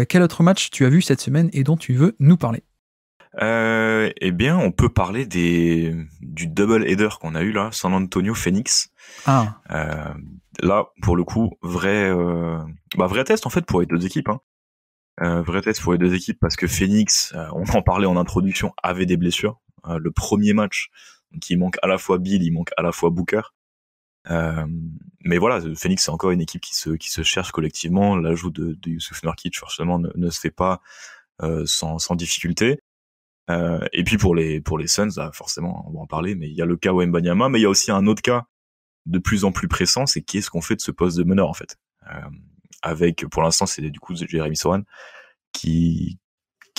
Quel autre match tu as vu cette semaine et dont tu veux nous parler? Eh bien, on peut parler du double header qu'on a eu là, San Antonio Phoenix. Ah, Là, pour le coup, vrai test en fait pour les deux équipes. Hein. Vrai test pour les deux équipes parce que Phoenix, on en parlait en introduction, avait des blessures. Le premier match, donc il manque à la fois Bill, il manque à la fois Booker. Mais voilà, Phoenix c'est encore une équipe qui se cherche collectivement. L'ajout de Yusuf Nurkic forcément ne se fait pas sans difficulté. Et puis pour les Suns, là, forcément, on va en parler, mais il y a le cas Wembanyama, mais il y a aussi un autre cas de plus en plus pressant, c'est qu'est-ce qu'on fait de ce poste de meneur en fait. Avec, pour l'instant, c'est du coup Jeremy Sohan qui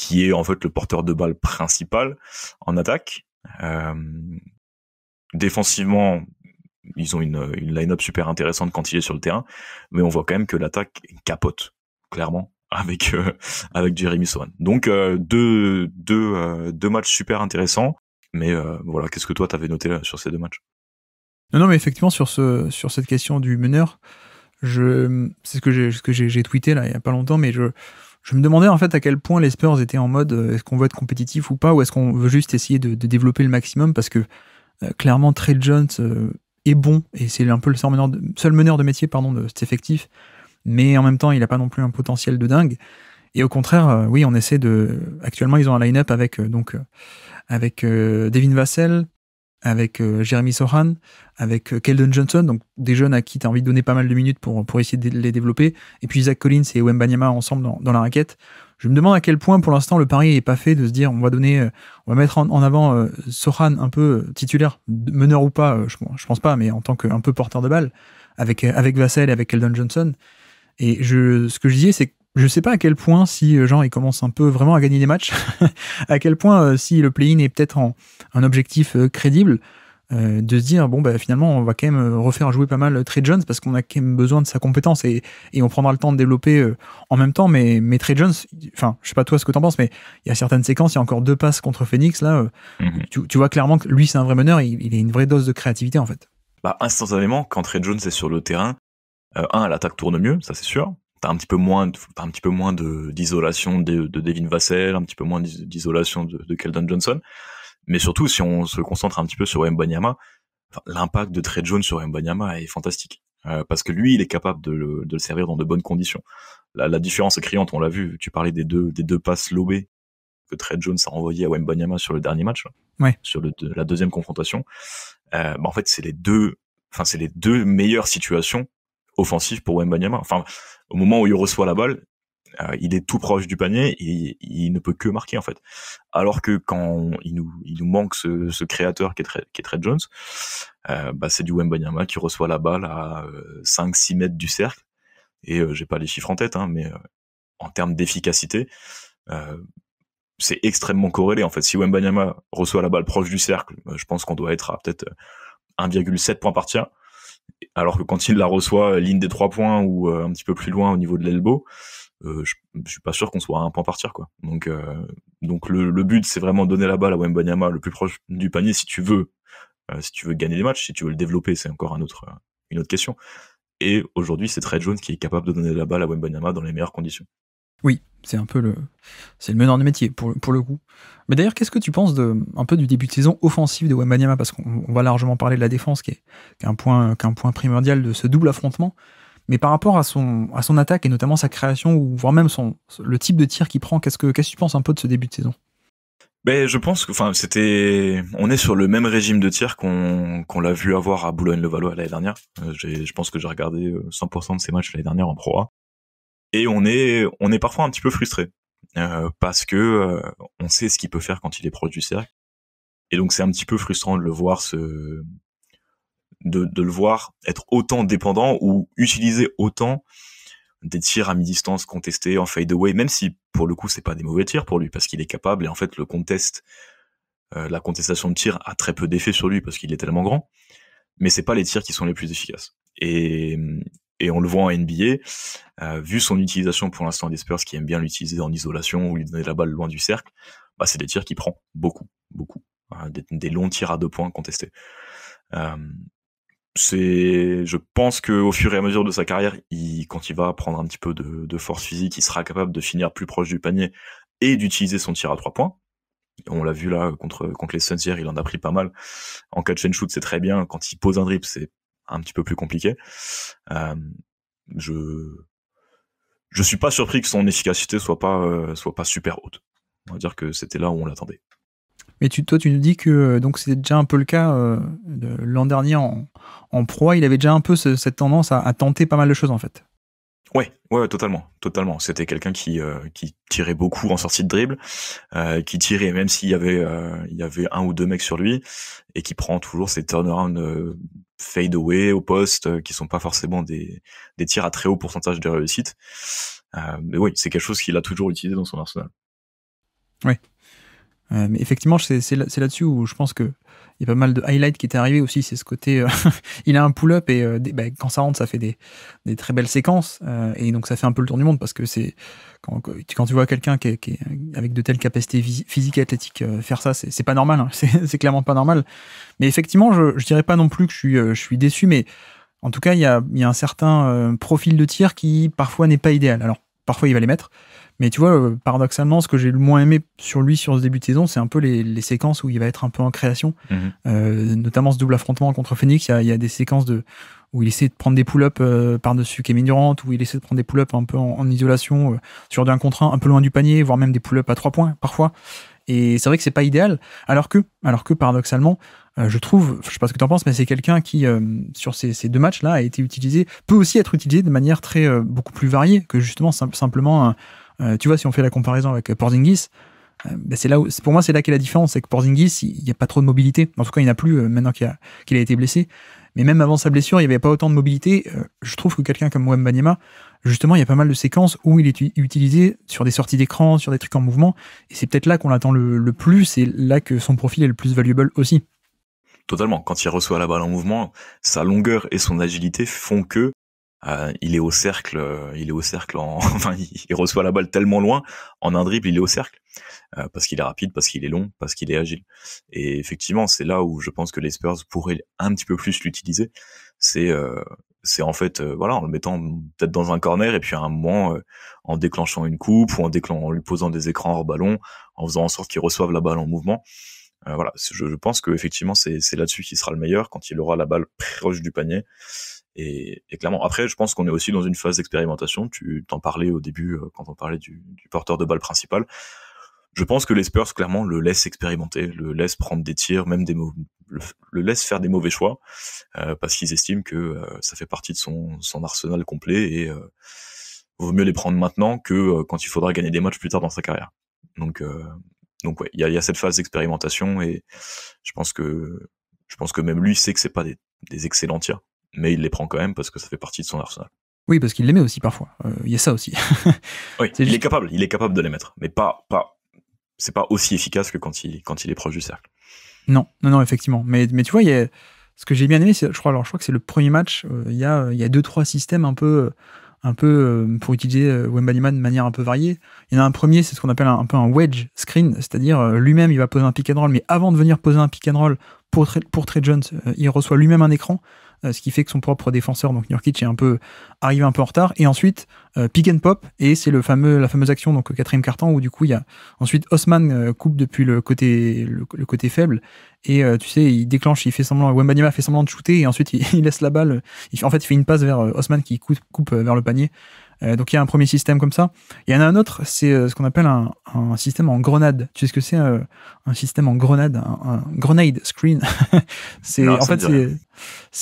est en fait le porteur de balle principal en attaque. Défensivement, ils ont une line-up super intéressante quand il est sur le terrain, mais on voit quand même que l'attaque capote clairement avec Jeremy Sohan. Donc deux matchs super intéressants, mais voilà, qu'est-ce que toi t'avais noté là, sur ces deux matchs? non, mais effectivement, sur cette question du meneur, c'est ce que j'ai tweeté là il y a pas longtemps, mais je me demandais en fait à quel point les Spurs étaient en mode est-ce qu'on veut être compétitif ou pas, ou est-ce qu'on veut juste essayer de développer le maximum, parce que clairement Trey Jones est bon et c'est un peu le seul meneur de métier de cet effectif, mais en même temps il a pas non plus un potentiel de dingue. Et au contraire, oui, on essaie actuellement ils ont un line-up avec Devin Vassell, avec Jeremy Sohan, avec Keldon Johnson, donc des jeunes à qui tu as envie de donner pas mal de minutes pour essayer de les développer, et puis Zach Collins et Wembanyama ensemble dans la raquette. Je me demande à quel point pour l'instant le pari est pas fait de se dire on va mettre en avant Sohan un peu titulaire, meneur ou pas, je pense pas, mais en tant qu'un peu porteur de balle, avec Vassell et avec Keldon Johnson. Et ce que je disais, c'est que je sais pas à quel point si il commence un peu vraiment à gagner des matchs, à quel point si le play-in est peut-être un objectif crédible, de se dire finalement on va quand même refaire jouer pas mal Trey Jones parce qu'on a quand même besoin de sa compétence et on prendra le temps de développer en même temps, mais Trey Jones, enfin je sais pas toi ce que t'en penses, mais il y a certaines séquences, il y a encore 2 passes contre Phoenix là, tu vois clairement que lui c'est un vrai meneur, il a une vraie dose de créativité en fait. Bah instantanément, quand Trey Jones est sur le terrain, l'attaque tourne mieux, ça c'est sûr. T'as un petit peu moins d'isolation de Devin Vassell, un petit peu moins d'isolation de Keldon Johnson. Mais surtout, si on se concentre un petit peu sur Wembanyama, l'impact de Trey Jones sur Wembanyama est fantastique. Parce que lui, il est capable de le servir dans de bonnes conditions. La différence est criante, on l'a vu, tu parlais des deux passes lobées que Trey Jones a envoyées à Wembanyama sur le dernier match, Ouais. sur la deuxième confrontation. En fait, c'est les deux meilleures situations offensives pour Wembanyama. Enfin, au moment où il reçoit la balle, il est tout proche du panier et il ne peut que marquer en fait. Alors que quand il nous manque ce créateur qui est Trey Jones, c'est du Wembanyama qui reçoit la balle à 5-6 mètres du cercle. Et j'ai pas les chiffres en tête, hein, mais en termes d'efficacité, c'est extrêmement corrélé en fait. Si Wembanyama reçoit la balle proche du cercle, je pense qu'on doit être à peut-être 1,7 points par tir. Alors que quand il la reçoit ligne des 3 points ou un petit peu plus loin au niveau de l'elbow, je suis pas sûr qu'on soit à 1 point par tir quoi. Donc le but c'est vraiment donner la balle à Wembanyama le plus proche du panier si tu veux gagner des matchs, si tu veux le développer, c'est encore une autre question. Et aujourd'hui, c'est Trey Jones qui est capable de donner la balle à Wembanyama dans les meilleures conditions. Oui, c'est c'est le meneur de métier pour le coup. Mais d'ailleurs, qu'est-ce que tu penses un peu du début de saison offensif de Wembanyama, parce qu'on va largement parler de la défense qui est un point primordial de ce double affrontement. Mais par rapport à son attaque et notamment sa création ou voire même le type de tir qu'il prend, qu'est-ce que tu penses un peu de ce début de saison? Je pense que, on est sur le même régime de tir qu'on l'a vu avoir à Boulogne-le-Valois l'année dernière. Je pense que j'ai regardé 100% de ces matchs l'année dernière en Pro A. Et on est parfois un petit peu frustré parce que on sait ce qu'il peut faire quand il est proche du cercle. Et donc c'est un petit peu frustrant de le voir de le voir être autant dépendant ou utiliser autant des tirs à mi-distance contestés en fade-away, même si pour le coup c'est pas des mauvais tirs pour lui parce qu'il est capable et en fait la contestation de tir a très peu d'effet sur lui parce qu'il est tellement grand, mais c'est pas les tirs qui sont les plus efficaces. Et on le voit en NBA, vu son utilisation pour l'instant des Spurs qui aiment bien l'utiliser en isolation ou lui donner la balle loin du cercle, c'est des tirs qu'il prend beaucoup, des longs tirs à 2 points contestés. je pense que au fur et à mesure de sa carrière, quand il va prendre un petit peu de force physique, il sera capable de finir plus proche du panier et d'utiliser son tir à 3 points. On l'a vu là contre les Suns hier, il en a pris pas mal. En catch and shoot, c'est très bien. Quand il pose un dribble, c'est un petit peu plus compliqué. Je suis pas surpris que son efficacité soit pas super haute. On va dire que c'était là où on l'attendait. Mais toi, tu nous dis que donc c'était déjà un peu le cas de l'an dernier en pro. Il avait déjà un peu cette tendance à tenter pas mal de choses en fait. Ouais, totalement. C'était quelqu'un qui tirait beaucoup en sortie de dribble, qui tirait même s'il y avait un ou deux mecs sur lui, et qui prend toujours ces turnaround fade away au poste, qui sont pas forcément des tirs à très haut pourcentage de réussite. Mais oui, c'est quelque chose qu'il a toujours utilisé dans son arsenal. Ouais. Mais effectivement, c'est là-dessus où je pense que il y a pas mal de highlights qui étaient arrivés aussi. C'est ce côté, il a un pull-up et quand ça rentre, ça fait des très belles séquences. Et donc ça fait un peu le tour du monde parce que c'est quand tu vois quelqu'un qui est avec de telles capacités physiques et athlétiques faire ça, c'est pas normal. Hein. C'est clairement pas normal. Mais effectivement, je dirais pas non plus que je suis déçu, mais en tout cas, il y a un certain profil de tir qui parfois n'est pas idéal. Alors parfois il va les mettre. Mais tu vois, paradoxalement, ce que j'ai le moins aimé sur lui sur ce début de saison, c'est un peu les séquences où il va être un peu en création. Notamment ce double affrontement contre Phoenix, il y a des séquences où il essaie de prendre des pull-ups par-dessus Kevin Durant, où il essaie de prendre des pull-ups un peu en isolation, sur d'un contre un peu loin du panier, voire même des pull-ups à 3 points parfois. Et c'est vrai que c'est pas idéal, alors que paradoxalement, je trouve, je sais pas ce que tu en penses, mais c'est quelqu'un qui, sur ces deux matchs-là, peut aussi être utilisé de manière beaucoup plus variée que justement simplement tu vois, si on fait la comparaison avec Porzingis, pour moi, c'est là qu'est la différence. C'est que Porzingis, il n'y a pas trop de mobilité. En tout cas, il n'y en a plus maintenant qu'il a été blessé. Mais même avant sa blessure, il n'y avait pas autant de mobilité. Je trouve que quelqu'un comme Wembanyama, justement, il y a pas mal de séquences où il est utilisé sur des sorties d'écran, sur des trucs en mouvement. Et c'est peut-être là qu'on l'attend le plus. Et là que son profil est le plus valuable aussi. Totalement. Quand il reçoit la balle en mouvement, sa longueur et son agilité font que il est au cercle enfin, il reçoit la balle tellement loin, en un dribble, il est au cercle. Parce qu'il est rapide, parce qu'il est long, parce qu'il est agile. Et effectivement, c'est là où je pense que les Spurs pourraient un petit peu plus l'utiliser. C'est en fait, voilà, en le mettant peut-être dans un corner, et puis à un moment, en déclenchant une coupe, ou en lui posant des écrans hors ballon, en faisant en sorte qu'il reçoive la balle en mouvement. Voilà, je pense que effectivement, c'est là-dessus qu'il sera le meilleur, quand il aura la balle proche du panier. Et clairement, après, je pense qu'on est aussi dans une phase d'expérimentation. Tu t'en parlais au début, quand on parlait du porteur de balle principal. Je pense que les Spurs, clairement, le laissent expérimenter, le laissent prendre des tirs, même le laissent faire des mauvais choix, parce qu'ils estiment que ça fait partie de son arsenal complet, et vaut mieux les prendre maintenant que quand il faudra gagner des matchs plus tard dans sa carrière. Donc ouais, il y a cette phase d'expérimentation, et je pense que même lui sait que c'est pas des excellents tirs, mais il les prend quand même parce que ça fait partie de son arsenal. Oui, parce qu'il les met aussi parfois. Il y a ça aussi. Oui, il est capable de les mettre, mais c'est pas aussi efficace que quand il est proche du cercle. Non, effectivement. Mais tu vois, ce que j'ai bien aimé, je crois que c'est le premier match. Il y a 2-3 systèmes un peu pour utiliser Wembanyama de manière un peu variée. Il y en a un premier, c'est ce qu'on appelle un peu un wedge screen, c'est-à-dire lui-même il va poser un pick and roll, mais avant de venir poser un pick and roll pour Trey Jones, il reçoit lui-même un écran, ce qui fait que son propre défenseur, donc Nurkic, est arrivé un peu en retard, et ensuite pick and pop, et c'est la fameuse action, donc au 4e quart-temps, où du coup il y a ensuite Osman coupe depuis le côté faible, et tu sais, il déclenche, Wembanyama fait semblant de shooter, et ensuite il laisse la balle, il fait une passe vers Osman qui coupe vers le panier. Donc il y a un premier système comme ça. Il y en a un autre, c'est ce qu'on appelle un système en grenade. Tu sais ce que c'est un système en grenade, un grenade screen. C'est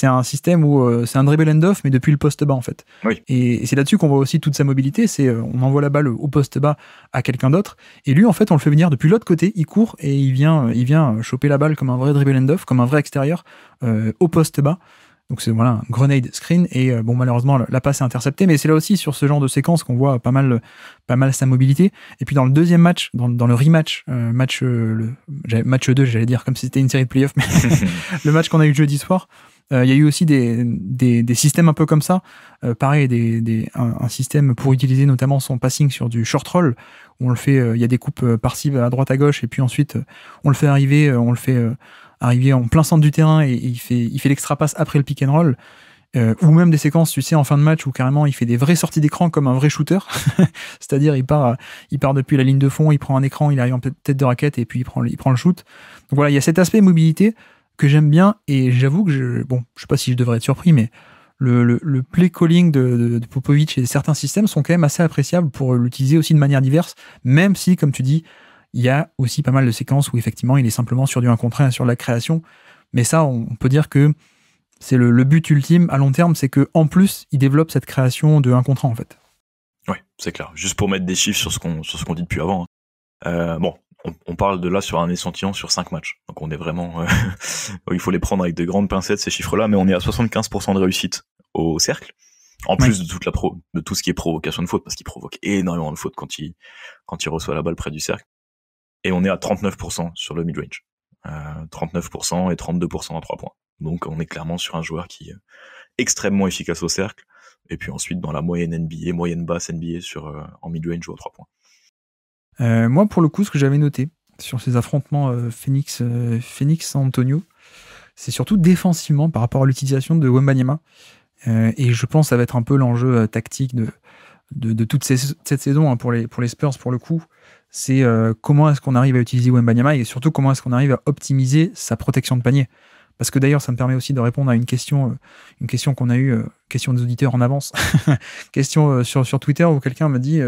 un système où c'est un dribble end off, mais depuis le poste bas en fait. Oui. Et c'est là-dessus qu'on voit aussi toute sa mobilité. C'est on envoie la balle au poste bas à quelqu'un d'autre, et lui en fait on le fait venir depuis l'autre côté. Il court et il vient choper la balle comme un vrai dribble end off, comme un vrai extérieur au poste bas. Donc c'est un grenade screen, et malheureusement la passe est interceptée, mais c'est là aussi sur ce genre de séquence qu'on voit pas mal sa mobilité. Et puis dans le deuxième match, dans le rematch, match 2, j'allais dire comme si c'était une série de playoffs, mais le match qu'on a eu jeudi soir, il y a eu aussi des systèmes un peu comme ça, pareil, un système pour utiliser notamment son passing sur du short roll, où on le fait, il y a des coupes par-ci à droite à gauche, et puis ensuite on le fait arriver, on le fait arriver en plein centre du terrain et il fait l'extra passe après le pick and roll. Ou même des séquences, tu sais, en fin de match où carrément il fait des vraies sorties d'écran comme un vrai shooter. C'est-à-dire, il part depuis la ligne de fond, il prend un écran, il arrive en tête de raquette et puis il prend le shoot. Donc voilà, il y a cet aspect mobilité que j'aime bien et j'avoue que je sais pas si je devrais être surpris, mais le play calling de Popovic et certains systèmes sont quand même assez appréciables pour l'utiliser aussi de manière diverse, même si, comme tu dis, il y a aussi pas mal de séquences où effectivement il est simplement sur du 1 contre 1 sur la création. Mais ça, on peut dire que c'est le but ultime à long terme, c'est qu'en plus, il développe cette création de 1 contre 1 en fait. Oui, c'est clair. Juste pour mettre des chiffres sur ce qu'on dit depuis avant. Bon, on parle de là sur un échantillon sur 5 matchs. Donc on est vraiment... il faut les prendre avec de grandes pincettes, ces chiffres-là, mais on est à 75% de réussite au cercle. En plus de tout ce qui est provocation de faute, parce qu'il provoque énormément de fautes quand il reçoit la balle près du cercle. Et on est à 39% sur le mid-range. 39% et 32% à 3 points. Donc on est clairement sur un joueur qui est extrêmement efficace au cercle. Et puis ensuite dans la moyenne NBA, moyenne basse NBA en mid-range ou à 3 points. Moi, pour le coup, ce que j'avais noté sur ces affrontements Phoenix-San Antonio, c'est surtout défensivement par rapport à l'utilisation de Wembanyama. Et je pense que ça va être un peu l'enjeu tactique de toute cette saison pour les Spurs, pour le coup. C'est comment est-ce qu'on arrive à utiliser Wembanyama et surtout comment est-ce qu'on arrive à optimiser sa protection de panier. Parce que d'ailleurs, ça me permet aussi de répondre à une question qu'on a eue, question des auditeurs en avance, question sur Twitter où quelqu'un me dit,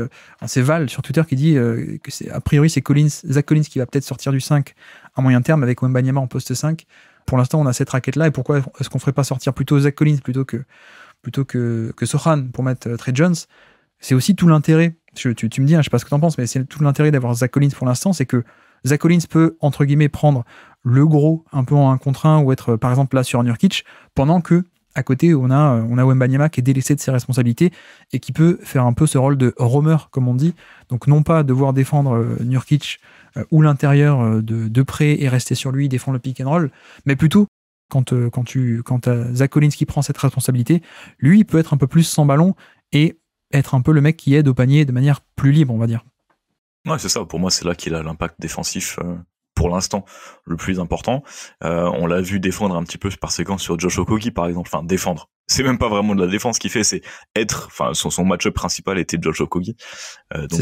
c'est Val sur Twitter qui dit que a priori c'est Zach Collins qui va peut-être sortir du 5 à moyen terme avec Wembanyama en poste 5. Pour l'instant, on a cette raquette-là et pourquoi est-ce qu'on ferait pas sortir plutôt Zach Collins plutôt que Sochan pour mettre Trey Jones? C'est aussi tout l'intérêt, tu me dis, je sais pas ce que t'en penses, mais c'est tout l'intérêt d'avoir Zach Collins pour l'instant, c'est que Zach Collins peut, entre guillemets, prendre le gros un peu en 1 contre 1 ou être, par exemple, là sur Nurkic, pendant que, à côté, on a Wembanyama qui est délaissé de ses responsabilités et qui peut faire un peu ce rôle de roamer, comme on dit. Donc, non pas devoir défendre Nurkic ou l'intérieur de près et rester sur lui, défendre le pick and roll, mais plutôt, quand t'as Zach Collins qui prend cette responsabilité, lui, il peut être un peu plus sans ballon et être un peu le mec qui aide au panier de manière plus libre, on va dire. Ouais, c'est ça. Pour moi, c'est là qu'il a l'impact défensif pour l'instant le plus important. On l'a vu défendre un petit peu par séquence sur Josh Okogie, par exemple. Enfin, défendre. C'est même pas vraiment de la défense qu'il fait, c'est être. Enfin, son match-up principal était Josh Okogie. Donc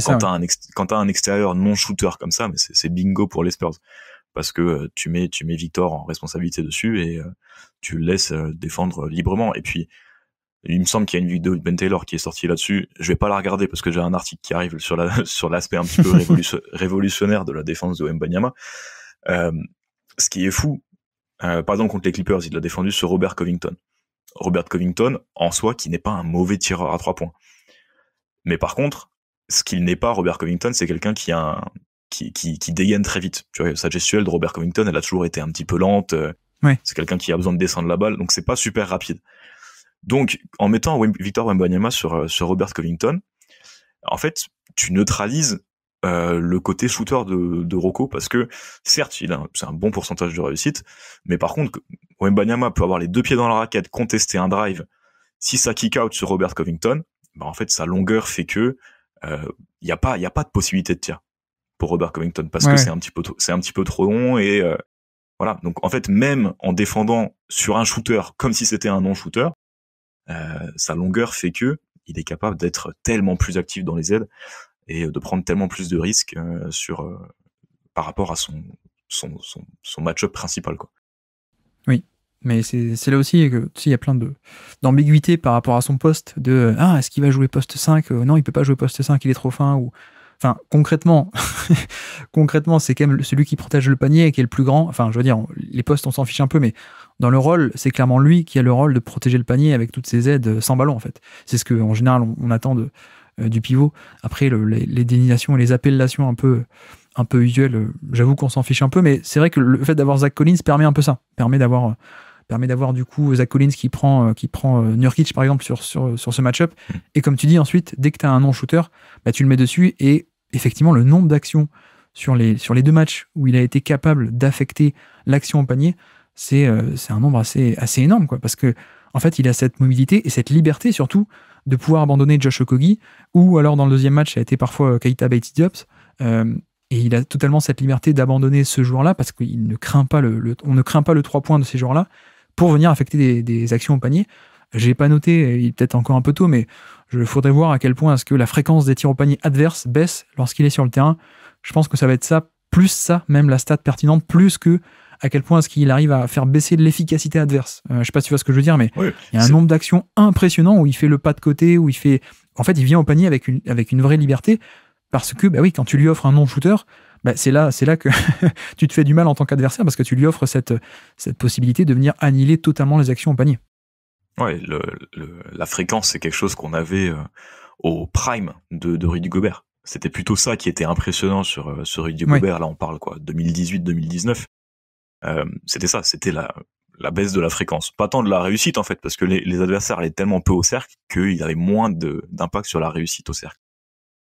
quand t'as un extérieur non shooter comme ça, mais c'est bingo pour les Spurs. Parce que tu mets Victor en responsabilité dessus et tu le laisses défendre librement. Et puis il me semble qu'il y a une vidéo de Ben Taylor qui est sortie là-dessus. Je vais pas la regarder parce que j'ai un article qui arrive sur l'aspect un petit peu révolutionnaire de la défense de Wembanyama. Ce qui est fou, par exemple contre les Clippers, il l'a défendu sur Robert Covington. Robert Covington, en soi, qui n'est pas un mauvais tireur à 3 points. Mais par contre, ce qu'il n'est pas, Robert Covington, c'est quelqu'un qui dégaine très vite. Tu vois, sa gestuelle de Robert Covington, elle a toujours été un petit peu lente. C'est quelqu'un qui a besoin de descendre la balle, donc c'est pas super rapide. Donc, en mettant Victor Wembanyama sur Robert Covington, en fait, tu neutralises le côté shooter de Rocco, parce que, certes, c'est un bon pourcentage de réussite, mais par contre, Wembanyama peut avoir les 2 pieds dans la raquette, contester un drive. Si ça kick out sur Robert Covington, en fait, sa longueur fait que y a pas de possibilité de tir pour Robert Covington, parce que c'est un petit peu trop long et voilà. Donc, en fait, même en défendant sur un shooter comme si c'était un non-shooter, sa longueur fait que il est capable d'être tellement plus actif dans les aides et de prendre tellement plus de risques par rapport à son match-up principal, quoi. Oui, mais c'est là aussi que il y a plein d'ambiguïté par rapport à son poste est-ce qu'il va jouer poste 5 non, il peut pas jouer poste 5, il est trop fin enfin concrètement c'est quand même celui qui protège le panier et qui est le plus grand. Enfin, je veux dire, les postes on s'en fiche un peu, mais dans le rôle, c'est clairement lui qui a le rôle de protéger le panier avec toutes ses aides sans ballon en fait. C'est ce que en général on attend du pivot. Après les désignations et les appellations un peu usuelles, j'avoue qu'on s'en fiche un peu, mais c'est vrai que le fait d'avoir Zach Collins permet un peu ça, permet d'avoir du coup Zach Collins qui prend Nurkic par exemple sur ce match-up, et comme tu dis ensuite, dès que tu as un non-shooter, tu le mets dessus, et effectivement le nombre d'actions sur les 2 matchs où il a été capable d'affecter l'action au panier, c'est un nombre assez énorme, quoi, parce que en fait il a cette mobilité et cette liberté surtout de pouvoir abandonner Josh Okogie, ou alors dans le deuxième match ça a été parfois Keita Bates-Diop. Et il a totalement cette liberté d'abandonner ce joueur-là parce qu'il ne craint pas on ne craint pas le 3 points de ces joueurs-là pour venir affecter des actions au panier. J'ai pas noté, il est peut-être encore un peu tôt, mais il faudrait voir à quel point est-ce que la fréquence des tirs au panier adverse baisse lorsqu'il est sur le terrain. Je pense que ça va être ça, plus ça, même la stat pertinente, plus que à quel point est-ce qu'il arrive à faire baisser l'efficacité adverse. Je sais pas si tu vois ce que je veux dire, mais Oui, il y a un nombre d'actions impressionnant où il fait le pas de côté, où il fait... En fait, il vient au panier avec une vraie liberté, parce que, bah oui, quand tu lui offres un non-shooter, bah c'est là que tu te fais du mal en tant qu'adversaire, parce que tu lui offres cette possibilité de venir annihiler totalement les actions au panier. Ouais, la fréquence, c'est quelque chose qu'on avait au prime de Rudy Gobert. C'était plutôt ça qui était impressionnant sur Rudy Gobert. Là, on parle 2018-2019. C'était ça, c'était la baisse de la fréquence. Pas tant de la réussite, en fait, parce que les adversaires allaient tellement peu au cercle qu'ils avaient moins d'impact sur la réussite au cercle.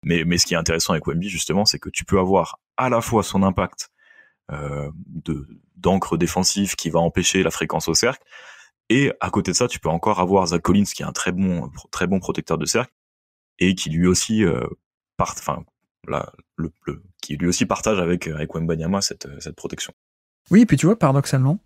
Mais ce qui est intéressant avec Wemby, justement, c'est que tu peux avoir à la fois son impact d'encre défensif qui va empêcher la fréquence au cercle, et à côté de ça, tu peux encore avoir Zach Collins, qui est un très bon protecteur de cercle, et qui lui aussi qui lui aussi partage avec Wembanyama cette protection. Oui, et puis tu vois, paradoxalement,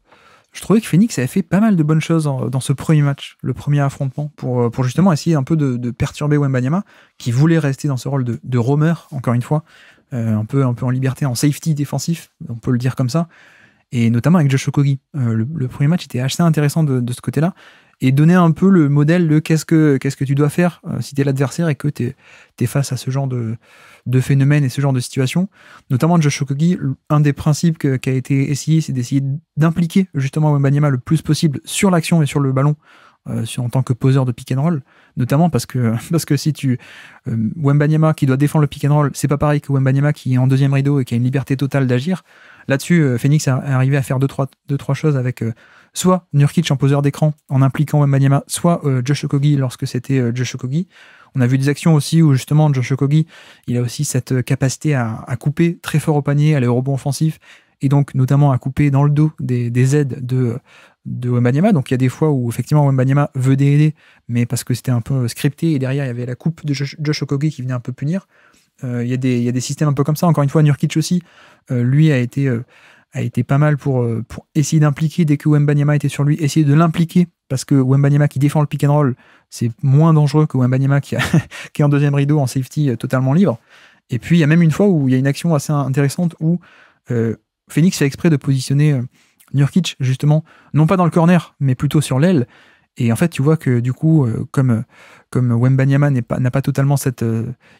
je trouvais que Phoenix avait fait pas mal de bonnes choses dans ce premier match, le premier affrontement, pour justement essayer un peu de perturber Wembanyama, qui voulait rester dans ce rôle de roamer, encore une fois, un peu en liberté, en safety défensif, on peut le dire comme ça, et notamment avec Josh Okogie. Le premier match était assez intéressant de ce côté-là, et donner un peu le modèle de qu'est-ce que tu dois faire si t'es l'adversaire et que t'es face à ce genre de phénomène et ce genre de situation. Notamment Josh Okogie, un des principes qui a été essayé, c'est d'essayer d'impliquer justement Wembanyama le plus possible sur l'action et sur le ballon, en tant que poseur de pick and roll, notamment parce que si Wembanyama qui doit défendre le pick and roll, c'est pas pareil que Wembanyama qui est en deuxième rideau et qui a une liberté totale d'agir. Là-dessus, Phoenix est arrivé à faire deux, trois choses avec soit Nurkic en poseur d'écran en impliquant Wembanyama, soit Josh Okogie lorsque c'était Josh Okogie. On a vu des actions aussi où justement Josh Okogie, il a aussi cette capacité à couper très fort au panier, à aller au rebond offensif, et donc notamment à couper dans le dos des aides de Wembanyama. Donc il y a des fois où effectivement Wembanyama veut aider, mais parce que c'était un peu scripté, et derrière il y avait la coupe de Josh Okogie qui venait un peu punir. Il y a des systèmes un peu comme ça. Encore une fois, Nurkic aussi, lui a été pas mal pour essayer d'impliquer dès que Wembanyama était sur lui, essayer de l'impliquer, parce que Wembanyama qui défend le pick and roll, c'est moins dangereux que Wembanyama qui est en deuxième rideau, en safety totalement libre. Et puis il y a même une fois où il y a une action assez intéressante où Phoenix fait exprès de positionner Nurkic justement, non pas dans le corner, mais plutôt sur l'aile. Et en fait, tu vois que du coup, comme Wembanyama n'a pas totalement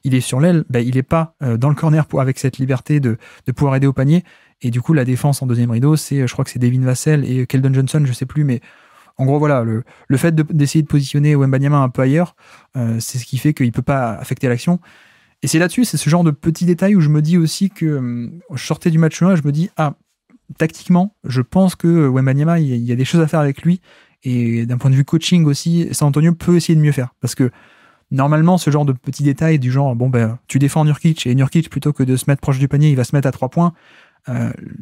il est sur l'aile, il est pas dans le corner avec cette liberté de pouvoir aider au panier. Et du coup, la défense en deuxième rideau, je crois que c'est Devin Vassell et Keldon Johnson, je sais plus, mais en gros, voilà, le fait d'essayer de positionner Wembanyama un peu ailleurs, c'est ce qui fait qu'il peut pas affecter l'action. Et c'est là-dessus, c'est ce genre de petits détails où je me dis aussi que je sortais du match 1 et je me dis, tactiquement, je pense que Wembanyama, il y a des choses à faire avec lui. Et d'un point de vue coaching aussi, San Antonio peut essayer de mieux faire. Parce que normalement, ce genre de petits détails du genre, tu défends Nurkic, et Nurkic, plutôt que de se mettre proche du panier, il va se mettre à 3 points.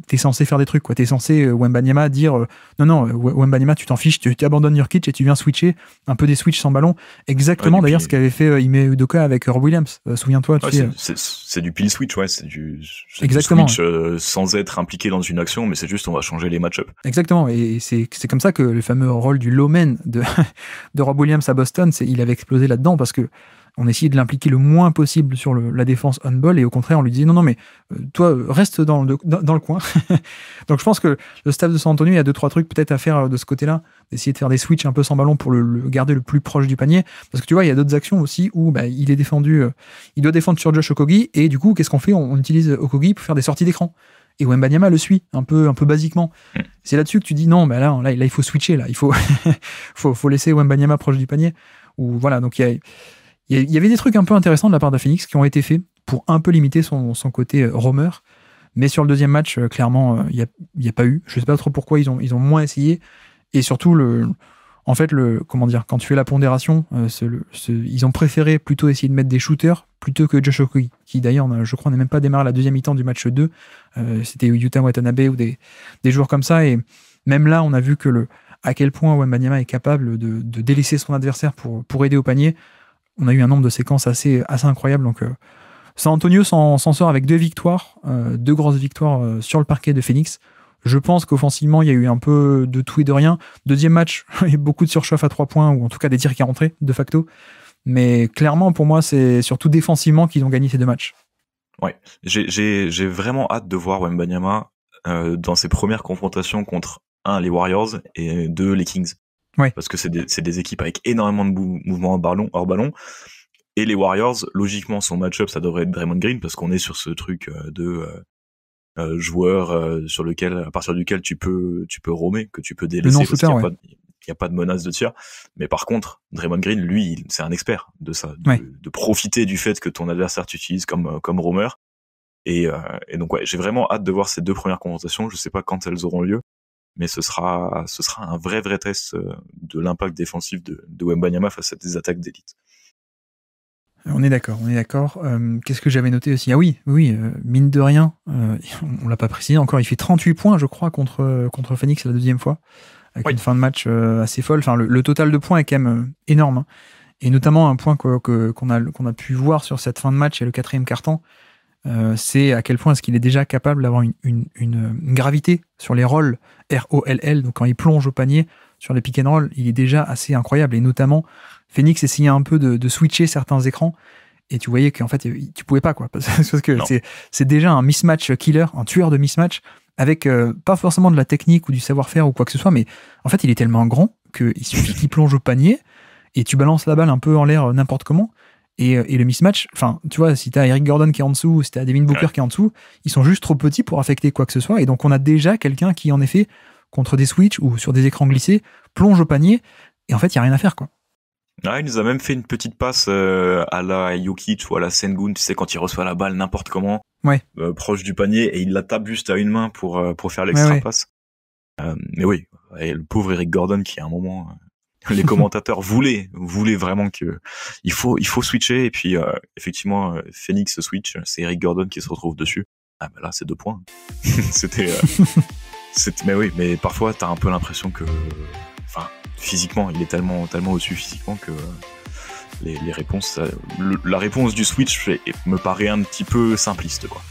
T'es censé faire des trucs, quoi. T'es censé, Wembanyama, dire non, Wembanyama, tu t'en fiches, tu abandonnes Nurkic et tu viens switcher, un peu des switches sans ballon. Exactement, d'ailleurs, ce qu'avait fait Ime Udoka avec Rob Williams. Souviens-toi, c'est du pin switch, ouais, c'est du switch sans être impliqué dans une action, mais c'est juste on va changer les match-up. Exactement, et c'est comme ça que le fameux rôle du low man de Rob Williams à Boston, il avait explosé là-dedans, parce que on essayait de l'impliquer le moins possible sur la défense on-ball, et au contraire, on lui disait non, mais toi, reste dans le coin. Donc je pense que le staff de San Antonio, il y a 2-3 trucs peut-être à faire de ce côté-là, d'essayer de faire des switches un peu sans ballon pour le garder le plus proche du panier. Parce que tu vois, il y a d'autres actions aussi où il est défendu, il doit défendre sur Josh Okogie, et du coup, qu'est-ce qu'on fait ? On utilise Okogie pour faire des sorties d'écran. Et Wembanyama le suit un peu basiquement. C'est là-dessus que tu dis non, là il faut switcher, là, il faut faut laisser Wembanyama proche du panier. Ou voilà, donc il y avait des trucs un peu intéressants de la part de Phoenix qui ont été faits pour un peu limiter son côté roamer. Mais sur le deuxième match, clairement, il n'y a pas eu. Je ne sais pas trop pourquoi ils ont moins essayé. Et surtout, comment dire, quand tu fais la pondération, ils ont préféré plutôt essayer de mettre des shooters plutôt que Josh Okogie, qui d'ailleurs, je crois, n'a même pas démarré la deuxième mi-temps du match 2. C'était Yuta Watanabe ou des joueurs comme ça. Et même là, on a vu que à quel point Wembanyama est capable de délaisser son adversaire pour aider au panier. On a eu un nombre de séquences assez incroyable, donc San Antonio s'en sort avec 2 victoires, 2 grosses victoires sur le parquet de Phoenix. Je pense qu'offensivement, il y a eu un peu de tout et de rien. Deuxième match, il y a beaucoup de surchauffe à 3 points, ou en tout cas des tirs qui rentraient, de facto. Mais clairement, pour moi, c'est surtout défensivement qu'ils ont gagné ces 2 matchs. Ouais, j'ai vraiment hâte de voir Wembanyama dans ses premières confrontations contre, 1, les Warriors, et 2, les Kings. Ouais. Parce que c'est des équipes avec énormément de mouvements hors ballon. Et les Warriors, logiquement, son match-up, ça devrait être Draymond Green, parce qu'on est sur ce truc de joueur à partir duquel tu peux roamer, que tu peux délaisser, parce qu'il n'y a pas de menace de tir. Mais par contre, Draymond Green, lui, c'est un expert de ça, de profiter du fait que ton adversaire t'utilise comme roamer. Et donc ouais, j'ai vraiment hâte de voir ces 2 premières confrontations. Je sais pas quand elles auront lieu, mais ce sera un vrai test de l'impact défensif de Wembanyama face à des attaques d'élite. On est d'accord. Qu'est-ce que j'avais noté aussi ? Ah oui, mine de rien, on l'a pas précisé encore, il fait 38 points, je crois, contre Phoenix la 2e fois, avec une fin de match assez folle. Enfin, le total de points est quand même énorme, hein. Et notamment un point qu'on a pu voir sur cette fin de match et le 4e quart-temps, c'est à quel point est-ce qu'il est déjà capable d'avoir une gravité sur les rolls ROLL, donc quand il plonge au panier sur les pick and roll, il est déjà assez incroyable. Et notamment, Phoenix essayait un peu de switcher certains écrans, et tu voyais qu'en fait, tu pouvais pas, quoi. Parce que c'est déjà un mismatch killer, un tueur de mismatch, avec pas forcément de la technique ou du savoir-faire ou quoi que ce soit, mais en fait, il est tellement grand qu'il suffit qu'il plonge au panier, et tu balances la balle un peu en l'air n'importe comment, et le mismatch, enfin, tu vois, si t'as Eric Gordon qui est en dessous, ou si t'as Devin Booker qui est en dessous, ils sont juste trop petits pour affecter quoi que ce soit, et donc on a déjà quelqu'un qui, en effet, contre des switches ou sur des écrans glissés, plonge au panier, et en fait, il n'y a rien à faire, quoi. Ah, il nous a même fait une petite passe à la Jokic ou à la Sengun, tu sais, quand il reçoit la balle n'importe comment, proche du panier, et il la tape juste à une main pour faire l'extra passe. Mais oui, et le pauvre Eric Gordon qui, à un moment, les commentateurs voulaient vraiment que il faut switcher, et puis effectivement, Phoenix switch, c'est Eric Gordon qui se retrouve dessus. Ah ben là, c'est 2 points. Mais oui, mais parfois t'as un peu l'impression que, enfin, physiquement, il est tellement au-dessus physiquement que les réponses, la réponse du switch me paraît un petit peu simpliste, quoi.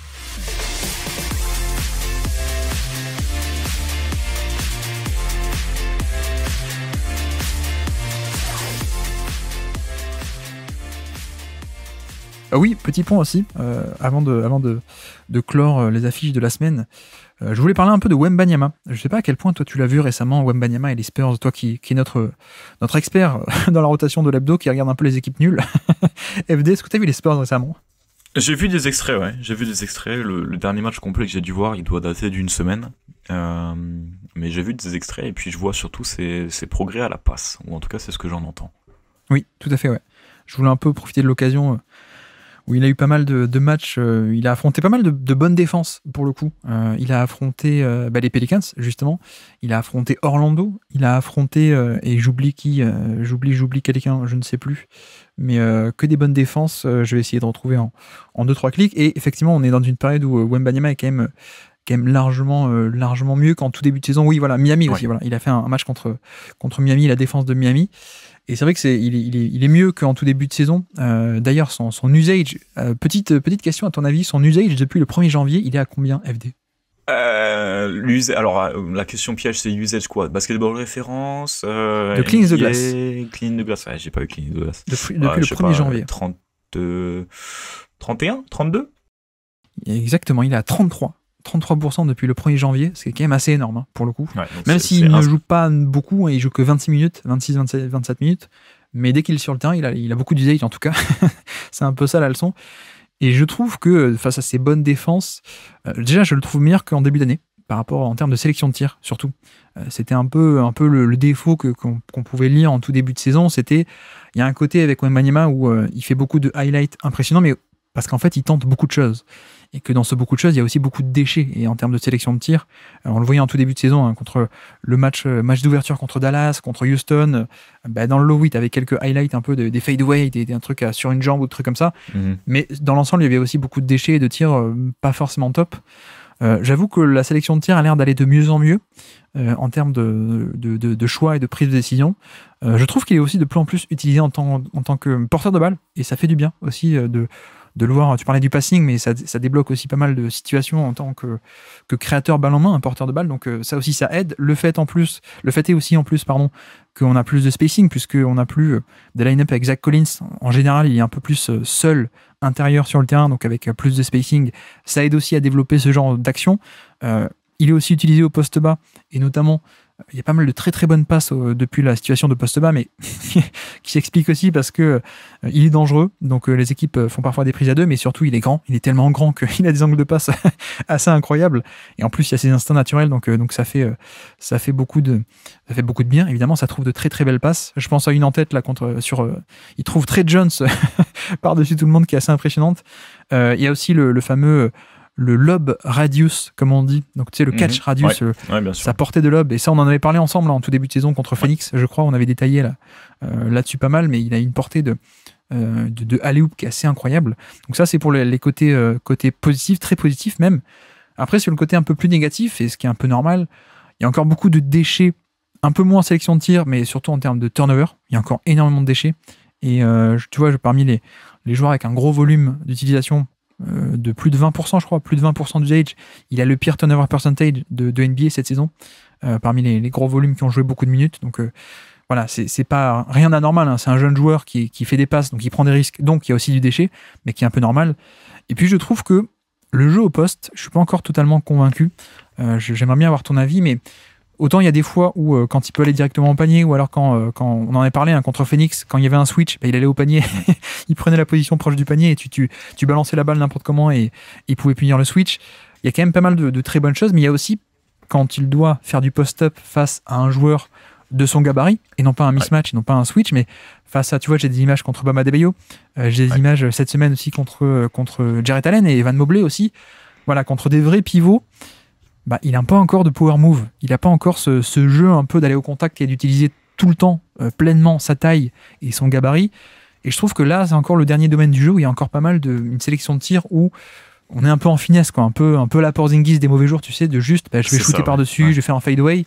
Ah oui, petit point aussi, avant de clore les affiches de la semaine. Je voulais parler un peu de Wembanyama. Je sais pas à quel point toi tu l'as vu récemment, Wembanyama et les Spurs, toi qui est notre expert dans la rotation de l'hebdo, qui regarde un peu les équipes nulles. FD, est-ce que tu as vu les Spurs récemment ? J'ai vu des extraits, ouais. J'ai vu des extraits. Le dernier match complet que j'ai dû voir, il doit dater d'1 semaine. Mais j'ai vu des extraits, et puis je vois surtout ses progrès à la passe, ou en tout cas c'est ce que j'en entends. Oui, tout à fait, ouais. Je voulais un peu profiter de l'occasion où il a eu pas mal de matchs, il a affronté pas mal de bonnes défenses, pour le coup. Il a affronté les Pelicans, justement. Il a affronté Orlando. Il a affronté, et j'oublie qui, j'oublie quelqu'un, je ne sais plus. Mais que des bonnes défenses, je vais essayer de retrouver en 2-3 clics. Et effectivement, on est dans une période où Wembanyama est quand même largement mieux qu'en tout début de saison. Oui, voilà, Miami aussi. Voilà. Il a fait un match contre Miami, la défense de Miami. Et c'est vrai que il est mieux qu'en tout début de saison. D'ailleurs, son usage, petite question à ton avis, son usage depuis le 1er janvier, il est à combien, FD ? Alors, la question piège, c'est usage quoi ? Basketball référence de clean de glace. Clean de glace, ouais, j'ai pas eu clean de glace. Depuis le 1er janvier. 31 32 ? Exactement, il est à 33% depuis le 1er janvier, c'est quand même assez énorme, hein, pour le coup. Ouais, même s'il ne joue pas beaucoup, il joue que 26 minutes, 26, 27 minutes, mais dès qu'il est sur le terrain, il a beaucoup d'usage en tout cas. C'est un peu ça la leçon. Et je trouve que face à ces bonnes défenses, déjà je le trouve meilleur qu'en début d'année, par rapport en termes de sélection de tir, surtout. C'était un peu le défaut qu'on pouvait lire en tout début de saison, il y a un côté avec Wembanyama où il fait beaucoup de highlights impressionnants, mais parce qu'en fait il tente beaucoup de choses. Et que dans ce beaucoup de choses, il y a aussi beaucoup de déchets. Et en termes de sélection de tir, on le voyait en tout début de saison, hein, contre le match d'ouverture contre Dallas, contre Houston, dans le low 8, avec quelques highlights un peu des fadeaways, un truc sur une jambe ou des trucs comme ça. Mm-hmm. Mais dans l'ensemble, il y avait aussi beaucoup de déchets et de tirs pas forcément top. J'avoue que la sélection de tir a l'air d'aller de mieux en mieux en termes de choix et de prise de décision. Je trouve qu'il est aussi de plus en plus utilisé en tant que porteur de balle, et ça fait du bien aussi de le voir. Tu parlais du passing, mais ça débloque aussi pas mal de situations en tant que créateur balle en main, un porteur de balle. Donc ça aussi, ça aide. Le fait est aussi en plus, qu'on a plus de spacing, puisqu'on n'a plus des line-up avec Zach Collins. En général, il est un peu plus seul intérieur sur le terrain, donc avec plus de spacing. Ça aide aussi à développer ce genre d'action. Il est aussi utilisé au poste bas, et notamment, il y a pas mal de très très bonnes passes depuis la situation de poste bas, mais qui s'explique aussi parce que il est dangereux, donc les équipes font parfois des prises à deux, mais surtout il est grand, il est tellement grand qu'il a des angles de passe assez incroyables, et en plus il y a ses instincts naturels, donc ça fait beaucoup de bien. Évidemment, ça trouve de très très belles passes. Je pense à une en tête là il trouve Trey Jones par-dessus tout le monde, qui est assez impressionnante. Il y a aussi le fameux le lob radius, comme on dit, donc tu sais, le catch radius, sa portée de lob, et ça on en avait parlé ensemble en tout début de saison contre Phoenix, je crois, on avait détaillé là-dessus pas mal, mais il a une portée de alley-oop qui est assez incroyable. Donc ça c'est pour les côtés positifs, très positifs même. Après sur le côté un peu plus négatif, et ce qui est un peu normal, il y a encore beaucoup de déchets, un peu moins en sélection de tir, mais surtout en termes de turnover, il y a encore énormément de déchets, et tu vois, parmi les joueurs avec un gros volume d'utilisation, de plus de 20%, je crois, plus de 20% d'usage. Il a le pire turnover percentage de NBA cette saison, parmi les gros volumes qui ont joué beaucoup de minutes. Donc voilà, c'est pas rien d'anormal, hein. C'est un jeune joueur qui fait des passes, donc il prend des risques, donc il y a aussi du déchet, mais qui est un peu normal. Et puis je trouve que le jeu au poste, je suis pas encore totalement convaincu. J'aimerais bien avoir ton avis, mais autant il y a des fois où quand il peut aller directement au panier, ou alors quand on en avait parlé contre Phoenix, quand il y avait un switch, il allait au panier, il prenait la position proche du panier et tu balançais la balle n'importe comment et il pouvait punir le switch. Il y a quand même pas mal de très bonnes choses, mais il y a aussi quand il doit faire du post-up face à un joueur de son gabarit, et non pas un mismatch, et non pas un switch, mais face à, tu vois, j'ai des images contre Bam Adebayo, j'ai des images cette semaine aussi contre Jarrett Allen et Evan Mobley aussi, voilà, contre des vrais pivots. Il n'a pas encore de power move, il n'a pas encore ce jeu un peu d'aller au contact et d'utiliser tout le temps pleinement sa taille et son gabarit. Et je trouve que là, c'est encore le dernier domaine du jeu où il y a encore pas mal une sélection de tirs où on est un peu en finesse, quoi, un peu la Porzingis des mauvais jours, tu sais, de juste, je vais shooter par-dessus, je vais faire un fadeaway.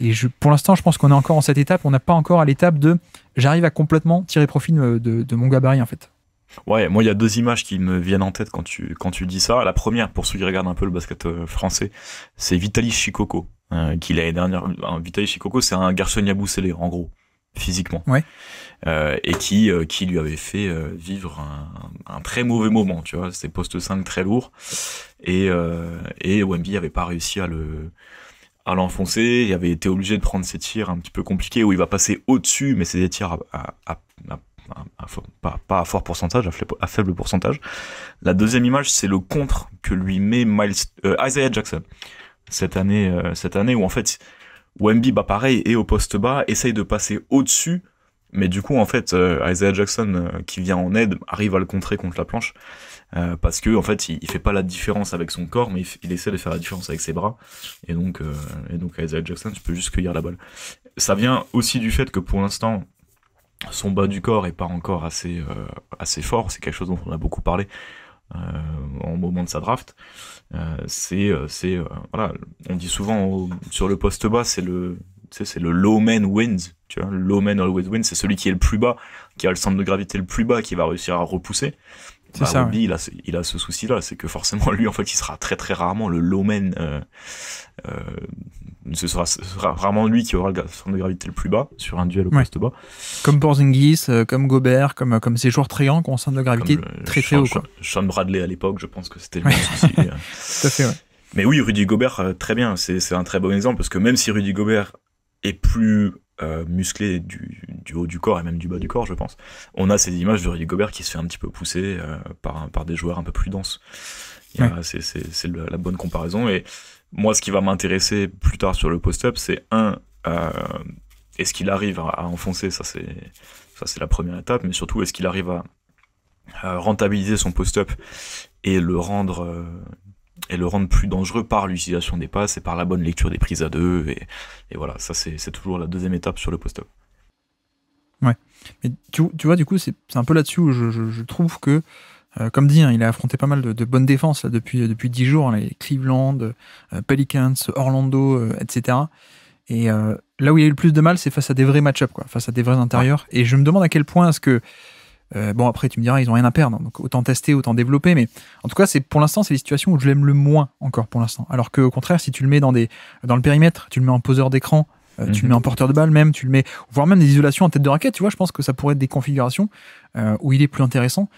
Et pour l'instant, je pense qu'on est encore en cette étape, on n'a pas encore à l'étape de j'arrive à complètement tirer profit de mon gabarit, en fait. Ouais, moi il y a deux images qui me viennent en tête quand tu dis ça. La première, pour ceux qui regardent un peu le basket français, c'est Vitaly Chikoko, qui l'année dernière. Vitaly Chikoko, c'est un garçon Yabusele, en gros, physiquement, et qui lui avait fait vivre un très mauvais moment, tu vois. C'était poste 5 très lourd, et Wemby avait pas réussi à l'enfoncer. Il avait été obligé de prendre ses tirs un petit peu compliqués où il va passer au-dessus, mais c'est des tirs pas à fort pourcentage, à faible pourcentage. La deuxième image, c'est le contre que lui met Isaiah Jackson cette année où en fait Wemby, pareil, est au poste bas, essaye de passer au-dessus, mais du coup en fait Isaiah Jackson qui vient en aide arrive à le contrer contre la planche, parce que en fait il fait pas la différence avec son corps, mais il essaie de faire la différence avec ses bras, et donc Isaiah Jackson, tu peux juste cueillir la balle. Ça vient aussi du fait que pour l'instant son bas du corps est pas encore assez fort. C'est quelque chose dont on a beaucoup parlé au moment de sa draft. Voilà, on dit souvent sur le poste bas, c'est le low man wins, tu vois, le low man always wins, c'est celui qui est le plus bas, qui a le centre de gravité le plus bas, qui va réussir à repousser. C'est ça. Wemby, il a ce souci-là, c'est que forcément lui, en fait, il sera très très rarement le low man. Ce sera vraiment lui qui aura le centre de gravité le plus bas sur un duel au poste bas. Comme Porzingis, comme Gobert, comme ces joueurs très grands qui ont un centre de gravité très très haut. Sean Bradley à l'époque, je pense que c'était le même souci. Tout à fait, ouais. Mais oui, Rudy Gobert, très bien. C'est un très bon exemple, parce que même si Rudy Gobert est plus musclé du haut du corps et même du bas du corps, je pense, on a ces images de Rudy Gobert qui se fait un petit peu pousser par des joueurs un peu plus denses. C'est la bonne comparaison. Et moi, ce qui va m'intéresser plus tard sur le post-up, c'est est-ce qu'il arrive à enfoncer, ça c'est la première étape, mais surtout est-ce qu'il arrive à rentabiliser son post-up et le rendre plus dangereux par l'utilisation des passes et par la bonne lecture des prises à deux, et voilà, ça c'est toujours la deuxième étape sur le post-up. Ouais, mais tu vois, du coup c'est un peu là-dessus où je trouve que comme dit, il a affronté pas mal de bonnes défenses là, depuis 10 jours, les Cleveland, Pelicans, Orlando, etc. Et là où il a eu le plus de mal, c'est face à des vrais match-up, face à des vrais intérieurs. Et je me demande à quel point est-ce que Bon, après, tu me diras, ils ont rien à perdre, donc autant tester, autant développer, mais en tout cas, pour l'instant, c'est les situations où je l'aime le moins encore pour l'instant. Alors qu'au contraire, si tu le mets dans le périmètre, tu le mets en poseur d'écran, tu le mets en porteur de balle même, tu le mets, voire même des isolations en tête de raquette, tu vois, je pense que ça pourrait être des configurations où il est plus intéressant,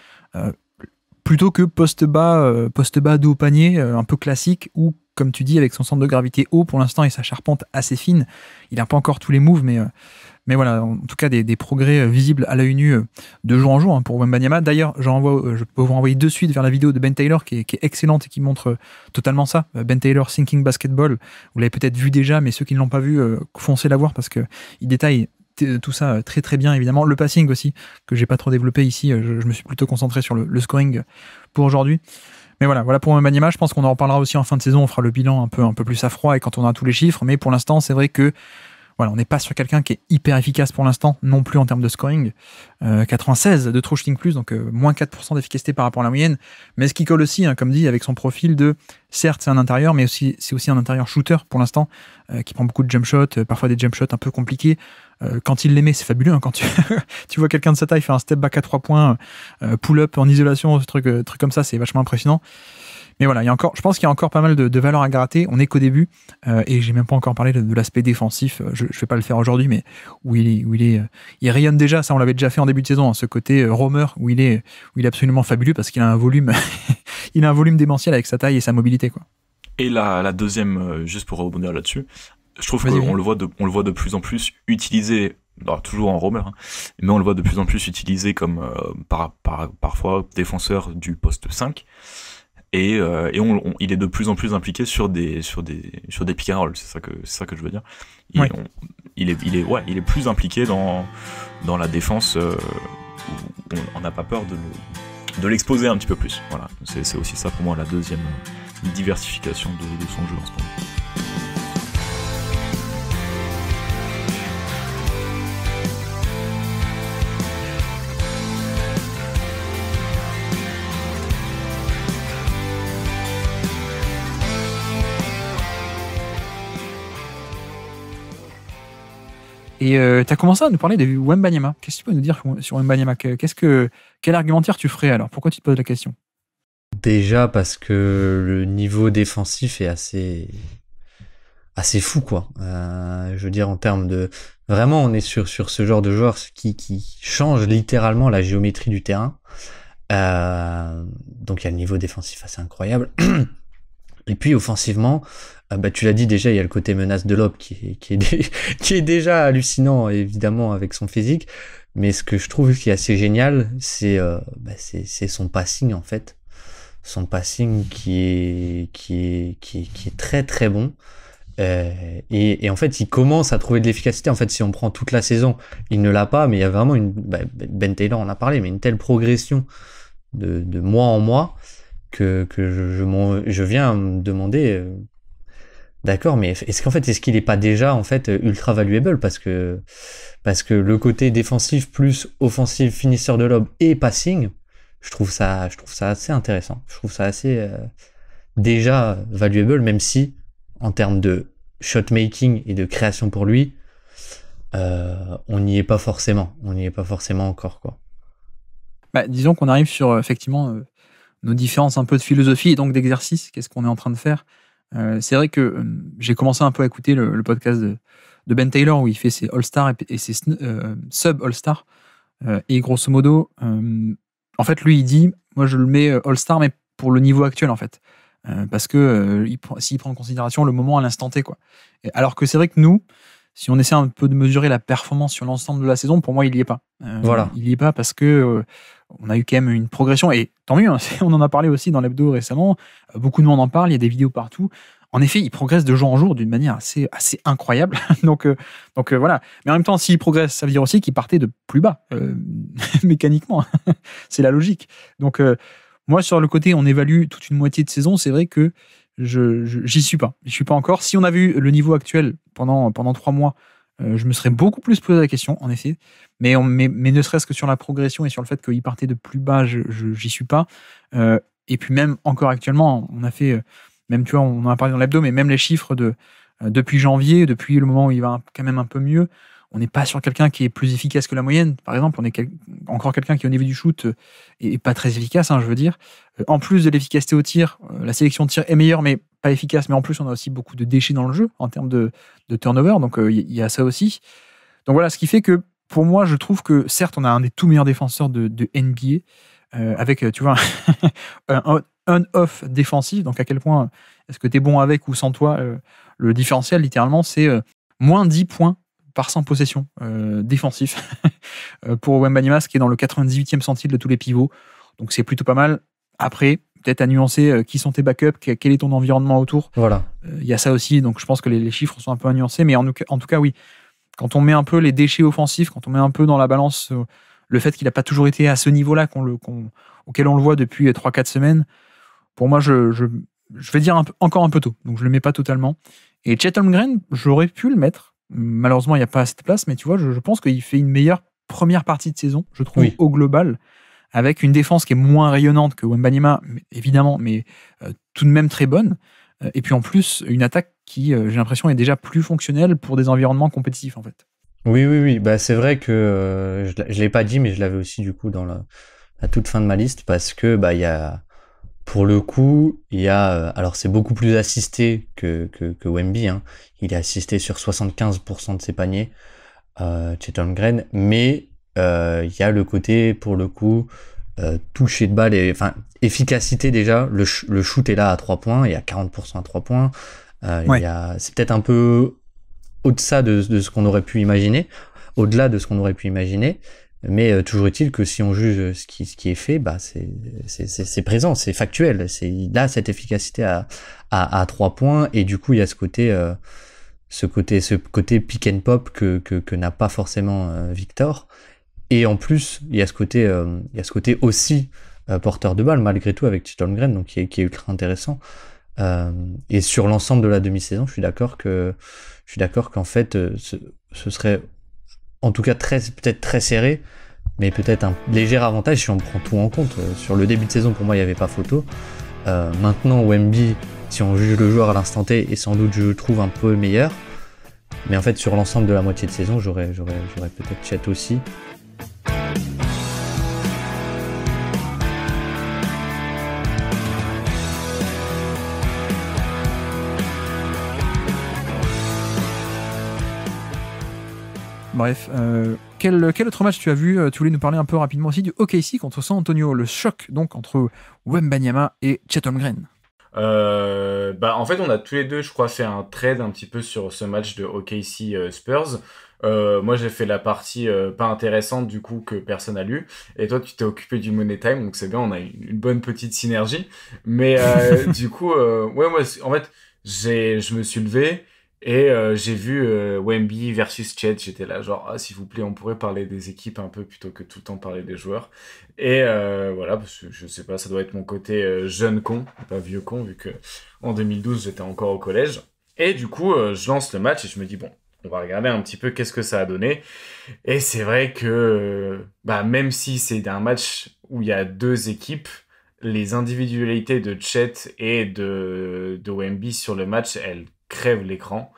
plutôt que poste bas dos au panier, un peu classique, où, comme tu dis, avec son centre de gravité haut, pour l'instant, et sa charpente assez fine, il n'a pas encore tous les moves, mais voilà, en tout cas, des progrès visibles à l'œil nu de jour en jour pour Wembanyama. D'ailleurs, je peux vous renvoyer de suite vers la vidéo de Ben Taylor qui est excellente et qui montre totalement ça. Ben Taylor, Thinking Basketball, vous l'avez peut-être vu déjà, mais ceux qui ne l'ont pas vu, foncez la voir parce qu'il détaille tout ça très très bien, évidemment. Le passing aussi, que j'ai pas trop développé ici, je me suis plutôt concentré sur le scoring pour aujourd'hui. Mais voilà pour Wembanyama, je pense qu'on en reparlera aussi en fin de saison, on fera le bilan un peu plus à froid et quand on a tous les chiffres, mais pour l'instant, c'est vrai que voilà, on n'est pas sur quelqu'un qui est hyper efficace pour l'instant, non plus en termes de scoring. 96 de true shooting plus, donc moins 4% d'efficacité par rapport à la moyenne. Mais ce qui colle aussi, comme dit, avec son profil de, certes, c'est un intérieur, mais c'est aussi un intérieur shooter pour l'instant, qui prend beaucoup de jump shots, parfois des jump shots un peu compliqués. Quand il les met, c'est fabuleux. Quand tu vois quelqu'un de sa taille faire un step back à 3 points, pull-up en isolation, truc comme ça, c'est vachement impressionnant. Mais voilà, je pense qu'il y a encore pas mal de valeur à gratter. On n'est qu'au début et j'ai même pas encore parlé de l'aspect défensif. Je vais pas le faire aujourd'hui, mais où il rayonne déjà. Ça, on l'avait déjà fait en début de saison. Ce côté roamer où il est absolument fabuleux parce qu'il a un volume, il a un volume démentiel avec sa taille et sa mobilité, quoi. Et la deuxième, juste pour rebondir là-dessus, je trouve qu'on le voit de plus en plus utilisé. Alors, toujours en roamer, mais on le voit de plus en plus utilisé comme parfois défenseur du poste 5. Et il est de plus en plus impliqué sur des pick and roll, c'est ça que je veux dire. Il est plus impliqué dans la défense, où on n'a pas peur de l'exposer un petit peu plus. Voilà, c'est aussi ça pour moi la deuxième diversification de son jeu en ce moment. Et tu as commencé à nous parler de Wembanyama. Qu'est-ce que tu peux nous dire sur Wembanyama ? Quel argumentaire tu ferais alors ? Pourquoi tu te poses la question ? Déjà parce que le niveau défensif est assez fou, quoi. Je veux dire, en termes de... Vraiment, on est sur ce genre de joueur qui change littéralement la géométrie du terrain. Donc il y a le niveau défensif assez incroyable. Et puis offensivement, tu l'as dit déjà, il y a le côté menace de lob qui est déjà hallucinant, évidemment, avec son physique. Mais ce que je trouve qui est assez génial, c'est son passing, en fait. Son passing qui est très très bon. Et en fait, il commence à trouver de l'efficacité. En fait, si on prend toute la saison, il ne l'a pas, mais il y a vraiment Ben Taylor en a parlé, mais une telle progression de mois en mois que je viens me demander, d'accord, mais est-ce qu'il est pas déjà en fait ultra valuable parce que le côté défensif plus offensif, finisseur de lob et passing, je trouve ça assez intéressant. Je trouve ça assez déjà valuable, même si en termes de shot making et de création pour lui, on n'y est pas forcément encore, quoi. Disons qu'on arrive sur effectivement nos différences un peu de philosophie et donc d'exercice. Qu'est-ce qu'on est en train de faire ? C'est vrai que j'ai commencé un peu à écouter le podcast de Ben Taylor où il fait ses All-Star et ses sub-All-Star. Et grosso modo, en fait, lui, il dit, moi, je le mets All-Star, mais pour le niveau actuel, en fait. Parce que s'il prend en considération le moment à l'instant T, quoi. Alors que c'est vrai que nous, si on essaie un peu de mesurer la performance sur l'ensemble de la saison, pour moi, il n'y est pas. Voilà. Il n'y est pas parce que on a eu quand même une progression, et tant mieux, on en a parlé aussi dans l'hebdo récemment, beaucoup de monde en parle, il y a des vidéos partout. En effet, il progresse de jour en jour d'une manière assez incroyable. donc voilà. Mais en même temps, s'il progresse, ça veut dire aussi qu'il partait de plus bas, mécaniquement. C'est la logique. Donc moi, sur le côté, on évalue toute une moitié de saison, c'est vrai que j'y suis pas. Je suis pas encore. Si on avait eu le niveau actuel pendant 3 mois, je me serais beaucoup plus posé la question, en effet. Mais ne serait-ce que sur la progression et sur le fait qu'il partait de plus bas, j'y suis pas. Et puis même encore actuellement, on a fait, même tu vois, on en a parlé dans l'hebdo, mais même les chiffres depuis janvier, depuis le moment où il va quand même un peu mieux, on n'est pas sur quelqu'un qui est plus efficace que la moyenne. Par exemple, on est encore quelqu'un qui, au niveau du shoot, est pas très efficace, je veux dire. En plus de l'efficacité au tir, la sélection de tir est meilleure, mais pas efficace. Mais en plus, on a aussi beaucoup de déchets dans le jeu en termes de turnover. Donc, il y a ça aussi. Donc voilà, ce qui fait que, pour moi, je trouve que, certes, on a un des tout meilleurs défenseurs de NBA, avec, tu vois, un on-off défensif. Donc, à quel point est-ce que tu es bon avec ou sans toi? Le différentiel, littéralement, c'est moins 10 points par 100 possessions défensifs pour Wembanyama, ce qui est dans le 98e centile de tous les pivots. Donc, c'est plutôt pas mal. Après, peut-être à nuancer qui sont tes backups, quel est ton environnement autour. Voilà. Il y a ça aussi. Donc, je pense que les chiffres sont un peu à nuancer. Mais en tout cas, oui. Quand on met un peu les déchets offensifs, quand on met un peu dans la balance le fait qu'il n'a pas toujours été à ce niveau-là auquel on le voit depuis 3-4 semaines, pour moi, je vais dire encore un peu tôt. Donc, je ne le mets pas totalement. Et Chet Holmgren, j'aurais pu le mettre. Malheureusement, il n'y a pas assez de place, mais tu vois, je pense qu'il fait une meilleure première partie de saison, je trouve, au global, avec une défense qui est moins rayonnante que Wembanyama, évidemment, mais tout de même très bonne. Et puis en plus, une attaque qui, j'ai l'impression, est déjà plus fonctionnelle pour des environnements compétitifs, en fait. Oui. Bah, c'est vrai que je l'ai pas dit, mais je l'avais aussi du coup dans la toute fin de ma liste, parce que bah, il y a, pour le coup, il y a, alors c'est beaucoup plus assisté que Wemby, hein. Il est assisté sur 75% de ses paniers, Chet Holmgren, mais il y a le côté, pour le coup, toucher de balle, enfin efficacité déjà, le shoot est là à 3 points, il y a 40% à 3 points, c'est peut-être un peu au-delà de ce qu'on aurait pu imaginer, mais toujours est-il que si on juge ce qui est fait, bah c'est présent, c'est factuel, il a cette efficacité à 3 points, et du coup il y a ce côté pick and pop que n'a pas forcément Victor. Et en plus, il y a ce côté aussi porteur de balle, malgré tout, avec Chet Holmgren, donc qui est ultra intéressant. Et sur l'ensemble de la demi-saison, je suis d'accord qu'en fait, ce serait en tout cas peut-être très serré, mais peut-être un léger avantage si on prend tout en compte. Sur le début de saison, pour moi, il n'y avait pas photo. Maintenant, Wemby, si on juge le joueur à l'instant T, est sans doute, je le trouve, un peu meilleur. Mais en fait, sur l'ensemble de la moitié de saison, j'aurais peut-être Chet aussi. Bref, quel autre match tu as vu? Tu voulais nous parler un peu rapidement aussi du OKC contre San Antonio, le choc donc entre Wembanyama et Chet Holmgren. En fait, on a tous les deux, je crois, fait un trade un petit peu sur ce match de OKC Spurs. Moi, j'ai fait la partie pas intéressante du coup que personne n'a lu, et toi, tu t'es occupé du Money Time, donc c'est bien, on a une bonne petite synergie. Mais du coup, moi, en fait, je me suis levé. Et j'ai vu Wemby versus Chet, j'étais là genre s'il vous plaît on pourrait parler des équipes un peu plutôt que tout le temps parler des joueurs. Et voilà, parce que je sais pas, ça doit être mon côté jeune con, pas vieux con, vu que en 2012 j'étais encore au collège. Et du coup je lance le match et je me dis bon, on va regarder un petit peu qu'est-ce que ça a donné. Et c'est vrai que même si c'est un match où il y a deux équipes, les individualités de Chet et de Wemby sur le match, elles crèvent l'écran,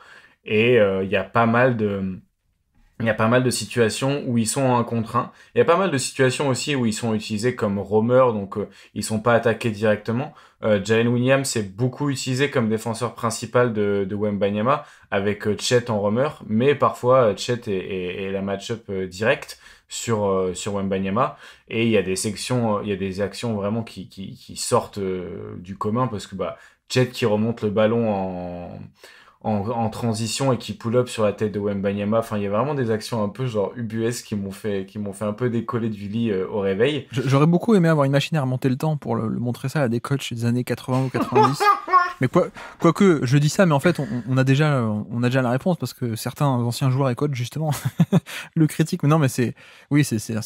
et il y a pas mal de situations où ils sont en 1 contre 1. Il y a pas mal de situations aussi où ils sont utilisés comme roamers, donc ils sont pas attaqués directement. Jalen Williams est beaucoup utilisé comme défenseur principal de Wembanyama, avec Chet en roamer, mais parfois Chet est la match-up directe sur Wembanyama, et il y a des actions vraiment qui sortent du commun, parce que Chet qui remonte le ballon en transition et qui pull-up sur la tête de Wembanyama. Enfin, il y a vraiment des actions un peu genre ubuesques qui m'ont fait un peu décoller du lit au réveil. J'aurais beaucoup aimé avoir une machine à remonter le temps pour le montrer ça à des coachs des années 80 ou 90. Mais quoique, je dis ça, mais en fait, on a déjà la réponse, parce que certains anciens joueurs et coachs, justement, le critiquent. Mais non, mais c'est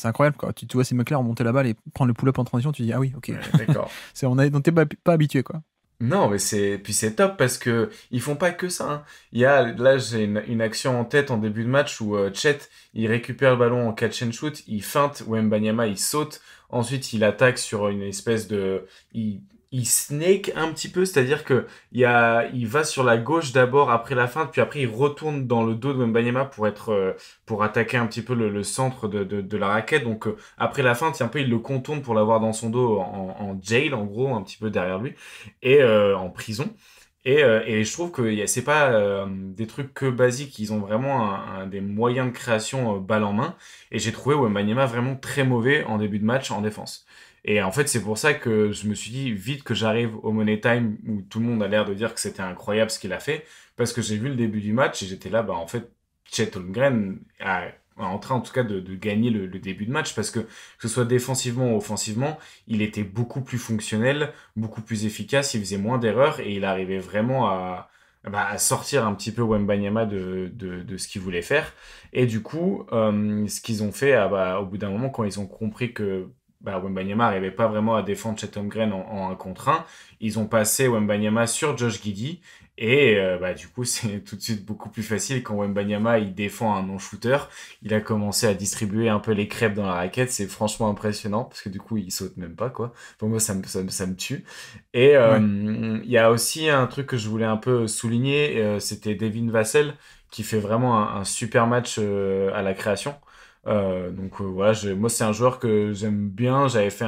incroyable, quoi. Tu vois ces mecs-là remonter la balle et prendre le pull-up en transition, tu dis, ah oui, ok. Ouais, d'accord. On t'es pas habitué, quoi. Non, mais c'est top, parce que ils font pas que ça, hein. Là, j'ai une action en tête en début de match où Chet, il récupère le ballon en catch and shoot, il feinte Wembanyama, il saute, ensuite il attaque sur une espèce de, il snake un petit peu, c'est-à-dire que il va sur la gauche d'abord après la feinte, puis après il retourne dans le dos de Wembanyama pour attaquer un petit peu le centre de la raquette. Donc après la feinte, un peu il le contourne pour l'avoir dans son dos en jail en gros, un petit peu derrière lui et en prison. Et je trouve que c'est pas des trucs que basiques, ils ont vraiment des moyens de création balle en main. Et j'ai trouvé Wembanyama vraiment très mauvais en début de match en défense. Et en fait, c'est pour ça que je me suis dit vite que j'arrive au Money Time où tout le monde a l'air de dire que c'était incroyable ce qu'il a fait, parce que j'ai vu le début du match et j'étais là, bah en fait, Chet Holmgren est en train en tout cas de gagner le début de match, parce que ce soit défensivement ou offensivement, il était beaucoup plus fonctionnel, beaucoup plus efficace, il faisait moins d'erreurs et il arrivait vraiment à sortir un petit peu Wembanyama de ce qu'il voulait faire. Et du coup, ce qu'ils ont fait, au bout d'un moment, quand ils ont compris que Wembanyama n'arrivait pas vraiment à défendre Chet Holmgren en 1 contre 1. Ils ont passé Wembanyama sur Josh Giddey et du coup c'est tout de suite beaucoup plus facile quand Wembanyama il défend un non-shooter. Il a commencé à distribuer un peu les crêpes dans la raquette, c'est franchement impressionnant parce que du coup il saute même pas quoi. Pour moi ça me tue. Et il y a aussi un truc que je voulais un peu souligner, c'était Devin Vassell qui fait vraiment un super match à la création. Donc voilà, moi c'est un joueur que j'aime bien. J'avais fait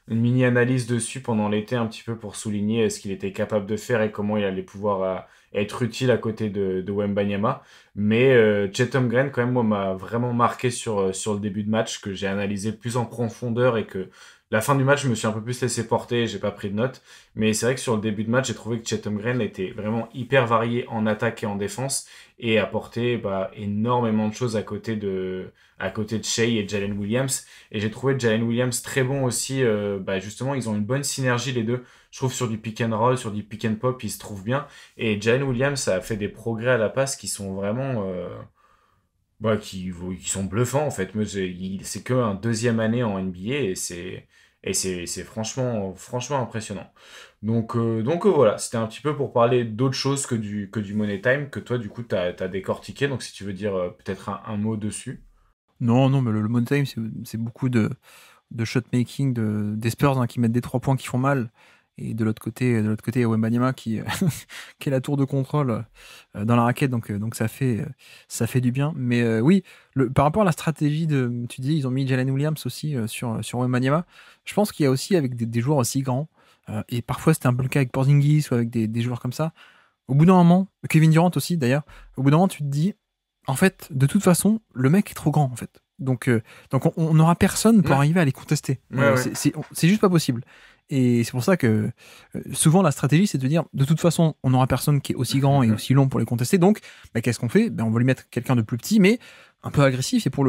une mini-analyse dessus pendant l'été un petit peu pour souligner ce qu'il était capable de faire et comment il allait pouvoir être utile à côté de Wembanyama. Mais Chet Holmgren quand même moi m'a vraiment marqué sur le début de match, que j'ai analysé plus en profondeur, et que la fin du match je me suis un peu plus laissé porter, j'ai pas pris de notes. Mais c'est vrai que sur le début de match j'ai trouvé que Chet Holmgren était vraiment hyper varié en attaque et en défense et apportait énormément de choses à côté de Shai et Jalen Williams. Et j'ai trouvé Jalen Williams très bon aussi. Justement, ils ont une bonne synergie les deux. Je trouve sur du pick and roll, sur du pick and pop, ils se trouvent bien. Et Jalen Williams a fait des progrès à la passe qui sont vraiment... qui sont bluffants en fait. Moi, c'est qu'un 2e année en NBA et c'est franchement impressionnant. Donc voilà, c'était un petit peu pour parler d'autre chose que du Money Time, que toi du coup t'as décortiqué. Donc si tu veux dire peut-être un mot dessus. Non, non, mais le Money Time, c'est beaucoup de shot-making des Spurs qui mettent des 3 points qui font mal. Et de l'autre côté, il y a Wembanyama qui est la tour de contrôle dans la raquette, donc ça fait du bien. Mais oui, par rapport à la stratégie tu dis, ils ont mis Jalen Williams aussi sur Wembanyama. Je pense qu'il y a aussi avec des joueurs aussi grands, et parfois c'était un peu le cas avec Porzingis ou avec des joueurs comme ça. Au bout d'un moment, Kevin Durant aussi d'ailleurs, au bout d'un moment tu te dis, en fait, de toute façon, le mec est trop grand en fait. Donc on n'aura personne pour arriver à les contester. Ouais. C'est juste pas possible. Et c'est pour ça que souvent la stratégie, c'est de dire, de toute façon, on n'aura personne qui est aussi grand et aussi long pour les contester. Donc, qu'est-ce qu'on fait? On va lui mettre quelqu'un de plus petit, mais un peu agressif, et pour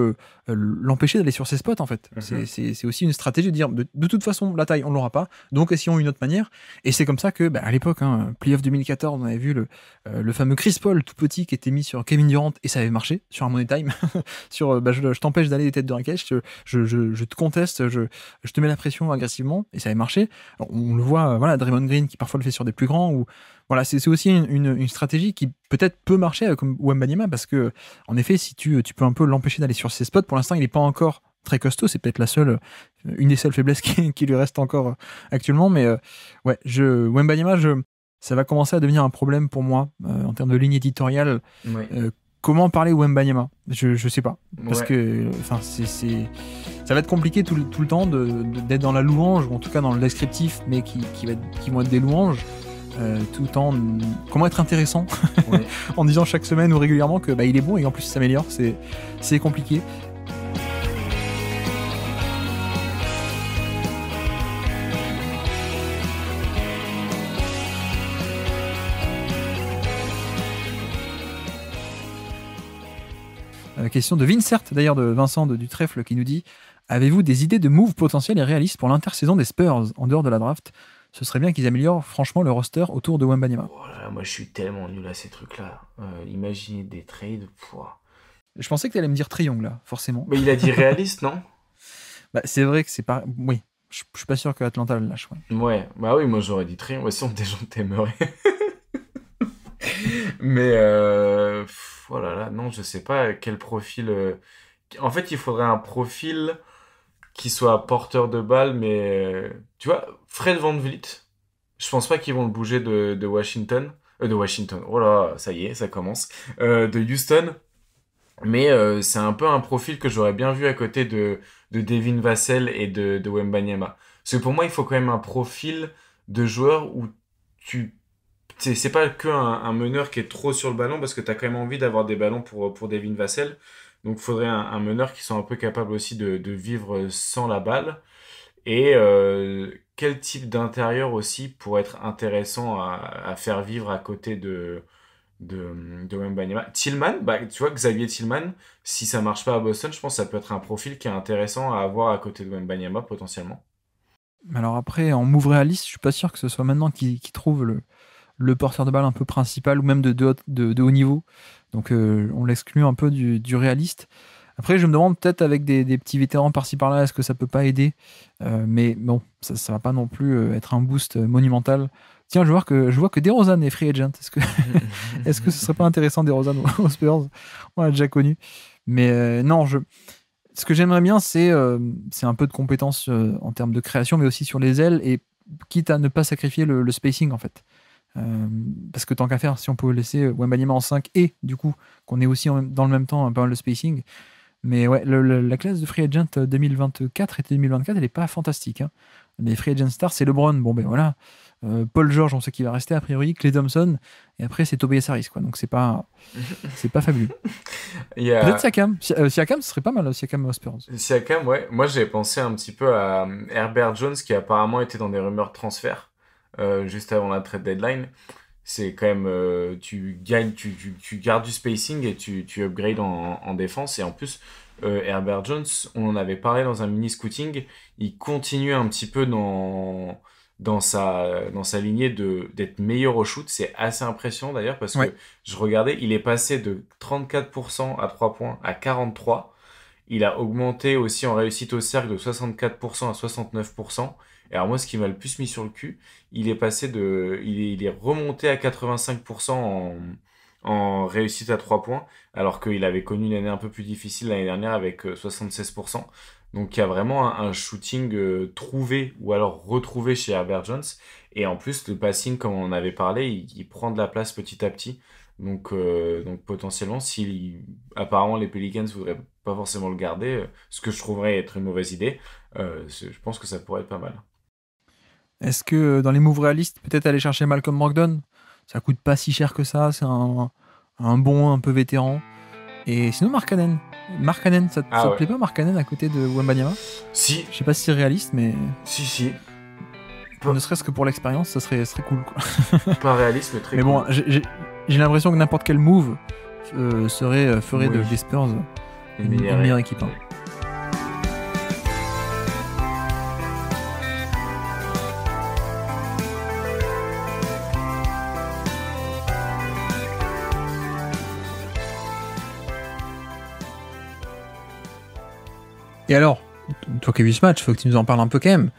l'empêcher d'aller sur ses spots, en fait. C'est aussi une stratégie de dire, de toute façon, la taille, on l'aura pas, donc essayons une autre manière. Et c'est comme ça que, à l'époque, Playoff 2014, on avait vu le fameux Chris Paul tout petit qui était mis sur Kevin Durant, et ça avait marché sur un Money Time. Sur je t'empêche d'aller des têtes de raquette, je te conteste, je te mets la pression agressivement, et ça avait marché. Alors, on le voit, Draymond Green qui parfois le fait sur des plus grands, ou voilà, c'est aussi une stratégie qui peut-être peut marcher avec Wembanyama, parce que en effet, si tu peux un peu l'empêcher d'aller sur ses spots, pour l'instant il n'est pas encore très costaud, c'est peut-être une des seules faiblesses qui lui reste encore actuellement, mais Wembanyama, ça va commencer à devenir un problème pour moi en termes de ligne éditoriale. Ouais. Comment parler Wembanyama, je sais pas, parce Ouais. que ça va être compliqué tout le temps d'être dans la louange, ou en tout cas dans le descriptif, mais qui vont être des louanges, tout en comment être intéressant Ouais. en disant chaque semaine ou régulièrement que il est bon et en plus il s'améliore, c'est compliqué. Question de Vincert, d'ailleurs de Vincent du Trèfle, qui nous dit: avez-vous des idées de moves potentiels et réalistes pour l'intersaison des Spurs en dehors de la draft? Ce serait bien qu'ils améliorent franchement le roster autour de Wembanyama. Oh là là, moi je suis tellement nul à ces trucs-là. Imaginez des trades. Je pensais que tu allais me dire Triangle là, forcément. Mais il a dit réaliste, non? C'est vrai que c'est pas. Oui, je suis pas sûr que Atlanta le lâche. Ouais. Ouais, bah oui, moi j'aurais dit triangle. Ouais, sinon des gens t'aimeraient. Mais oh là là, non, je sais pas quel profil. En fait, il faudrait un profil qui soit porteur de balle, mais tu vois, Fred VanVleet, Je pense pas qu'ils vont le bouger de Washington. De Washington. Oh là, ça y est, ça commence. De Houston. Mais c'est un peu un profil que j'aurais bien vu à côté de Devin Vassell et de Wembanyama. Parce que pour moi, il faut quand même un profil de joueur où c'est pas que un meneur qui est trop sur le ballon, parce que tu as quand même envie d'avoir des ballons pour Devin Vassell. Donc il faudrait un meneur qui soit un peu capable aussi de vivre sans la balle. Et quel type d'intérieur aussi pourrait être intéressant à faire vivre à côté de Wembanyama. Tillman, bah, tu vois, Xavier Tillman, si ça marche pas à Boston, je pense que ça peut être un profil qui est intéressant à avoir à côté de Wembanyama potentiellement. Alors après, en move réaliste, je suis pas sûr que ce soit maintenant qu'il trouve le porteur de balle un peu principal ou même de haut niveau. Donc on l'exclut un peu du réaliste. Après, je me demande peut-être avec des petits vétérans par-ci par-là, est-ce que ça peut pas aider, mais bon, ça va pas non plus être un boost monumental. Tiens, je vois que DeRozan est free agent. Est-ce que ce serait pas intéressant DeRozan aux Spurs? On l'a déjà connu. Mais non, ce que j'aimerais bien, c'est un peu de compétences en termes de création, mais aussi sur les ailes, et quitte à ne pas sacrifier le spacing en fait. Parce que tant qu'à faire, si on pouvait laisser Wembanyama en 5 et du coup qu'on ait aussi dans le même temps un peu le spacing. Mais ouais, la classe de free agent 2024 et 2024, elle est pas fantastique. Hein. Les free agent stars, c'est LeBron. Bon ben voilà. Paul George, on sait qu'il va rester a priori. Klay Thompson. Et après, c'est Tobias Harris, quoi. Donc c'est pas fabuleux. Peut-être Siakam. Siakam, ce serait pas mal. Siakam aux Spurs. Siakam, ouais. Moi, j'ai pensé un petit peu à Herbert Jones, qui apparemment était dans des rumeurs de transfert juste avant la trade deadline. C'est quand même, tu gagnes, tu gardes du spacing et tu upgrades en défense. Et en plus, Herbert Jones, on en avait parlé dans un mini scouting, il continue un petit peu dans sa lignée d'être meilleur au shoot. C'est assez impressionnant d'ailleurs, parce que je regardais, il est passé de 34% à 3 points à 43%. Il a augmenté aussi en réussite au cercle de 64% à 69%. Et alors moi, ce qui m'a le plus mis sur le cul, il est remonté à 85% en réussite à 3 points, alors qu'il avait connu une année un peu plus difficile l'année dernière avec 76%. Donc il y a vraiment un shooting trouvé ou alors retrouvé chez Herbert Jones. Et en plus, le passing, comme on en avait parlé, il prend de la place petit à petit. Donc potentiellement, apparemment les Pelicans voudraient pas forcément le garder, ce que je trouverais être une mauvaise idée, je pense que ça pourrait être pas mal. Est-ce que dans les moves réalistes, peut-être aller chercher Malcolm Brogdon, ça coûte pas si cher que ça, c'est un bon, un peu vétéran. Et sinon Mark Cannon, ça te plaît pas Mark Cannon à côté de Wembanyama? Si. Je sais pas si c'est réaliste, mais si. Ne serait-ce que pour l'expérience, ça serait cool, quoi. Pas réaliste, mais très cool. Mais bon, j'ai l'impression que n'importe quel move ferait des Spurs une meilleure équipe. Hein. Et alors, toi qui as vu ce match, faut que tu nous en parles un peu quand même.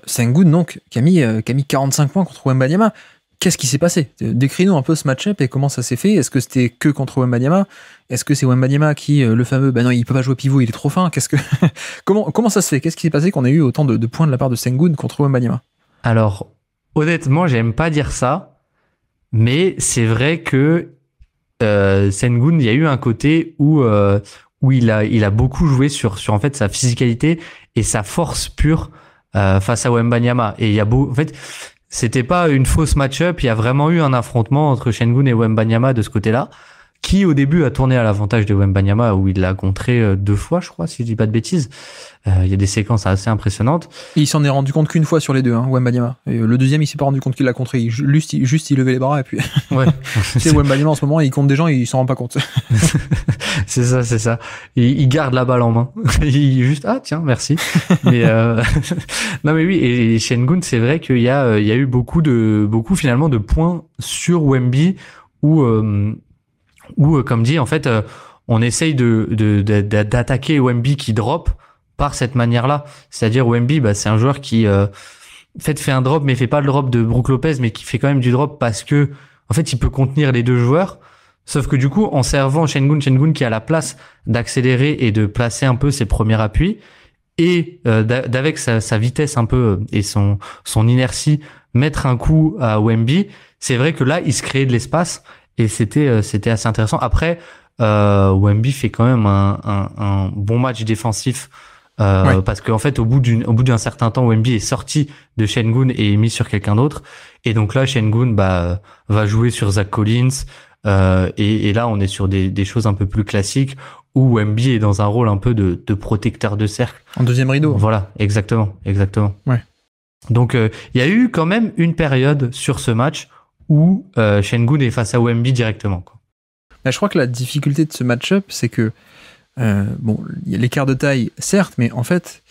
Sengun, donc, qui a mis 45 points contre Wembanyama. Qu'est-ce qui s'est passé? Décris-nous un peu ce match-up et comment ça s'est fait. Est-ce que c'était que contre Wembanyama? Est-ce que c'est Wembanyama qui, le fameux, non, il peut pas jouer pivot, il est trop fin. Comment ça se fait? Qu'est-ce qui s'est passé qu'on a eu autant de points de la part de Sengun contre Wembanyama? Alors, honnêtement, j'aime pas dire ça, mais c'est vrai que Sengun, il y a eu un côté où il a beaucoup joué sur en fait sa physicalité et sa force pure face à Wembanyama. Et il y a en fait, c'était pas une fausse match-up, il y a vraiment eu un affrontement entre Sengun et Wembanyama de ce côté-là, qui au début a tourné à l'avantage de Wembanyama, où il l'a contré 2 fois, je crois, si je dis pas de bêtises. Il y a des séquences assez impressionnantes. Et il s'en est rendu compte qu'une fois sur les deux, hein, Wembanyama. Et le deuxième, il s'est pas rendu compte qu'il l'a contré. Il levait les bras et puis. Ouais. C'est Wembanyama en ce moment, il compte des gens et il s'en rend pas compte. C'est ça. Il garde la balle en main. Il juste, tiens, merci. Mais non mais oui, et Sengun, c'est vrai qu'il y a eu beaucoup finalement de points sur Wemby où comme dit, en fait, on essaye d'attaquer Wemby qui drop par cette manière-là. C'est-à-dire Wemby, c'est un joueur qui fait un drop, mais fait pas le drop de Brook Lopez, mais qui fait quand même du drop parce que en fait, il peut contenir les deux joueurs. Sauf que du coup, en servant Sengun qui a la place d'accélérer et de placer un peu ses premiers appuis, et d'avec sa vitesse un peu et son inertie mettre un coup à Wemby, c'est vrai que là, il se créait de l'espace et c'était assez intéressant. Après, Wemby fait quand même un bon match défensif parce qu'en fait, au bout d'un certain temps, Wemby est sorti de Sengun et est mis sur quelqu'un d'autre. Et donc là, Sengun va jouer sur Zach Collins. Et là, on est sur des choses un peu plus classiques où Wemby est dans un rôle un peu de protecteur de cercle. En deuxième rideau. Voilà, exactement. Ouais. Donc, il y a eu quand même une période sur ce match où Sengun est face à Wemby directement, quoi. Je crois que la difficulté de ce match-up, c'est que il y a l'écart de taille, certes, mais en fait,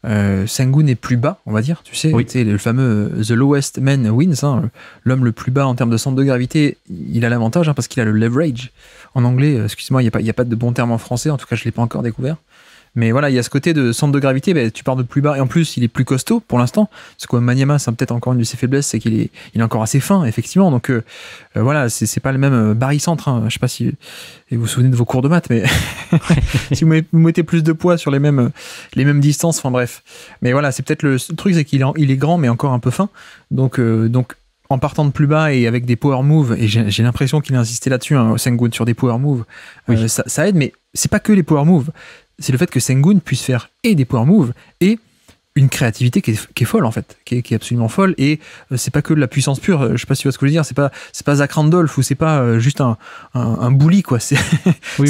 Sengun est plus bas, on va dire. Tu sais, le fameux The Lowest Man Wins, hein, l'homme le plus bas en termes de centre de gravité, il a l'avantage parce qu'il a le leverage. En anglais, excuse-moi, il n'y a pas de bon terme en français, en tout cas, je ne l'ai pas encore découvert. Mais voilà, il y a ce côté de centre de gravité, tu pars de plus bas, et en plus, il est plus costaud pour l'instant. Parce que Wembanyama, c'est peut-être encore une de ses faiblesses, c'est qu'il est encore assez fin, effectivement. Donc voilà, c'est pas le même barycentre. Hein. Je sais pas si vous vous souvenez de vos cours de maths, mais si vous mettez plus de poids sur les mêmes distances, enfin bref. Mais voilà, c'est peut-être le truc, c'est qu'il est grand, mais encore un peu fin. Donc en partant de plus bas et avec des power moves, et j'ai l'impression qu'il a insisté là-dessus, hein, Sengun, sur des power moves, ça aide, mais c'est pas que les power moves. C'est le fait que Sengun puisse faire et des power moves et une créativité qui est folle en fait, qui est absolument folle, et c'est pas que de la puissance pure. Je sais pas si tu vois ce que je veux dire, c'est pas Zach Randolph ou c'est pas juste un bully quoi. C'est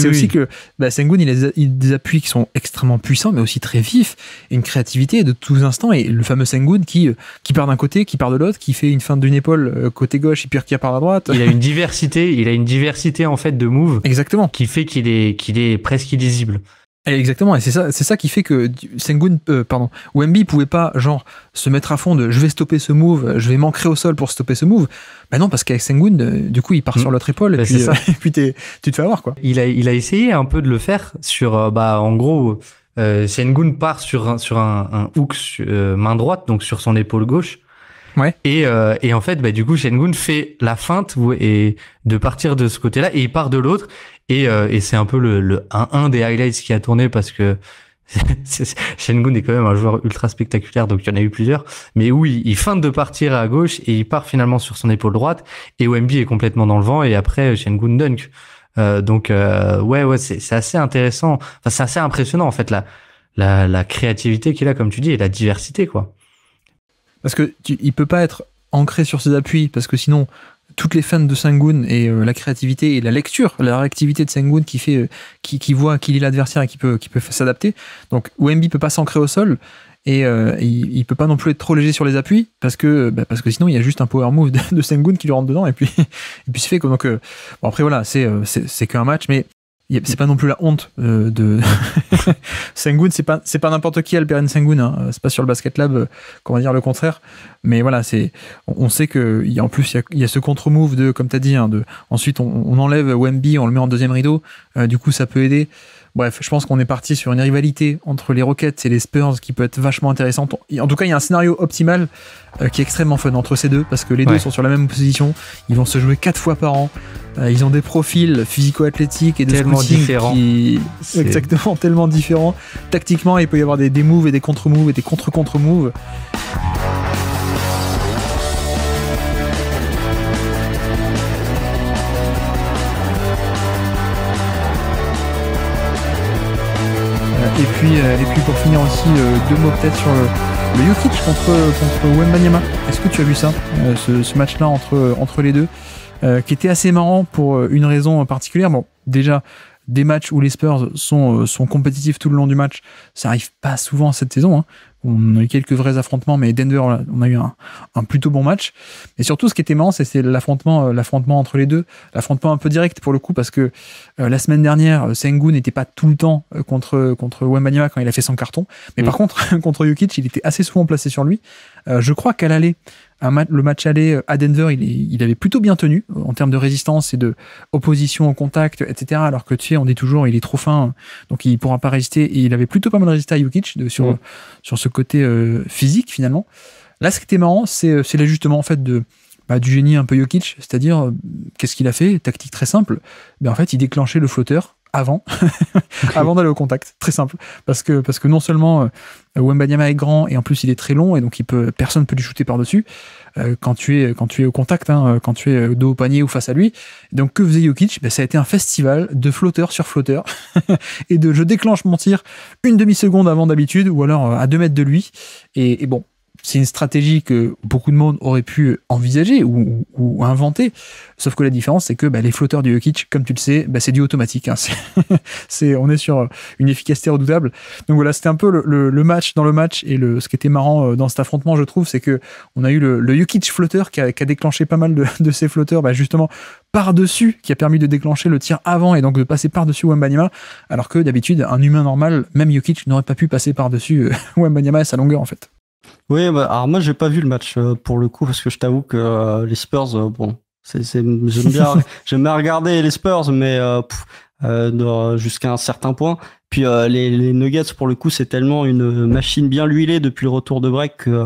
aussi que Sengun il a des appuis qui sont extrêmement puissants mais aussi très vifs, et une créativité de tous instants, et le fameux Sengun qui part d'un côté, qui part de l'autre, qui fait une feinte d'une épaule côté gauche et puis qui part à droite. Il a une diversité en fait de moves. Exactement. Qui fait qu'il est presque illisible. Exactement, et c'est ça qui fait que Wemby pouvait pas genre se mettre à fond de je vais stopper ce move, je vais m'ancrer au sol pour stopper ce move. Non, parce qu'avec Sengun, du coup, il part sur l'autre épaule, et puis tu te fais avoir quoi. Il a essayé un peu de le faire sur en gros Sengun part sur un hook main droite, donc sur son épaule gauche. Ouais. Et en fait, du coup, Sengun fait la feinte et de partir de ce côté-là, et il part de l'autre. Et c'est un peu le 1-1 des highlights qui a tourné, parce que Sengun est quand même un joueur ultra spectaculaire, donc il y en a eu plusieurs. Mais où il feinte de partir à gauche et il part finalement sur son épaule droite, et Wemby est complètement dans le vent, et après Sengun dunk. Donc c'est assez intéressant. Enfin, c'est assez impressionnant en fait la créativité qu'il a, comme tu dis, et la diversité quoi. Parce que il peut pas être ancré sur ses appuis, parce que sinon toutes les feintes de Sengun et la créativité et la lecture, la réactivité de Sengun qui voit, qui lit l'adversaire et qui peut s'adapter. Donc Wemby peut pas s'ancrer au sol, et il peut pas non plus être trop léger sur les appuis, parce que sinon il y a juste un power move de Sengun qui lui rentre dedans, et puis c'est fait quoi. Donc après voilà, c'est qu'un match, mais c'est pas non plus la honte de Sengun, c'est pas n'importe qui Alperen Sengun, hein. C'est pas sur le Basket Lab qu'on va dire le contraire, mais voilà, on sait que en plus il y a ce contre-move de, comme t'as dit, hein, ensuite on enlève Wemby, on le met en deuxième rideau, du coup ça peut aider. Bref, je pense qu'on est parti sur une rivalité entre les Rockets et les Spurs qui peut être vachement intéressante. En tout cas, il y a un scénario optimal qui est extrêmement fun entre ces deux, parce que les deux sont sur la même position. Ils vont se jouer 4 fois par an. Ils ont des profils physico-athlétiques et de tellement différents. Exactement, tellement différents. Tactiquement, il peut y avoir des moves et des contre-moves et des contre-contre-moves. Et puis pour finir aussi, 2 mots peut-être sur le Jokic contre Wembanyama. Est-ce que tu as vu ça, ce match-là entre les deux, qui était assez marrant pour une raison particulière. Bon, déjà, des matchs où les Spurs sont compétitifs tout le long du match, ça arrive pas souvent cette saison, hein. On a eu quelques vrais affrontements, mais Denver, on a eu un plutôt bon match. Et surtout, ce qui était marrant, c'est l'affrontement entre les deux, l'affrontement un peu direct pour le coup, parce que la semaine dernière, Sengun n'était pas tout le temps contre Wembanyama quand il a fait son carton, mais par contre, contre Jokic, il était assez souvent placé sur lui. Je crois qu'à l'aller, le match aller à Denver, il avait plutôt bien tenu en termes de résistance et de opposition au contact, etc. Alors que tu sais, on dit toujours, il est trop fin, donc il pourra pas résister. Et il avait plutôt pas mal résisté à Jokic sur ce côté physique finalement. Là, ce qui était marrant, c'est l'ajustement en fait du génie un peu Jokic, c'est-à-dire qu'est-ce qu'il a fait, tactique très simple. En fait, il déclenchait le flotteur avant, avant d'aller au contact. Très simple. Parce que non seulement Wembanyama est grand et en plus il est très long et donc personne peut lui shooter par-dessus quand tu es au contact, hein, quand tu es dos au panier ou face à lui. Donc que faisait Jokic? Ça a été un festival de flotteur sur flotteur et je déclenche mon tir une demi-seconde avant d'habitude ou alors à 2 mètres de lui. Et bon, c'est une stratégie que beaucoup de monde aurait pu envisager ou inventer. Sauf que la différence, c'est que les flotteurs du Jokic, comme tu le sais, c'est du automatique. Hein. On est sur une efficacité redoutable. Donc voilà, c'était un peu le match dans le match. Et ce qui était marrant dans cet affrontement, je trouve, c'est que on a eu le Jokic flotteur qui a déclenché pas mal de ces flotteurs, justement par-dessus, qui a permis de déclencher le tir avant et donc de passer par-dessus Wembanyama. Alors que d'habitude, un humain normal, même Jokic, n'aurait pas pu passer par-dessus Wembanyama et sa longueur, en fait. Oui, alors moi j'ai pas vu le match pour le coup parce que je t'avoue que les Spurs, j'aime bien regarder les Spurs, mais jusqu'à un certain point. Puis les Nuggets pour le coup c'est tellement une machine bien huilée depuis le retour de break que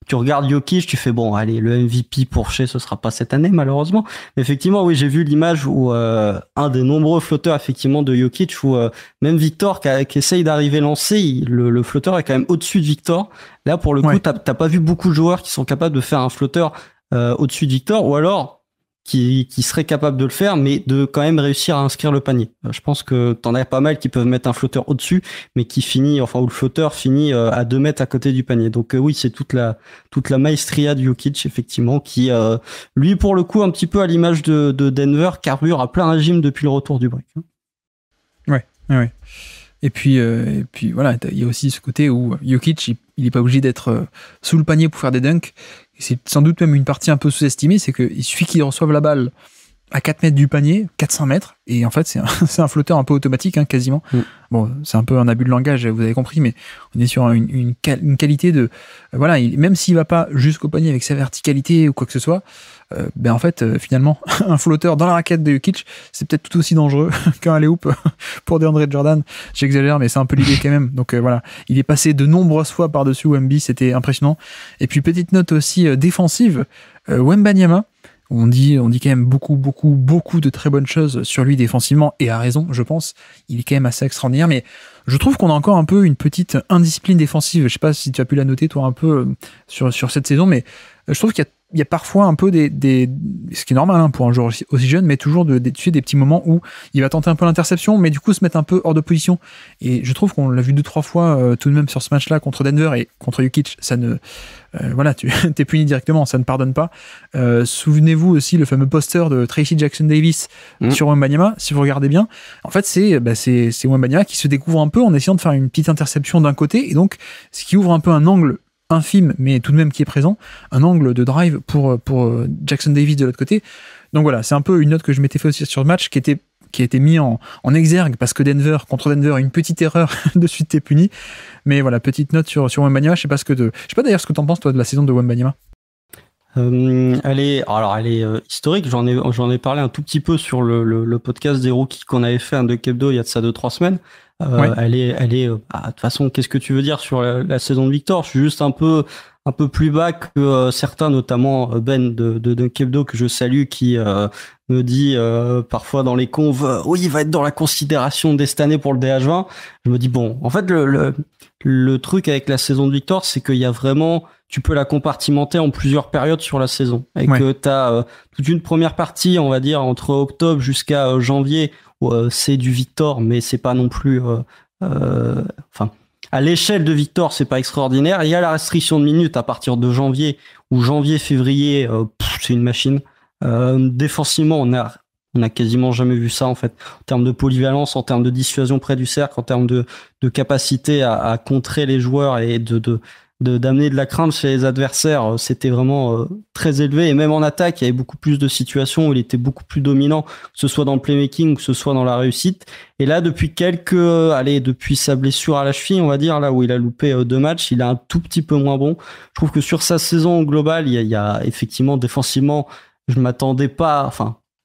tu regardes Jokic, tu fais allez, le MVP pour Shea, ce sera pas cette année malheureusement. Mais effectivement, oui, j'ai vu l'image où un des nombreux flotteurs effectivement de Jokic où même Victor qui essaye d'arriver lancé, le flotteur est quand même au-dessus de Victor. Là, pour le coup, t'as pas vu beaucoup de joueurs qui sont capables de faire un flotteur au-dessus de Victor, ou alors qui seraient capables de le faire, mais de quand même réussir à inscrire le panier. Je pense que t'en as pas mal qui peuvent mettre un flotteur au-dessus, mais où le flotteur finit à 2 mètres à côté du panier. Donc oui, c'est toute la maestria de Jokic, effectivement, qui, lui, pour le coup, un petit peu à l'image de Denver, carbure à plein régime depuis le retour du break. Ouais. Et puis voilà, il y a aussi ce côté où Jokic, il est pas obligé d'être sous le panier pour faire des dunks. Et c'est sans doute même une partie un peu sous-estimée, c'est qu'il suffit qu'il reçoive la balle à 4 mètres du panier, 400 mètres, et en fait c'est un flotteur un peu automatique, hein, quasiment. Bon, c'est un peu un abus de langage, vous avez compris, mais on est sur une qualité de... voilà, même s'il va pas jusqu'au panier avec sa verticalité ou quoi que ce soit, en fait, finalement, un flotteur dans la raquette de Jokic, c'est peut-être tout aussi dangereux qu'un alley-oop pour DeAndre Jordan. J'exagère, mais c'est un peu l'idée quand même. Donc voilà, il est passé de nombreuses fois par-dessus Wemby, c'était impressionnant. Et puis petite note aussi défensive, Wembanyama, on dit quand même beaucoup de très bonnes choses sur lui défensivement, et à raison, je pense. Il est quand même assez extraordinaire, mais je trouve qu'on a encore un peu une petite indiscipline défensive. Je sais pas si tu as pu la noter, toi, un peu sur cette saison, mais je trouve qu'il y a parfois un peu ce qui est normal, hein, pour un joueur aussi jeune, mais toujours des petits moments où il va tenter un peu l'interception, mais du coup se mettre un peu hors de position. Et je trouve qu'on l'a vu 2-3 fois tout de même sur ce match-là contre Denver et contre Jokic. Ça ne... voilà, tu t'es puni directement, ça ne pardonne pas. Souvenez-vous aussi le fameux poster de Tracy Jackson-Davis sur Wembanyama, si vous regardez bien. En fait, c'est Wembanyama qui se découvre un peu en essayant de faire une petite interception d'un côté, et donc ce qui ouvre un peu un angle infime, mais tout de même qui est présent, un angle de drive pour Jackson Davis de l'autre côté. Donc voilà, c'est un peu une note que je m'étais fait aussi sur le match, qui a été mis en exergue parce que contre Denver, une petite erreur, de suite t'es puni. Mais voilà, petite note sur Wembanyama. Je sais pas d'ailleurs ce que t'en penses, toi, de la saison de Wembanyama. Elle est historique. J'en ai parlé un tout petit peu sur le podcast des rookies qu'on avait fait, de Kebdo, il y a de ça 2-3 semaines. Elle est de toute façon, qu'est-ce que tu veux dire sur la saison de Victor? Je suis juste un peu plus bas que certains, notamment Ben de Kebdo, que je salue, qui me dit parfois dans les conves, oui, il va être dans la considération dès cette année pour le DH20. Je me dis bon, en fait le truc avec la saison de Victor, c'est qu'il y a vraiment, tu peux la compartimenter en plusieurs périodes sur la saison, et que t'as toute une première partie, on va dire entre octobre jusqu'à janvier, où c'est du Victor, mais c'est pas non plus à l'échelle de Victor, c'est pas extraordinaire. Il y a la restriction de minutes à partir de janvier, ou février, c'est une machine. Défensivement, on a quasiment jamais vu ça, en fait, en termes de polyvalence, en termes de dissuasion près du cercle, en termes de capacité à contrer les joueurs et d'amener de la crainte chez les adversaires. C'était vraiment très élevé, et même en attaque, il y avait beaucoup plus de situations où il était beaucoup plus dominant, que ce soit dans le playmaking ou que ce soit dans la réussite. Et là, depuis sa blessure à la cheville, on va dire, là où il a loupé 2 matchs, il est un tout petit peu moins bon. Je trouve que sur sa saison globale, il y a effectivement défensivement, je m'attendais pas,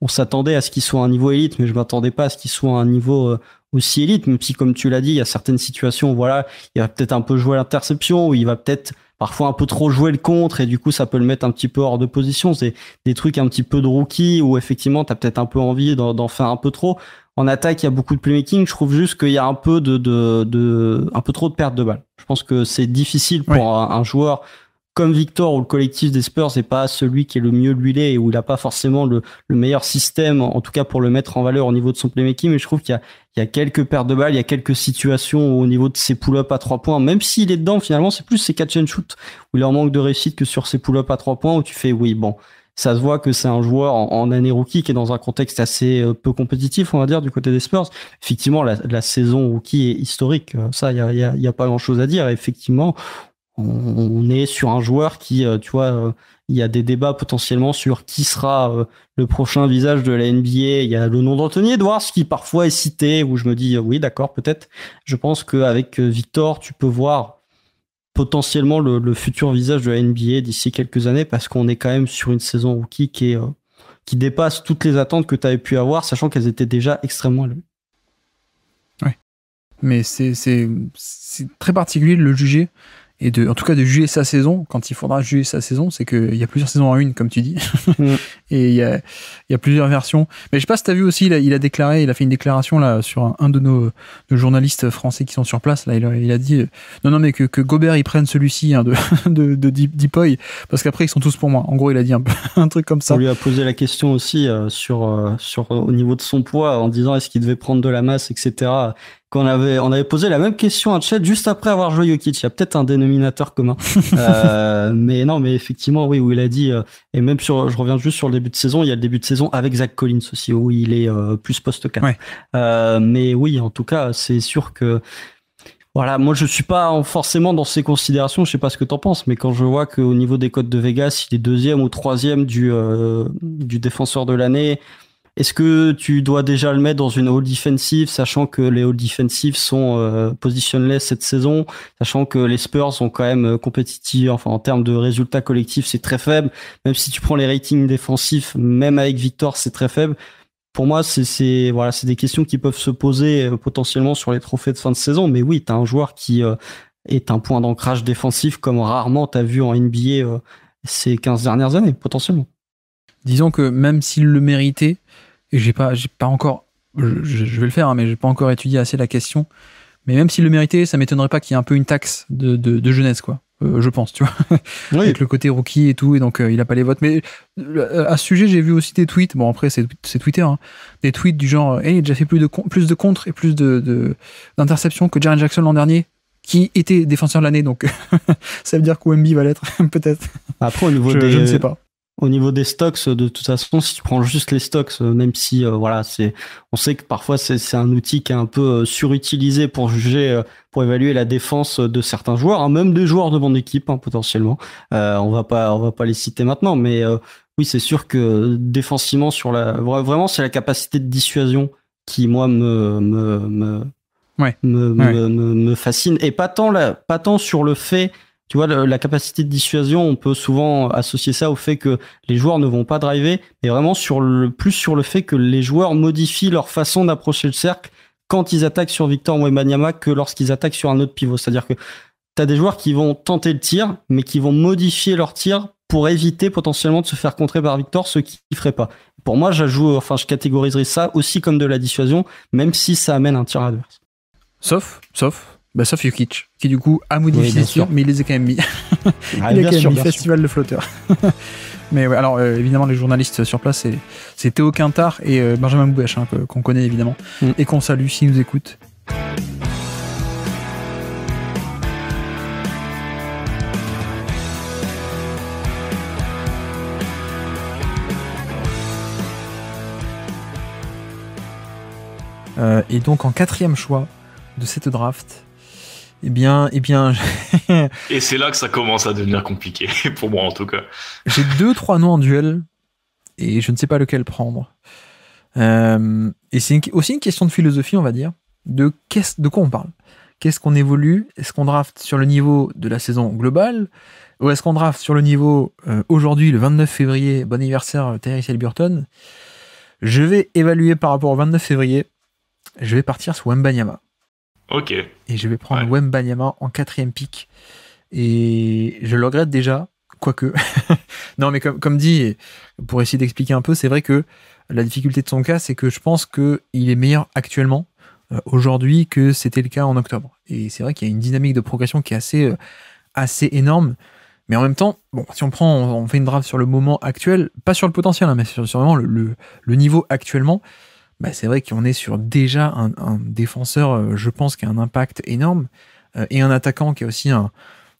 on s'attendait à ce qu'il soit à un niveau élite, mais je m'attendais pas à ce qu'il soit à un niveau aussi élite, même si, comme tu l'as dit, il y a certaines situations, voilà, il va peut-être un peu jouer à l'interception, ou il va peut-être parfois un peu trop jouer le contre et du coup ça peut le mettre un petit peu hors de position. C'est des trucs un petit peu de rookie où effectivement t'as peut-être un peu envie d'en faire un peu trop. En attaque, il y a beaucoup de playmaking. Je trouve juste qu'il y a un peu un peu trop de perte de balles. Je pense que c'est difficile pour un joueur comme Victor, où le collectif des Spurs n'est pas celui qui est le mieux huilé et où il n'a pas forcément le meilleur système, en tout cas pour le mettre en valeur au niveau de son playmaking. Mais je trouve qu'il y a quelques pertes de balles, il y a quelques situations au niveau de ses pull-ups à 3 points. Même s'il est dedans, finalement, c'est plus ses catch and shoot où il en manque de réussite que sur ses pull-ups à 3 points où tu fais oui, bon. Ça se voit que c'est un joueur en année rookie qui est dans un contexte assez peu compétitif, on va dire, du côté des Spurs. Effectivement, la saison rookie est historique. Ça, il y a pas grand-chose à dire. Et effectivement, on est sur un joueur qui, tu vois, il y a des débats potentiellement sur qui sera le prochain visage de la NBA. Il y a le nom d'Anthony Edwards qui parfois est cité, où je me dis, oui, d'accord, peut-être. Je pense qu'avec Victor, tu peux voir potentiellement le futur visage de la NBA d'ici quelques années, parce qu'on est quand même sur une saison rookie qui dépasse toutes les attentes que tu avais pu avoir, sachant qu'elles étaient déjà extrêmement élevées. Ouais. Mais c'est très particulier de le juger, et en tout cas de juger sa saison. Quand il faudra juger sa saison, c'est qu'il y a plusieurs saisons en une, comme tu dis. Et il y a plusieurs versions. Mais je sais pas si t'as vu aussi, il a fait une déclaration là sur un de nos journalistes français qui sont sur place. Là, il a dit non mais que Gobert il prenne celui-ci de Deepoy, parce qu'après ils sont tous pour moi. En gros, il a dit un truc comme ça. On lui a posé la question aussi sur au niveau de son poids, en disant est-ce qu'il devait prendre de la masse, etc. On avait posé la même question à Chet juste après avoir joué Jokic. Il y a peut-être un dénominateur commun. Mais non, mais effectivement, oui, où il a dit, et même je reviens juste sur le début de saison, il y a le début de saison avec Zach Collins aussi, où il est plus poste 4. Ouais. Mais oui, en tout cas, c'est sûr que, voilà, moi je suis pas forcément dans ces considérations, je sais pas ce que t'en penses, mais quand je vois qu'au niveau des cotes de Vegas, il est 2e ou 3e du défenseur de l'année, est-ce que tu dois déjà le mettre dans une all defensive, sachant que les all defensives sont positionless cette saison, sachant que les Spurs sont quand même compétitifs, enfin en termes de résultats collectifs c'est très faible, même si tu prends les ratings défensifs, même avec Victor c'est très faible. Pour moi c'est des questions qui peuvent se poser potentiellement sur les trophées de fin de saison, mais oui, t'as un joueur qui est un point d'ancrage défensif comme rarement t'as vu en NBA ces 15 dernières années, potentiellement. Disons que même s'il le méritait, et j'ai pas encore, je vais le faire, hein, mais j'ai pas encore étudié assez la question, mais même s'il le méritait, ça m'étonnerait pas qu'il y ait un peu une taxe de jeunesse, quoi. Je pense, tu vois. Oui. Avec le côté rookie et tout, et donc il a pas les votes. Mais à ce sujet, j'ai vu aussi des tweets, bon après c'est Twitter, hein, des tweets du genre, hey, il a déjà fait plus de contres et plus d'interceptions que Jaren Jackson l'an dernier, qui était défenseur de l'année, donc ça veut dire qu'Wemby va l'être, peut-être. Après, au niveau je ne sais pas. Au niveau des stocks, de toute façon, si tu prends juste les stocks, même si on sait que parfois c'est un outil qui est un peu surutilisé pour juger, pour évaluer la défense de certains joueurs, hein, même des joueurs de mon équipe, hein, potentiellement. On va pas les citer maintenant, mais oui, c'est sûr que défensivement vraiment c'est la capacité de dissuasion qui moi me fascine, et pas tant sur le fait. Tu vois, la capacité de dissuasion, on peut souvent associer ça au fait que les joueurs ne vont pas driver, mais vraiment plus sur le fait que les joueurs modifient leur façon d'approcher le cercle quand ils attaquent sur Victor Wembanyama que lorsqu'ils attaquent sur un autre pivot. C'est-à-dire que tu as des joueurs qui vont tenter le tir, mais qui vont modifier leur tir pour éviter potentiellement de se faire contrer par Victor, ce qu'ils ne feraient pas. Pour moi, je catégoriserais ça aussi comme de la dissuasion, même si ça amène un tir adverse. Sauf Jokic, qui du coup a modifié ses tirs, mais il les a quand même mis. Il a quand même mis festival de flotteurs. Mais ouais, alors évidemment, les journalistes sur place, c'est Théo Quintard et Benjamin Boubèche, hein, qu'on connaît évidemment, et qu'on salue s'ils nous écoutent. Et donc en 4e choix de cette draft, eh bien et c'est là que ça commence à devenir compliqué, pour moi en tout cas. J'ai 2-3 noms en duel, et je ne sais pas lequel prendre. Et c'est aussi une question de philosophie, on va dire, de quoi on parle. Qu'est-ce qu'on évolue ? Est-ce qu'on draft sur le niveau de la saison globale ? Ou est-ce qu'on draft sur le niveau, aujourd'hui, le 29 février, bon anniversaire Tyrese Haliburton ? Je vais évaluer par rapport au 29 février, je vais partir sur Wembanyama. Ok. Et je vais prendre Wembanyama en 4e pick Et je le regrette déjà, quoique. Non, mais comme dit, pour essayer d'expliquer un peu, c'est vrai que la difficulté de son cas, c'est que je pense qu'il est meilleur actuellement, aujourd'hui, que c'était le cas en octobre. Et c'est vrai qu'il y a une dynamique de progression qui est assez énorme. Mais en même temps, bon, si on fait une draft sur le moment actuel, pas sur le potentiel, hein, mais sur vraiment le niveau actuellement, bah c'est vrai qu'on est sur déjà un défenseur, je pense, qui a un impact énorme, et un attaquant qui a aussi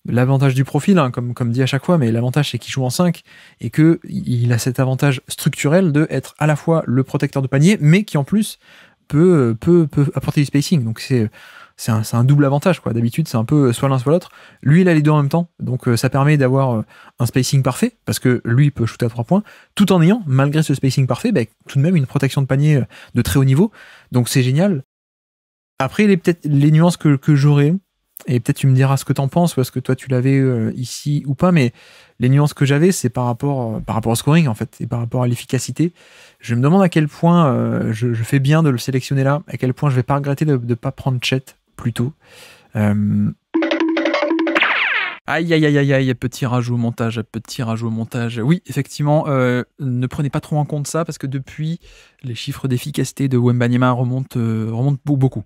l'avantage du profil, hein, comme dit à chaque fois, mais l'avantage c'est qu'il joue en 5 et qu'il a cet avantage structurel de être à la fois le protecteur de panier, mais qui en plus peut apporter du spacing. Donc c'est un double avantage, quoi. D'habitude, c'est un peu soit l'un soit l'autre. Lui, il a les deux en même temps, donc ça permet d'avoir un spacing parfait, parce que lui, il peut shooter à 3 points, tout en ayant, malgré ce spacing parfait, tout de même une protection de panier de très haut niveau. Donc c'est génial. Après, peut-être les nuances que j'aurais, et peut-être tu me diras ce que t'en penses, ou est-ce que toi tu l'avais ici ou pas, mais les nuances que j'avais, c'est par rapport au scoring, en fait, et par rapport à l'efficacité. Je me demande à quel point je fais bien de le sélectionner là, à quel point je vais pas regretter de ne pas prendre Chet plus tôt. Aïe, petit rajout au montage. Oui, effectivement, ne prenez pas trop en compte ça, parce que depuis, les chiffres d'efficacité de Wembanyama remontent beaucoup.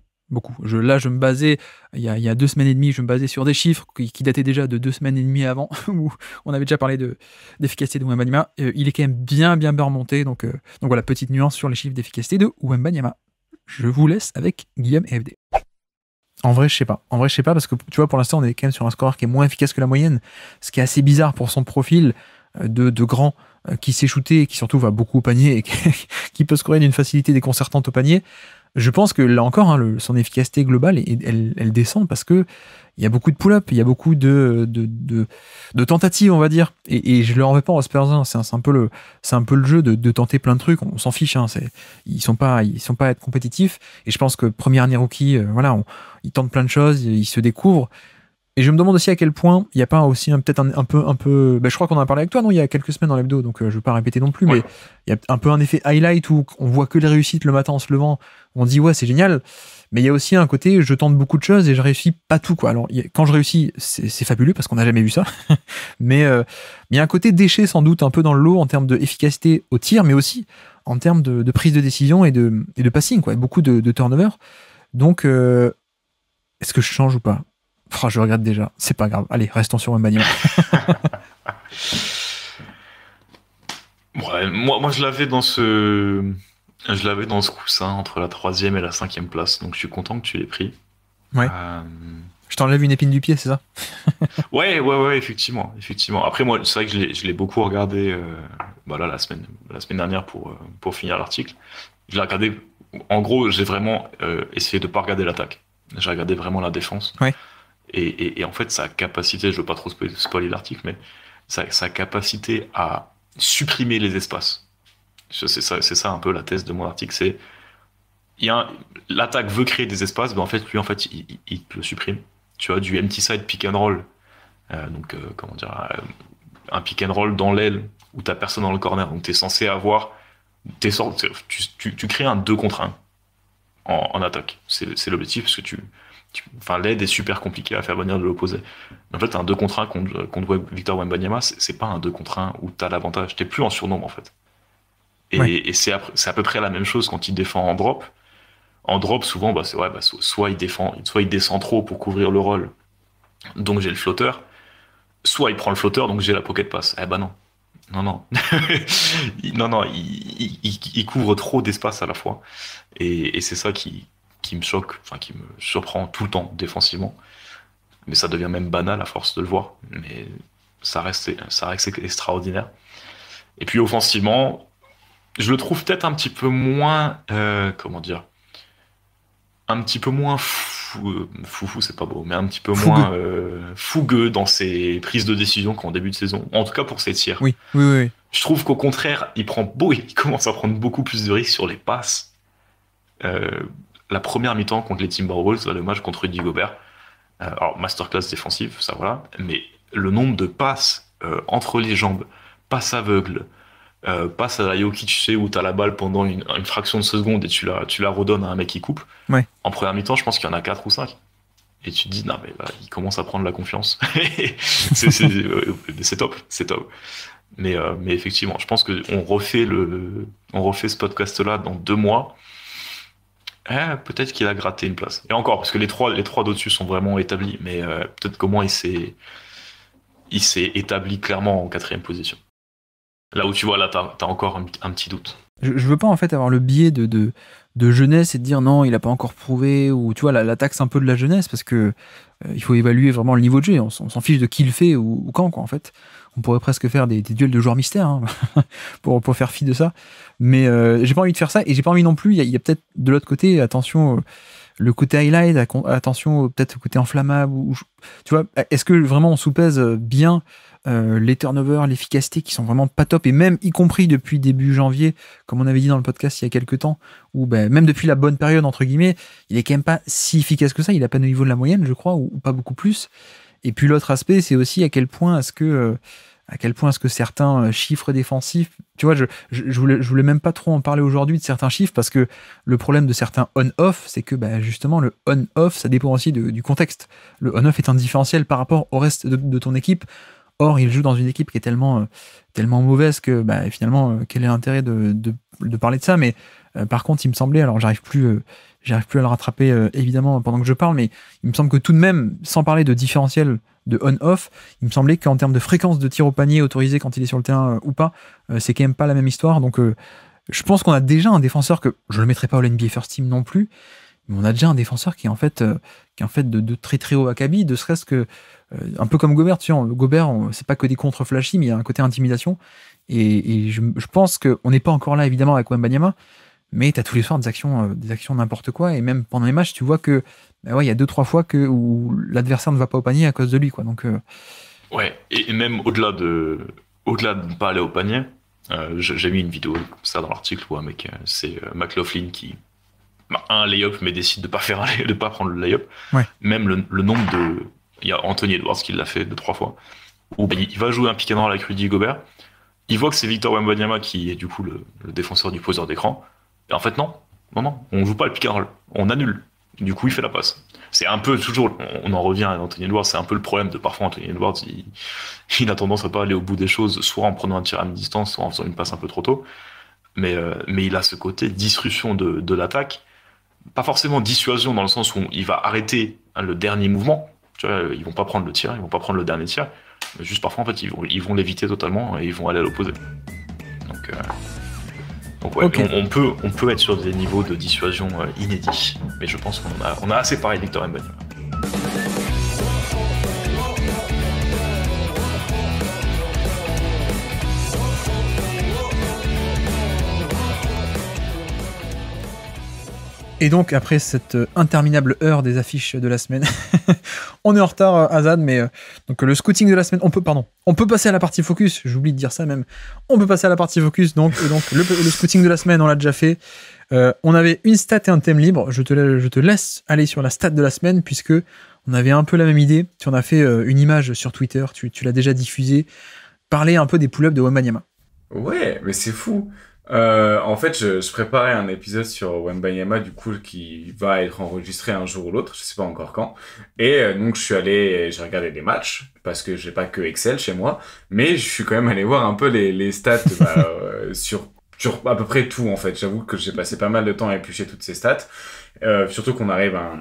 Là, je me basais, il y a 2 semaines et demie, je me basais sur des chiffres qui dataient déjà de 2 semaines et demie avant, où on avait déjà parlé d'efficacité de Wembanyama. Il est quand même bien remonté, donc voilà, petite nuance sur les chiffres d'efficacité de Wembanyama. Je vous laisse avec Guillaume et FD. En vrai, je sais pas, parce que tu vois, pour l'instant, on est quand même sur un scoreur qui est moins efficace que la moyenne, ce qui est assez bizarre pour son profil de grand, qui sait shooter et qui surtout va beaucoup au panier et qui peut scorer d'une facilité déconcertante au panier. Je pense que là encore, hein, son efficacité globale, elle descend parce que il y a beaucoup de pull-up, il y a beaucoup de tentatives, on va dire. Et je leur en veux pas aux Spurs, hein, c'est un peu le jeu de tenter plein de trucs. On s'en fiche, hein, ils sont pas à être compétitifs. Et je pense que première année rookie, voilà, ils tentent plein de choses, ils se découvrent. Et je me demande aussi à quel point il n'y a pas aussi peut-être un peu. Je crois qu'on en a parlé avec toi, non, il y a quelques semaines dans l'hebdo, donc je ne vais pas répéter non plus, mais il y a un peu un effet highlight où on voit que les réussites le matin en se levant. On dit ouais, c'est génial, mais il y a aussi un côté je tente beaucoup de choses et je réussis pas tout, quoi. Alors quand je réussis, c'est fabuleux parce qu'on n'a jamais vu ça, mais il y a un côté déchet sans doute un peu dans le lot en termes d'efficacité au tir, mais aussi en termes de prise de décision et de passing, quoi. Beaucoup de turnover. Donc est-ce que je change ou pas? Je regrette déjà, c'est pas grave. Allez, restons sur Wembanyama. Ouais, moi je l'avais dans ce coussin entre la 3e et la 5e place, donc je suis content que tu l'aies pris. Ouais. Je t'enlève une épine du pied, c'est ça? Ouais, effectivement. Après moi, c'est vrai que je l'ai beaucoup regardé, là, la semaine dernière pour finir l'article. Je l'ai regardé. En gros, j'ai vraiment essayé de pas regarder l'attaque. J'ai regardé vraiment la défense. Ouais. Et en fait, sa capacité, je veux pas trop spoiler l'article, mais sa capacité à supprimer les espaces. C'est ça un peu la thèse de mon article. C'est l'attaque veut créer des espaces, mais en fait, lui, il le supprime. Tu vois, du empty side pick and roll. Comment dire, un pick and roll dans l'aile où t'as personne dans le corner. Donc t'es censé avoir, tu crées un 2 contre 1 en attaque. C'est l'objectif parce que l'aide est super compliquée à faire venir de l'opposé. En fait, un 2 contre 1 contre Victor Wembanyama, c'est pas un 2 contre 1 où t'as l'avantage. T'es plus en surnombre, en fait. Et c'est à peu près la même chose quand il défend en drop. En drop, souvent, soit il descend trop pour couvrir le rôle, donc j'ai le flotteur. Soit il prend le flotteur, donc j'ai la pocket pass. Non. Non, il couvre trop d'espace à la fois. Et c'est ça qui me choque, qui me surprend tout le temps défensivement. Mais ça devient même banal à force de le voir. Mais ça reste extraordinaire. Et puis offensivement, je le trouve peut-être un petit peu moins, un petit peu moins foufou, c'est pas beau, mais un petit peu moins fougueux dans ses prises de décision qu'en début de saison. En tout cas pour ses tirs. Oui. Je trouve qu'au contraire, il commence à prendre beaucoup plus de risques sur les passes. La première mi-temps contre les Timberwolves, le match contre Rudy Gobert, alors masterclass défensive, ça voilà, mais le nombre de passes entre les jambes, passes aveugles, passes à la Jokic, tu sais, où t'as la balle pendant une fraction de seconde et tu la redonnes à un mec qui coupe. Ouais. En première mi-temps, je pense qu'il y en a 4 ou 5. Et tu te dis, non, mais là, il commence à prendre la confiance. C'est top, c'est top. Mais effectivement, je pense que on refait ce podcast-là dans 2 mois. Peut-être qu'il a gratté une place. Et encore, parce que les trois d'au-dessus sont vraiment établis, mais peut-être qu'au moins il s'est établi clairement en 4e position. Là où tu vois, là, t'as encore un petit doute. Je veux pas en fait avoir le biais de jeunesse et de dire non, il a pas encore prouvé, ou tu vois, la taxe un peu de la jeunesse, parce que il faut évaluer vraiment le niveau de jeu. On s'en fiche de qui le fait ou quand, quoi, en fait. On pourrait presque faire des duels de joueurs mystères, hein, pour faire fi de ça. Mais j'ai pas envie de faire ça, et j'ai pas envie non plus. Il y a peut-être de l'autre côté, attention, le côté highlight, attention, peut-être le côté enflammable. Tu vois, est-ce que vraiment on sous-pèse bien les turnovers, l'efficacité qui sont vraiment pas top, et même y compris depuis début janvier, comme on avait dit dans le podcast il y a quelques temps, où même depuis la bonne période, entre guillemets, il est quand même pas si efficace que ça. Il a pas le niveau de la moyenne, je crois, ou pas beaucoup plus. Et puis l'autre aspect, c'est aussi à quel point est-ce que certains chiffres défensifs, tu vois, je voulais même pas trop en parler aujourd'hui de certains chiffres, parce que le problème de certains on-off, c'est que justement le on-off, ça dépend aussi du contexte. Le on-off est un différentiel par rapport au reste de ton équipe. Or, il joue dans une équipe qui est tellement mauvaise que finalement, quel est l'intérêt de parler de ça. Mais par contre, il me semblait, alors j'arrive plus à le rattraper évidemment pendant que je parle, mais il me semble que tout de même, sans parler de différentiel de on-off, il me semblait qu'en termes de fréquence de tir au panier autorisé quand il est sur le terrain ou pas, c'est quand même pas la même histoire. Donc je pense qu'on a déjà un défenseur que je le mettrai pas au NBA First Team non plus, mais on a déjà un défenseur qui est en fait de très très haut acabit, de serait-ce que un peu comme Gobert, tu sais, Gobert, c'est pas que des contres flashy, mais il y a un côté intimidation, et je pense qu'on n'est pas encore là évidemment avec Wembanyama, mais t'as tous les soirs des actions n'importe quoi, et même pendant les matchs tu vois que il y a 2-3 fois où l'adversaire ne va pas au panier à cause de lui, quoi. Donc ouais, et même au-delà de ne pas aller au panier, j'ai mis une vidéo comme ça dans l'article où un mec, c'est McLaughlin qui un lay-up mais décide de pas prendre le lay-up. Ouais. Même le nombre de, il y a Anthony Edwards qui l'a fait 2-3 fois, où il va jouer un pick and roll avec Rudy Gobert, il voit que c'est Victor Wembanyama qui est du coup le défenseur du poseur d'écran, et en fait non, on joue pas le pick and roll, on annule. Du coup, il fait la passe. C'est un peu toujours, on en revient à Anthony Edwards, c'est un peu le problème de parfois Anthony Edwards, il a tendance à pas aller au bout des choses, soit en prenant un tir à mi-distance, soit en faisant une passe un peu trop tôt. Mais il a ce côté disruption de l'attaque, pas forcément dissuasion dans le sens où il va arrêter le dernier mouvement. Tu vois, ils vont pas prendre le tir, ils vont pas prendre le dernier tir, mais juste parfois en fait ils vont l'éviter totalement et ils vont aller à l'opposé. Donc ouais, okay. on peut être sur des niveaux de dissuasion inédits, mais je pense qu'on a assez parlé de Victor Wembanyama. Et donc, après cette interminable heure des affiches de la semaine, on est en retard, Azad, mais donc le scouting de la semaine, on peut passer à la partie focus, j'oublie de dire ça même, on peut passer à la partie focus, donc le scouting de la semaine, on l'a déjà fait. On avait une stat et un thème libre, je te laisse aller sur la stat de la semaine, puisque on avait un peu la même idée, on a fait une image sur Twitter, tu l'as déjà diffusée, parler un peu des pull-ups de Wembanyama. Ouais, mais c'est fou. En fait, je préparais un épisode sur Wembanyama, du coup, qui va être enregistré un jour ou l'autre, je sais pas encore quand. Et donc, j'ai regardé des matchs, parce que j'ai pas que Excel chez moi, mais je suis quand même allé voir un peu les stats sur à peu près tout, en fait. J'avoue que j'ai passé pas mal de temps à éplucher toutes ces stats, surtout qu'on arrive à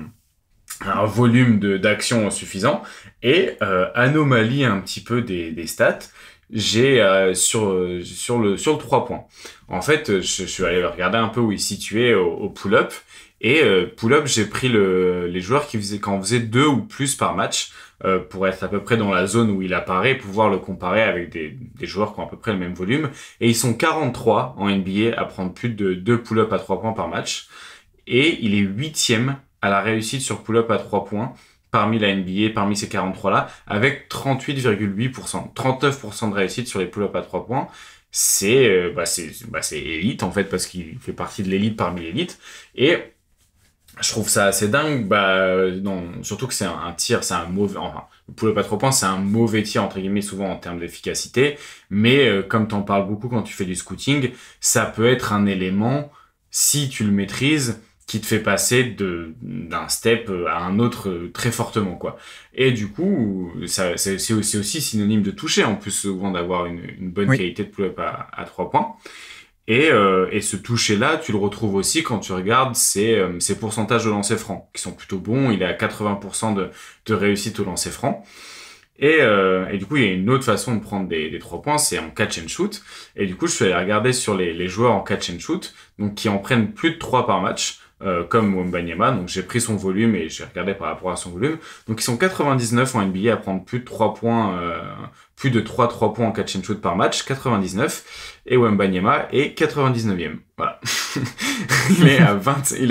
un volume d'actions suffisant, et anomalie un petit peu des stats. J'ai sur le 3 points. En fait, je suis allé regarder un peu où il situait au pull-up, et pull-up, j'ai pris les joueurs quand on faisait 2 ou plus par match, pour être à peu près dans la zone où il apparaît, et pouvoir le comparer avec des joueurs qui ont à peu près le même volume. Et ils sont 43 en NBA à prendre plus de 2 pull-up à 3 points par match, et il est 8e à la réussite sur pull-up à 3 points parmi la NBA, parmi ces 43-là, avec 38,8%. 39% de réussite sur les pull-ups à 3 points. C'est élite, en fait, parce qu'il fait partie de l'élite parmi l'élite. Et je trouve ça assez dingue, surtout que c'est un tir, c'est un mauvais... Enfin, le pull-up à 3 points, c'est un mauvais tir, entre guillemets, souvent en termes d'efficacité. Mais comme t'en parles beaucoup quand tu fais du scouting, ça peut être un élément, si tu le maîtrises, qui te fait passer d'un step à un autre très fortement, quoi. Et du coup, c'est aussi synonyme de toucher, en plus, souvent d'avoir une bonne qualité de pull-up à 3 points. Et ce toucher-là, tu le retrouves aussi quand tu regardes ses pourcentages de lancer franc, qui sont plutôt bons. Il est à 80% de réussite au lancer franc. Et du coup, il y a une autre façon de prendre des 3 points, c'est en catch and shoot. Et du coup, je suis allé regarder sur les joueurs en catch and shoot, donc qui en prennent plus de 3 par match, comme Wembanyama. Donc j'ai pris son volume et j'ai regardé par rapport à son volume. Donc ils sont 99 en NBA à prendre plus de 3 points, plus de 3 points en catch and shoot par match, 99. Et Wembanyama est 99e. Voilà. il est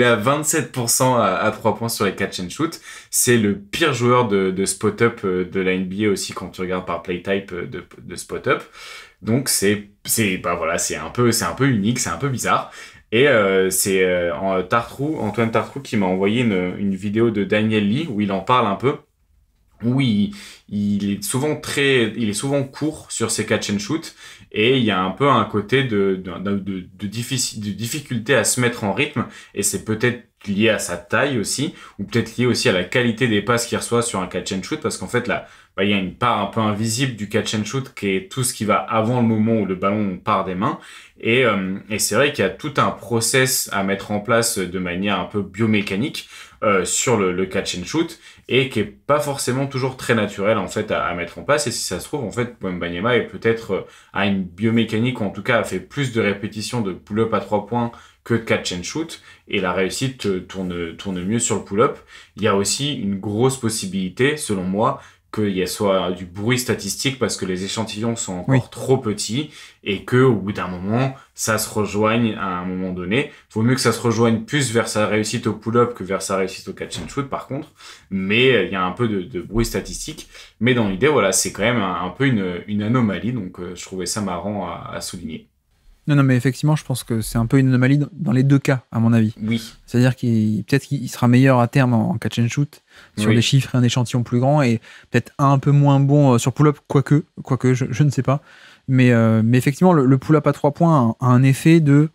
à 27% à 3 points sur les catch and shoot. C'est le pire joueur de spot-up de la NBA aussi quand tu regardes par play type de spot-up. Donc c'est un peu unique, c'est un peu bizarre. Et c'est Antoine Tartrou qui m'a envoyé une vidéo de Daniel Lee où il en parle un peu, où il est souvent court sur ses catch and shoot, et il y a un peu un côté de difficulté à se mettre en rythme, et c'est peut-être lié à sa taille aussi, ou peut-être lié aussi à la qualité des passes qu'il reçoit sur un catch and shoot, parce qu'en fait là, il y a une part un peu invisible du catch and shoot qui est tout ce qui va avant le moment où le ballon part des mains. Et c'est vrai qu'il y a tout un process à mettre en place de manière un peu biomécanique sur le catch and shoot, et qui est pas forcément toujours très naturel en fait à mettre en place. Et si ça se trouve, en fait, Wembanyama est peut-être a une biomécanique, ou en tout cas a fait plus de répétitions de pull-up à 3 points que de catch and shoot, et la réussite tourne mieux sur le pull-up. Il y a aussi une grosse possibilité, selon moi, qu'il y ait soit du bruit statistique parce que les échantillons sont encore trop petits, et que au bout d'un moment, ça se rejoigne à un moment donné. Vaut mieux que ça se rejoigne plus vers sa réussite au pull-up que vers sa réussite au catch and shoot, par contre. Mais il y a un peu de bruit statistique. Mais dans l'idée, voilà, c'est quand même un peu une anomalie. Donc, je trouvais ça marrant à souligner. Non, mais effectivement, je pense que c'est un peu une anomalie dans les deux cas, à mon avis. Oui. C'est-à-dire peut-être qu'il sera meilleur à terme en catch and shoot, sur des chiffres et un échantillon plus grand, et peut-être un peu moins bon sur pull-up, quoique je ne sais pas. Mais effectivement, le pull-up à 3 points a un effet de...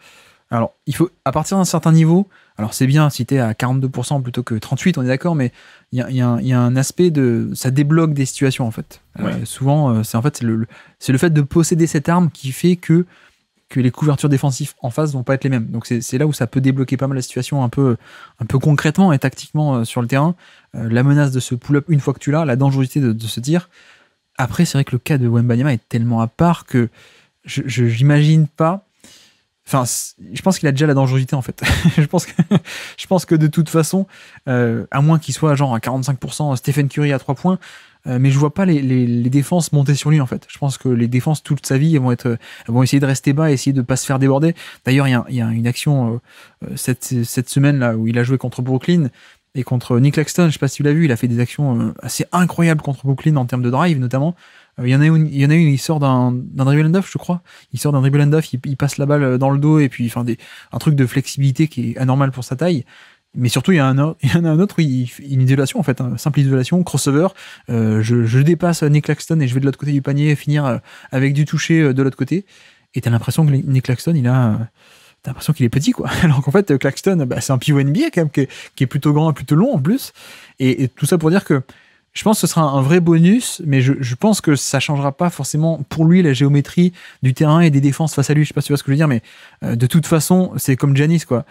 Alors, il faut, à partir d'un certain niveau, alors c'est bien si t'es à 42% plutôt que 38%, on est d'accord, mais il y a un aspect de... Ça débloque des situations, en fait. Souvent, c'est le fait de posséder cette arme qui fait que les couvertures défensives en face vont pas être les mêmes. Donc c'est là où ça peut débloquer pas mal la situation un peu concrètement et tactiquement sur le terrain. La menace de ce pull-up une fois que tu l'as, la dangerosité de ce tir. Après, c'est vrai que le cas de Wembanyama est tellement à part que je n'imagine pas. Enfin, je pense qu'il a déjà la dangerosité en fait. je pense que de toute façon, à moins qu'il soit genre à 45% Stephen Curry à 3 points, mais je vois pas les défenses monter sur lui en fait. Je pense que les défenses toute sa vie elles vont essayer de rester bas et essayer de pas se faire déborder. D'ailleurs, il y a une action cette semaine là où il a joué contre Brooklyn et contre Nick Claxton. Je sais pas si tu l'as vu, il a fait des actions assez incroyables contre Brooklyn en termes de drive notamment. Il y en a une, il sort d'un dribble and off, je crois. Il sort d'un dribble and off, il passe la balle dans le dos et puis un truc de flexibilité qui est anormal pour sa taille. Mais surtout, il y en a un autre où une isolation, en fait, simple isolation, crossover. Je dépasse Nick Claxton et je vais de l'autre côté du panier finir avec du toucher de l'autre côté. Et t'as l'impression que Nick Claxton, t'as l'impression qu'il est petit, quoi. Alors qu'en fait, Claxton, c'est un pivot NBA quand même, qui est plutôt grand et plutôt long en plus. Et tout ça pour dire que je pense que ce sera un vrai bonus, mais je pense que ça changera pas forcément pour lui la géométrie du terrain et des défenses face à lui. Je sais pas si tu vois ce que je veux dire, mais de toute façon, c'est comme Giannis, quoi.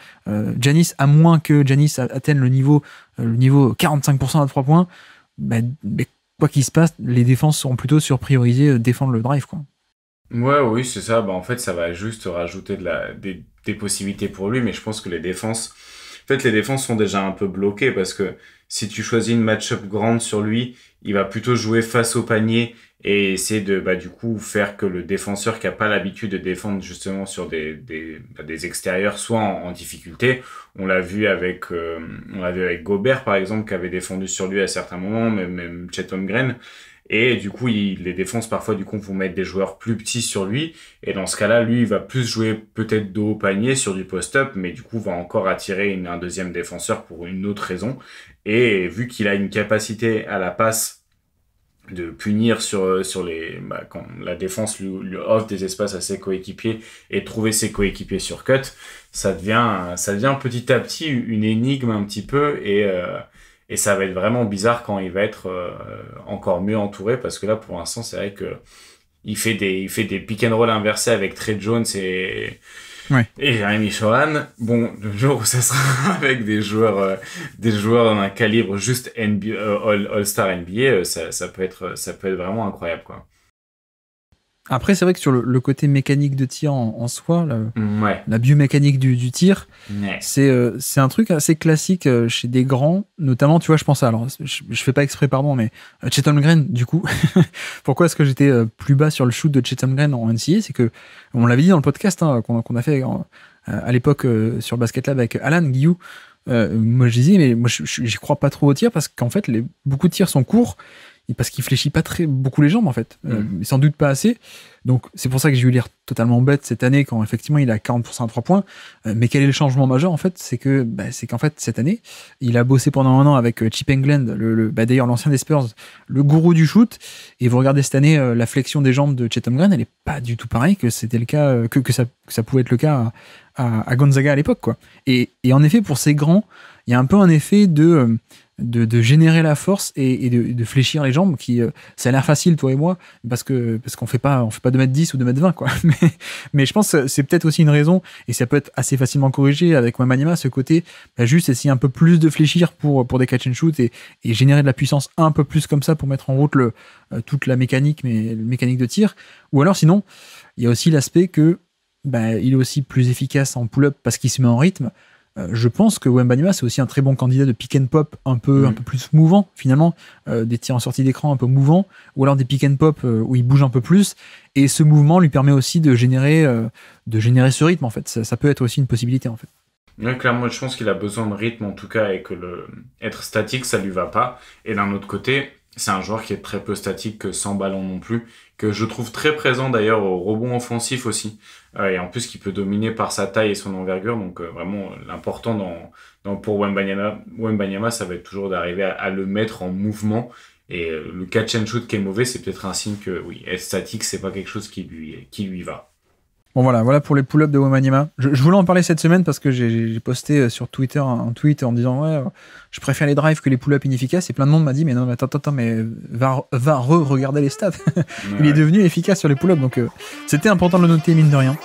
Giannis, à moins que Giannis atteigne le niveau 45% à 3 points, quoi qu'il se passe, les défenses seront plutôt sur prioriser défendre le drive, quoi. Oui, c'est ça. En fait, ça va juste rajouter des possibilités pour lui, mais je pense que les défenses sont déjà un peu bloquées parce que si tu choisis une match-up grande sur lui, il va plutôt jouer face au panier et essayer de du coup faire que le défenseur qui a pas l'habitude de défendre justement sur des extérieurs soit en difficulté. On l'a vu avec Gobert par exemple, qui avait défendu sur lui à certains moments, même Chet Holmgren. Et du coup, les défenses parfois du coup vont mettre des joueurs plus petits sur lui. Et dans ce cas-là, lui, il va plus jouer peut-être dos au panier sur du post-up, mais du coup va encore attirer un deuxième défenseur pour une autre raison. Et vu qu'il a une capacité à la passe punir sur les quand la défense lui offre des espaces à ses coéquipiers et trouver ses coéquipiers sur cut, ça devient petit à petit une énigme un petit peu et ça va être vraiment bizarre quand il va être encore mieux entouré, parce que là pour l'instant c'est vrai que il fait des pick and roll inversés avec Trey Jones et Jeremy Sohan. Bon, le jour où ça sera avec des joueurs d'un calibre juste All-Star NBA, ça peut être vraiment incroyable, quoi. Après, c'est vrai que sur le côté mécanique de tir en soi, la biomécanique du tir, c'est un truc assez classique chez des grands, notamment, tu vois, je pense à, alors, je fais pas exprès, pardon, mais Chet Holmgren, du coup. Pourquoi est-ce que j'étais plus bas sur le shoot de Chet Holmgren en NCAA? C'est que, on l'avait dit dans le podcast qu'on a fait à l'époque sur Basket Lab avec Alan Guillou. Moi, je disais, mais moi, j'y crois pas trop au tir, parce qu'en fait, beaucoup de tirs sont courts, parce qu'il fléchit pas beaucoup les jambes en fait, sans doute pas assez. Donc c'est pour ça que j'ai eu l'air totalement bête cette année quand effectivement il a 40% à 3 points. Mais quel est le changement majeur en fait? C'est qu'en fait cette année il a bossé pendant un an avec Chip England, d'ailleurs l'ancien des Spurs, le gourou du shoot. Et vous regardez cette année la flexion des jambes de Chet Holmgren, elle est pas du tout pareille que c'était le cas, que ça pouvait être le cas à Gonzaga à l'époque, quoi. Et en effet pour ces grands, il y a un peu un effet de générer la force et de fléchir les jambes qui ça a l'air facile, toi et moi, parce qu'on fait pas 2m10 ou 2m20, quoi. Mais je pense que c'est peut-être aussi une raison, et ça peut être assez facilement corrigé avec Wembanyama, ce côté juste essayer un peu plus de fléchir pour des catch and shoot et générer de la puissance un peu plus comme ça pour mettre en route toute la mécanique, mais mécanique de tir. Ou alors sinon il y a aussi l'aspect que il est aussi plus efficace en pull-up parce qu'il se met en rythme. Je pense que Wembanyama c'est aussi un très bon candidat de pick and pop un peu plus mouvant finalement, des tirs en sortie d'écran un peu mouvants, ou alors des pick and pop où il bouge un peu plus, et ce mouvement lui permet aussi de générer ce rythme en fait. Ça peut être aussi une possibilité en fait. Ouais, clairement, je pense qu'il a besoin de rythme en tout cas, et que être statique ça lui va pas. Et d'un autre côté, c'est un joueur qui est très peu statique, sans ballon non plus, que je trouve très présent d'ailleurs au rebond offensif aussi, et en plus qui peut dominer par sa taille et son envergure. Donc vraiment l'important pour Wembanyama, ça va être toujours d'arriver à le mettre en mouvement. Et le catch and shoot qui est mauvais, c'est peut-être un signe que oui, être statique c'est pas quelque chose qui lui va. Bon voilà pour les pull-ups de Wembanyama. Je voulais en parler cette semaine parce que j'ai posté sur Twitter un tweet en disant je préfère les drives que les pull-ups inefficaces, et plein de monde m'a dit mais non, mais attends, mais va regarder les stats. Il est devenu efficace sur les pull-ups, donc c'était important de le noter, mine de rien.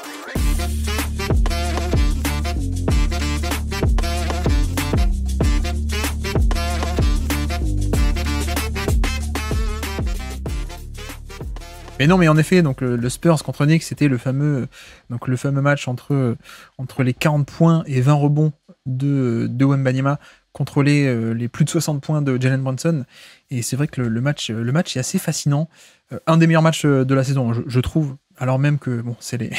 Mais non, mais en effet, donc le Spurs contre Knicks, c'était le fameux match entre les 40 points et 20 rebonds de Wembanyama contre les plus de 60 points de Jalen Brunson. Et c'est vrai que le match est assez fascinant. Un des meilleurs matchs de la saison, je trouve. Alors même que bon, c'est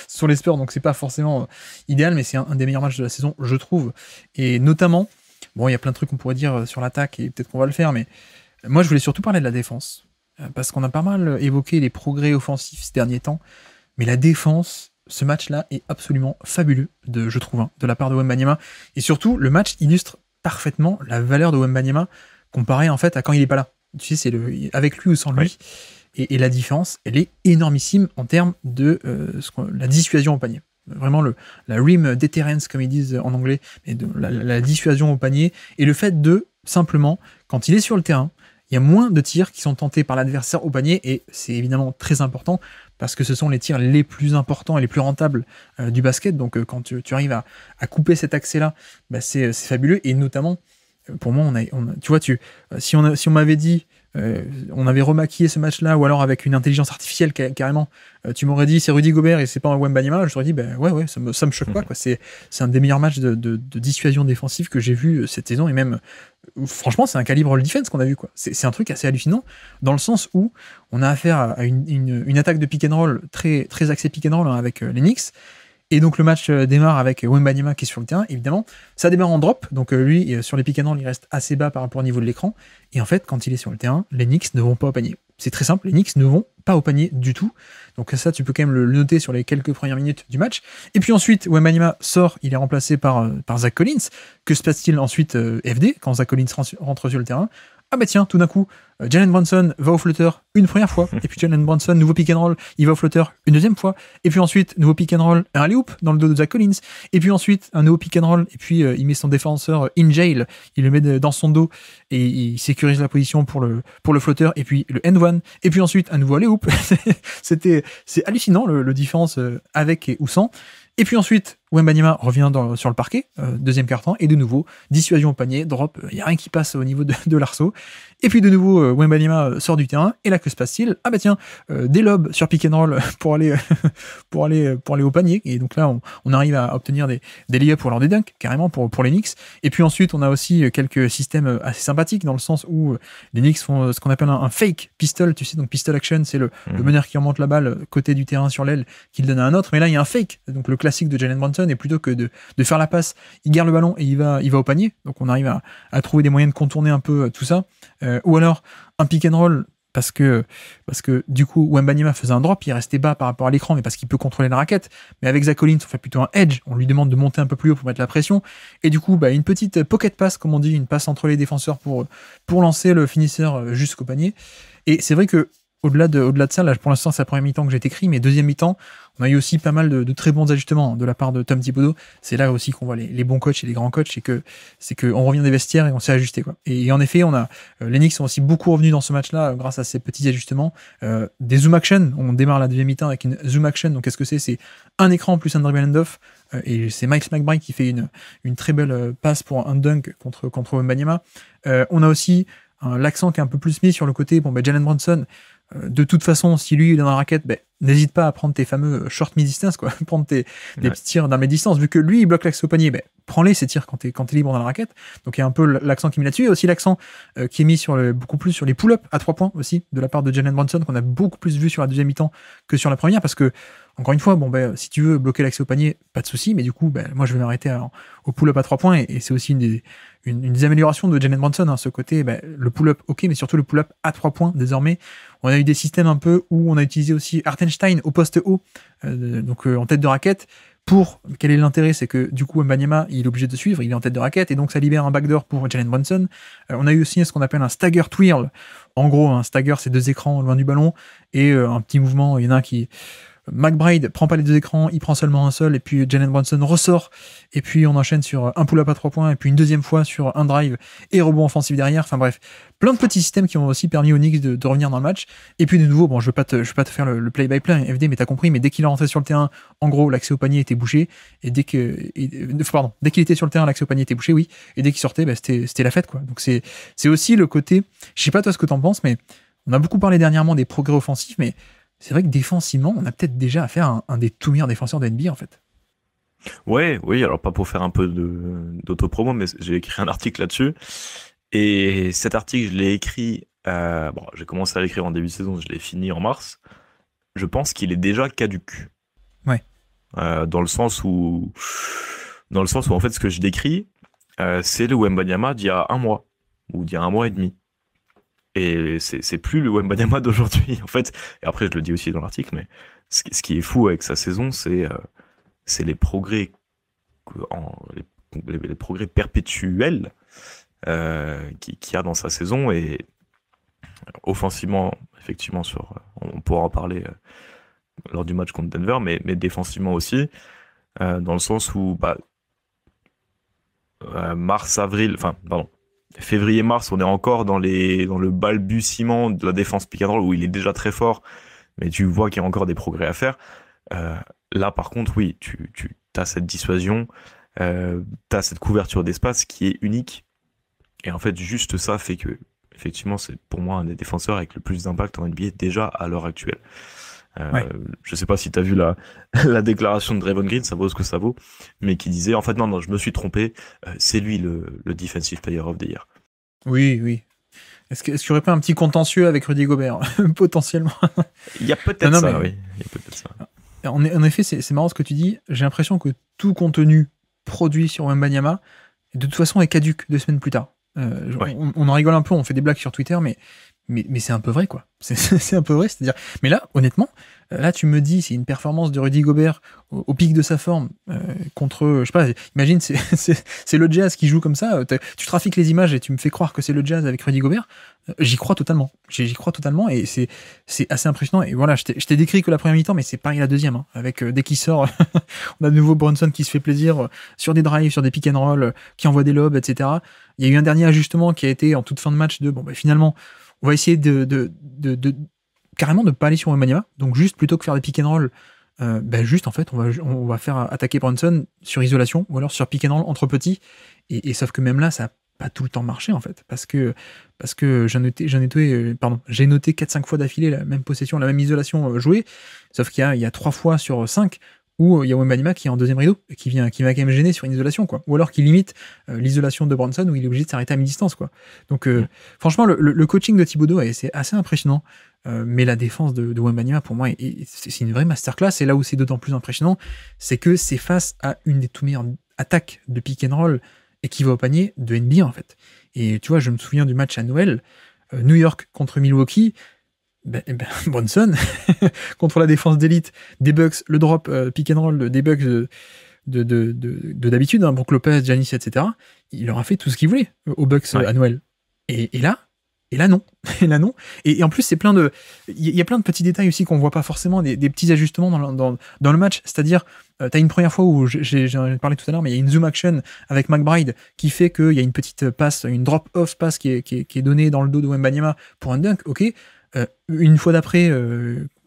sur les Spurs, donc c'est pas forcément idéal, mais c'est un des meilleurs matchs de la saison, je trouve. Et notamment, bon, il y a plein de trucs qu'on pourrait dire sur l'attaque, et peut-être qu'on va le faire, mais moi je voulais surtout parler de la défense. Parce qu'on a pas mal évoqué les progrès offensifs ces derniers temps, mais la défense, ce match-là est absolument fabuleux, je trouve, de la part de Wembanyama. Et surtout, le match illustre parfaitement la valeur de Wembanyama comparé en fait à quand il est pas là. Tu sais, c'est avec lui ou sans lui. Et la différence, elle est énormissime en termes de la dissuasion au panier. Vraiment la rim deterrence, comme ils disent en anglais, mais de la dissuasion au panier, et le fait de simplement, quand il est sur le terrain, il y a moins de tirs qui sont tentés par l'adversaire au panier, et c'est évidemment très important parce que ce sont les tirs les plus importants et les plus rentables du basket. Donc quand tu arrives à couper cet accès-là, c'est fabuleux. Et notamment, pour moi, tu vois, si on m'avait dit, on avait remaquillé ce match-là, ou alors avec une intelligence artificielle carrément, tu m'aurais dit c'est Rudy Gobert et c'est pas un Wembanyama, je t'aurais dit ouais, ça me choque pas, quoi. C'est un des meilleurs matchs de dissuasion défensive que j'ai vu cette saison, et même franchement c'est un calibre all defense qu'on a vu, quoi. C'est un truc assez hallucinant dans le sens où on a affaire à une attaque de pick and roll très, très axée pick and roll, avec les Knicks. Et donc le match démarre avec Wembanyama qui est sur le terrain, évidemment. Ça démarre en drop, donc lui, sur les pick and roll, il reste assez bas par rapport au niveau de l'écran. Et en fait, quand il est sur le terrain, les Knicks ne vont pas au panier. C'est très simple, les Knicks ne vont pas au panier du tout. Donc ça, tu peux quand même le noter sur les quelques premières minutes du match. Et puis ensuite, Wembanyama sort, il est remplacé par Zach Collins. Que se passe-t-il ensuite, FD, quand Zach Collins rentre sur le terrain? ah bah tiens, tout d'un coup, Jalen Brunson va au flotteur une première fois, et puis Jalen Brunson, nouveau pick and roll, il va au flotteur une deuxième fois, et puis ensuite, nouveau pick and roll, un alley-oop dans le dos de Zach Collins, et puis ensuite, un nouveau pick and roll, et puis il met son défenseur in jail, il le met dans son dos, et il sécurise la position pour le flotteur, et puis le end one, et puis ensuite, un nouveau alley-oop. C'est hallucinant, le différence avec et ou sans. Et puis ensuite, Wembanyama revient sur le parquet, deuxième quart-temps, et de nouveau, dissuasion au panier, drop, il n'y a rien qui passe au niveau de l'arceau. Et puis de nouveau, Wembanyama sort du terrain, et là, que se passe-t-il? Ah bah tiens, des lobes sur pick and roll pour aller au panier, et donc là, on arrive à obtenir des layups ou alors des dunks, carrément, pour les Knicks. Et puis ensuite, on a aussi quelques systèmes assez sympathiques, dans le sens où les Knicks font ce qu'on appelle un fake pistol, tu sais, donc pistol action, c'est le meneur qui remonte la balle côté du terrain sur l'aile, qui le donne à un autre, mais là, il y a un fake, donc le classique de Jalen Brunson, et plutôt que de faire la passe, il garde le ballon et il va au panier. Donc on arrive à trouver des moyens de contourner un peu tout ça. Ou alors un pick and roll, parce que du coup Wembanyama faisait un drop, il restait bas par rapport à l'écran, mais parce qu'il peut contrôler la raquette. Mais avec Zach Collins, on fait plutôt un edge, on lui demande de monter un peu plus haut pour mettre la pression. Et du coup, une petite pocket pass, comme on dit, une passe entre les défenseurs pour lancer le finisseur jusqu'au panier. Et c'est vrai que au-delà de ça, là, pour l'instant, c'est la première mi-temps que j'ai écrit, mais deuxième mi-temps, on a eu aussi pas mal de très bons ajustements de la part de Tom Thibodeau. C'est là aussi qu'on voit les bons coachs et les grands coachs, c'est que on revient des vestiaires et on s'est ajusté, quoi. Et en effet, les Knicks sont aussi beaucoup revenus dans ce match-là grâce à ces petits ajustements. Des zoom action, on démarre la deuxième mi-temps avec une zoom action. Donc qu'est-ce que c'est? C'est un écran plus un dribble hand-off, et c'est Miles McBride qui fait une très belle passe pour un dunk contre Wembanyama. On a aussi l'accent qui est un peu plus mis sur le côté, Jalen Brunson. De toute façon, si lui il est dans la raquette, n'hésite pas à prendre tes fameux short mid-distance, quoi. Prendre des petits tirs dans mid-distance. Vu que lui, il bloque l'accès au panier, prends-les, ces tirs, quand t'es libre dans la raquette. Donc il y a un peu l'accent qui est mis là-dessus. Il y a aussi l'accent qui est mis beaucoup plus sur les pull-ups à 3 points aussi, de la part de Jalen Brunson, qu'on a beaucoup plus vu sur la deuxième mi-temps que sur la première, parce que, encore une fois, si tu veux bloquer l'accès au panier, pas de souci, mais du coup, moi je vais m'arrêter au pull-up à 3 points, et c'est aussi une des améliorations de Jalen Brunson, ce côté, le pull-up, ok, mais surtout le pull-up à 3 points, désormais. On a eu des systèmes un peu où on a utilisé aussi Hartenstein au poste haut, donc en tête de raquette. Quel est l'intérêt? C'est que du coup Wembanyama, il est obligé de suivre, il est en tête de raquette, et donc ça libère un backdoor pour Jalen Brunson. On a eu aussi ce qu'on appelle un stagger twirl. En gros, un stagger, c'est 2 écrans loin du ballon, et un petit mouvement, il y en a un qui... McBride prend pas les 2 écrans, il prend seulement un seul, et puis Jalen Brunson ressort, et puis on enchaîne sur un pull-up à 3 points, et puis une deuxième fois sur un drive et rebond offensif derrière. Enfin bref, plein de petits systèmes qui ont aussi permis aux Knicks de revenir dans le match. Et puis de nouveau, je vais pas te faire le play-by-play, FD, mais t'as compris, mais dès qu'il est rentré sur le terrain, en gros, l'accès au panier était bouché, et dès qu'il était sur le terrain, l'accès au panier était bouché, oui, et dès qu'il sortait, c'était la fête, quoi. Donc c'est aussi le côté, je sais pas toi ce que t'en penses, mais on a beaucoup parlé dernièrement des progrès offensifs, mais c'est vrai que défensivement, on a peut-être déjà affaire à un des tout meilleurs défenseurs de NBA, en fait. Ouais, oui, alors pas pour faire un peu d'autopromo, mais j'ai écrit un article là-dessus. Et cet article, je l'ai écrit, j'ai commencé à l'écrire en début de saison, je l'ai fini en mars. Je pense qu'il est déjà caduc. Ouais. Dans le sens où, en fait, ce que je décris, c'est le Wembanyama d'il y a 1 mois, ou d'il y a 1 mois et demi. Et c'est plus le Wembanyama d'aujourd'hui, en fait. Et après, je le dis aussi dans l'article, mais ce qui est fou avec sa saison, c'est les progrès, les progrès perpétuels qu'il y a dans sa saison. Et offensivement, effectivement, on pourra en parler lors du match contre Denver, mais défensivement aussi, dans le sens où février-mars, on est encore dans le balbutiement de la défense pick and roll, où il est déjà très fort, mais tu vois qu'il y a encore des progrès à faire. Là, par contre, oui, tu as cette dissuasion, tu as cette couverture d'espace qui est unique. Et en fait, juste ça fait que, effectivement, c'est pour moi un des défenseurs avec le plus d'impact en NBA déjà à l'heure actuelle. Ouais. Je sais pas si tu as vu la déclaration de Draymond Green, ça vaut ce que ça vaut, mais qui disait, en fait, non, je me suis trompé, c'est lui le Defensive Player of the Year. Oui. Est-ce qu'il n'y aurait pas un petit contentieux avec Rudy Gobert, potentiellement? Il y a peut-être ça, oui. Il y a peut-être ça. En effet, c'est marrant ce que tu dis. J'ai l'impression que tout contenu produit sur Wembanyama, de toute façon, est caduc 2 semaines plus tard. Ouais. On en rigole un peu, on fait des blagues sur Twitter, mais mais c'est un peu vrai, quoi. C'est un peu vrai, c'est-à-dire. Mais là, honnêtement, là, tu me dis, c'est une performance de Rudy Gobert au pic de sa forme contre, je sais pas, imagine, c'est le Jazz qui joue comme ça. Tu trafiques les images et tu me fais croire que c'est le Jazz avec Rudy Gobert. J'y crois totalement. J'y crois totalement et c'est assez impressionnant. Et voilà, je t'ai décrit que la première mi-temps, mais c'est pareil la deuxième. Hein, avec dès qu'il sort, on a de nouveau Brunson qui se fait plaisir sur des drives, sur des pick and roll, qui envoie des lobes, etc. Il y a eu un dernier ajustement qui a été en toute fin de match de bon, finalement. On va essayer carrément de pas aller sur Wembanyama. Donc juste plutôt que faire des pick and roll, juste en fait on va faire attaquer Brunson sur isolation ou alors sur pick and roll entre petits. Et sauf que même là ça a pas tout le temps marché en fait parce que j'ai noté 4-5 fois d'affilée la même possession, la même isolation jouée. Sauf qu'il y a 3 fois sur 5 où il y a Wembanyama qui est en deuxième rideau et qui va quand même gêner sur une isolation, quoi. Ou alors qui limite l'isolation de Brunson où il est obligé de s'arrêter à mi-distance, quoi. Donc franchement le coaching de Thibodeau c'est assez impressionnant, mais la défense de Wembanyama pour moi c'est une vraie masterclass. Et là où c'est d'autant plus impressionnant, c'est que c'est face à une des tout meilleures attaques de pick and roll et qui va au panier de NBA en fait. Et tu vois, je me souviens du match à Noël, New York contre Milwaukee. Brunson contre la défense d'élite des Bucks, le drop pick and roll des Bucks de d'habitude, hein, Brook Lopez, Giannis, etc. Il leur a fait tout ce qu'il voulait aux Bucks à Noël. Et là non. Et là non. Et en plus c'est il y a plein de petits détails aussi qu'on voit pas forcément, des petits ajustements dans le match. C'est-à-dire t'as une première fois où j'en ai parlé tout à l'heure, mais il y a une zoom action avec McBride qui fait qu'il y a une petite passe, une drop off passe qui est donnée dans le dos de Wembanyama pour un dunk. Ok. Une fois d'après,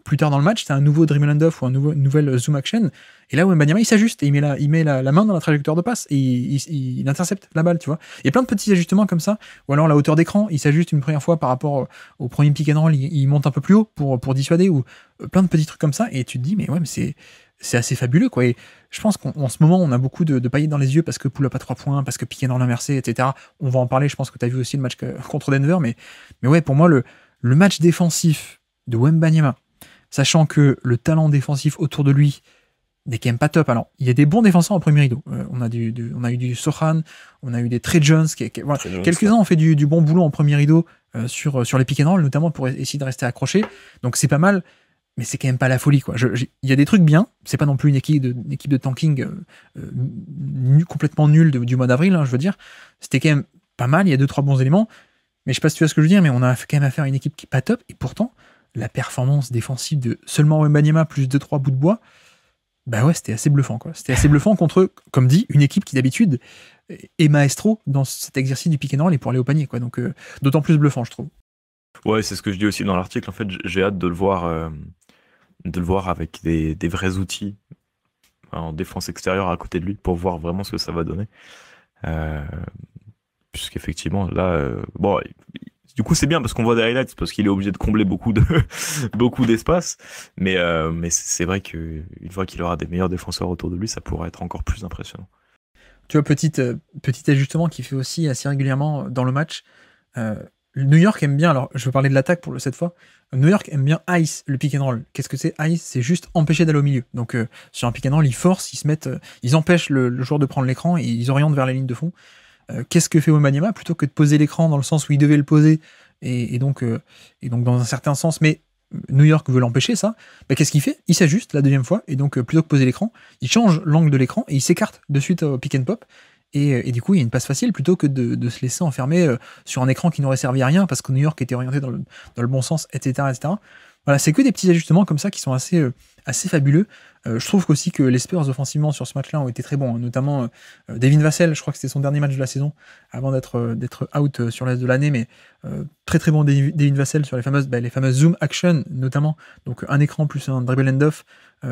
plus tard dans le match, t'as un nouveau dribble hand-off ou une nouvelle zoom action, et là Wembanyama il s'ajuste et il met la main dans la trajectoire de passe et il intercepte la balle, tu vois. Il y a plein de petits ajustements comme ça, ou alors la hauteur d'écran, il s'ajuste une première fois par rapport au premier pick and roll, il monte un peu plus haut pour dissuader, ou plein de petits trucs comme ça, et tu te dis mais c'est assez fabuleux, quoi. Et je pense qu'en ce moment on a beaucoup de paillettes dans les yeux parce que pull-up à 3 points, parce que pick and roll inversé, etc. On va en parler, je pense que t'as vu aussi le match contre Denver, mais ouais, pour moi le match défensif de Wembanyama, sachant que le talent défensif autour de lui n'est quand même pas top. Alors, il y a des bons défenseurs au premier rideau. On a eu du Sohan, on a eu des Trey Jones, quelques-uns ont fait du bon boulot en premier rideau sur les pick and roll, notamment pour essayer de rester accroché. Donc c'est pas mal, mais c'est quand même pas la folie, quoi. Il y a des trucs bien, c'est pas non plus une équipe de tanking complètement nulle du mois d'avril, hein, je veux dire. C'était quand même pas mal, il y a 2-3 bons éléments. Mais je sais pas si tu vois ce que je veux dire, mais on a quand même affaire à une équipe qui est pas top, et pourtant, la performance défensive de seulement Wembanyama plus 2-3 bouts de bois, c'était assez bluffant, quoi. C'était assez bluffant contre, comme dit, une équipe qui d'habitude est maestro dans cet exercice du pick and roll et pour aller au panier, quoi. Donc, d'autant plus bluffant, je trouve. Ouais, c'est ce que je dis aussi dans l'article. En fait, j'ai hâte de le voir avec des vrais outils en défense extérieure à côté de lui pour voir vraiment ce que ça va donner. Puisqu'effectivement, là, du coup, c'est bien parce qu'on voit des highlights, parce qu'il est obligé de combler beaucoup d'espace. Mais c'est vrai qu'une fois qu'il aura des meilleurs défenseurs autour de lui, ça pourra être encore plus impressionnant. Tu vois, petit ajustement qui fait aussi assez régulièrement dans le match. New York aime bien, alors je veux parler de l'attaque cette fois. New York aime bien ice le pick and roll. Qu'est-ce que c'est ice? C'est juste empêcher d'aller au milieu. Donc sur un pick and roll, ils forcent, ils empêchent le joueur de prendre l'écran et ils orientent vers la ligne de fond. Qu'est-ce que fait Wembanyama? Plutôt que de poser l'écran dans le sens où il devait le poser, et donc dans un certain sens, mais New York veut l'empêcher, ça, qu'est-ce qu'il fait? Il s'ajuste la deuxième fois, et donc plutôt que poser l'écran, il change l'angle de l'écran et il s'écarte de suite au pick and pop, et du coup il y a une passe facile plutôt que de se laisser enfermer sur un écran qui n'aurait servi à rien parce que New York était orienté dans le bon sens, etc. Voilà, c'est que des petits ajustements comme ça qui sont assez fabuleux. Je trouve aussi que les Spurs offensivement sur ce match-là ont été très bons, hein, notamment Devin Vassell, je crois que c'était son dernier match de la saison avant d'être out sur le reste de l'année, mais très très bon Devin Vassell sur les fameuses zoom action notamment, donc un écran plus un dribble end-off.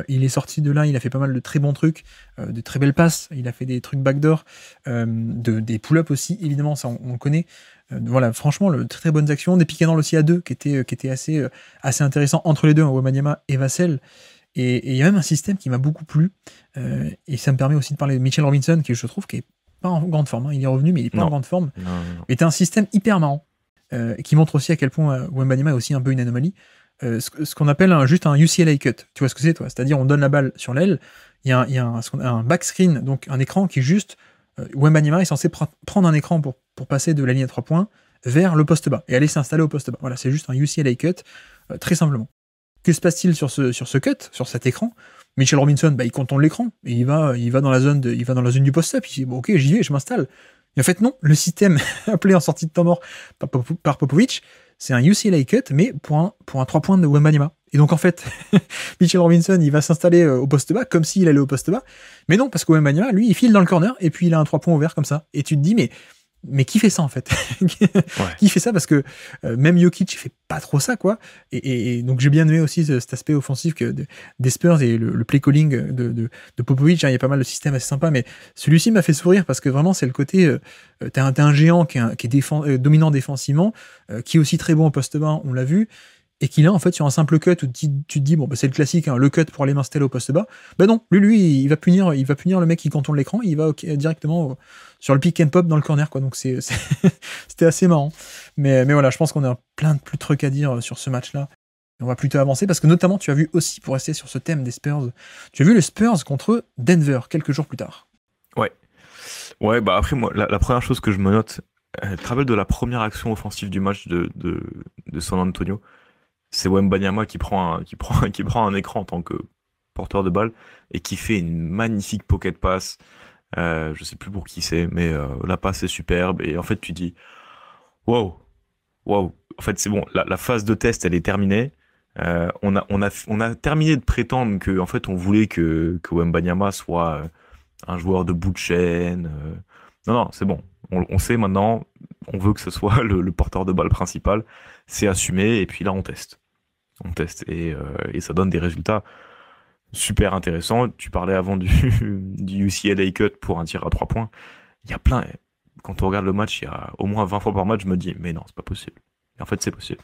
Il est sorti de là, il a fait pas mal de très bons trucs, de très belles passes, il a fait des trucs backdoor, des pull-ups aussi, évidemment, ça on connaît. Voilà, franchement, très très bonnes actions, des pick and roll aussi à deux qui étaient assez intéressants entre les deux, hein, Wembanyama et Vassell. Et il y a même un système qui m'a beaucoup plu, et ça me permet aussi de parler de Mitchell Robinson, qui je trouve qui est pas en grande forme, hein. Il est revenu, mais il est pas en grande forme. Non. Mais c'est un système hyper marrant, qui montre aussi à quel point Wembanyama est aussi un peu une anomalie. Ce qu'on appelle juste un UCLA cut. Tu vois ce que c'est, toi? C'est-à-dire, on donne la balle sur l'aile, il y a un back screen, donc un écran qui est juste. Wembanyama est censé prendre un écran pour passer de la ligne à 3 points vers le poste bas et aller s'installer au poste bas. Voilà, c'est juste un UCLA cut, très simplement. Que se passe-t-il sur ce cut, sur cet écran? Mitchell Robinson, il contourne l'écran et il va dans la zone du post-up. Il dit bon, ok, j'y vais, je m'installe. Et en fait non, le système appelé en sortie de temps mort par Popovich, c'est un UCLA cut, mais pour un 3 points de Wembanyama. Et donc en fait, Mitchell Robinson, il va s'installer au poste bas comme s'il allait au poste bas. Mais non, parce que Wembanyama, lui, il file dans le corner et puis il a un 3 points ouvert comme ça. Et tu te dis mais qui fait ça en fait? Qui fait ça? Parce que même Jokic fait pas trop ça, quoi. Et donc j'ai bien aimé aussi cet aspect offensif des Spurs et le play calling de Popovich. Il y a pas mal de systèmes assez sympas, mais celui-ci m'a fait sourire parce que vraiment c'est le côté t'as un géant qui est dominant défensivement, qui est aussi très bon au poste bas, on l'a vu. Et qu'il a en fait sur un simple cut où tu te dis c'est le classique, hein, le cut pour aller m'installer au poste bas. Non, lui il va punir le mec qui contourne l'écran, il va directement sur le pick and pop dans le corner, quoi. Donc c'était assez marrant. Mais voilà, je pense qu'on a plein de plus de trucs à dire sur ce match-là. Et on va plutôt avancer parce que notamment tu as vu aussi, pour rester sur ce thème des Spurs, tu as vu les Spurs contre Denver quelques jours plus tard. Ouais, après moi la première chose que je me note, tu te rappelles de la première action offensive du match de San Antonio? C'est Wembanyama qui prend un écran en tant que porteur de balle et qui fait une magnifique pocket pass. Je sais plus pour qui c'est, mais la passe est superbe. Et en fait, tu dis, wow. En fait, c'est bon. La phase de test, elle est terminée. On a terminé de prétendre que, en fait, on voulait que Wembanyama soit un joueur de bout de chaîne. Non, c'est bon. On sait maintenant. On veut que ce soit le porteur de balle principal. C'est assumé, et puis là on teste et ça donne des résultats super intéressants. Tu parlais avant du UCLA cut pour un tir à 3 points. Il y a plein, quand on regarde le match, il y a au moins 20 fois par match, je me dis mais non, c'est pas possible. Et en fait c'est possible.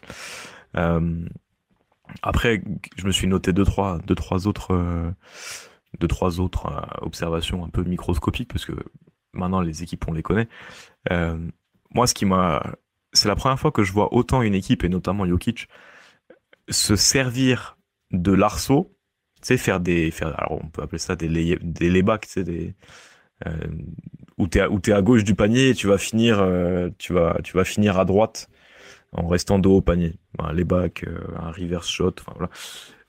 Après je me suis noté deux trois autres observations un peu microscopiques parce que maintenant les équipes on les connaît. Moi c'est la première fois que je vois autant une équipe, et notamment Jokic, se servir de l'arceau, tu sais, alors on peut appeler ça des laybacks, tu sais, où t'es à gauche du panier et tu vas finir à droite en restant dos au panier. Un layback, un reverse shot, enfin voilà.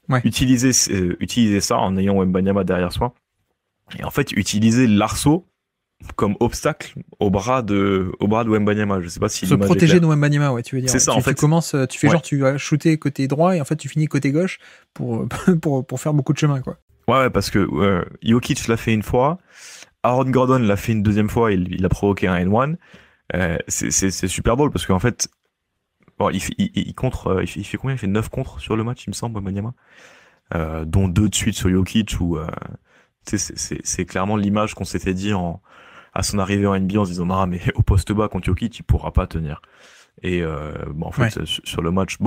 Ouais. Utiliser ça en ayant Wembanyama derrière soi. Et en fait, utiliser l'arceau comme obstacle au bras de Wembanyama. Je sais pas si se protéger de Wembanyama, ouais, tu veux dire. C'est ça, en fait. Tu fais genre, tu vas shooter côté droit et en fait tu finis côté gauche pour faire beaucoup de chemin, quoi. Ouais, parce que Jokic l'a fait une fois, Aaron Gordon l'a fait une deuxième fois, il a provoqué un N1. C'est super drôle parce qu'en fait, bon, il fait combien? Il fait 9 contres sur le match, il me semble, Wembanyama, dont 2 de suite sur Jokic, où c'est clairement l'image qu'on s'était dit à son arrivée en NBA en se disant non mais au poste bas contre Jokic il pourra pas tenir. Et en fait sur le match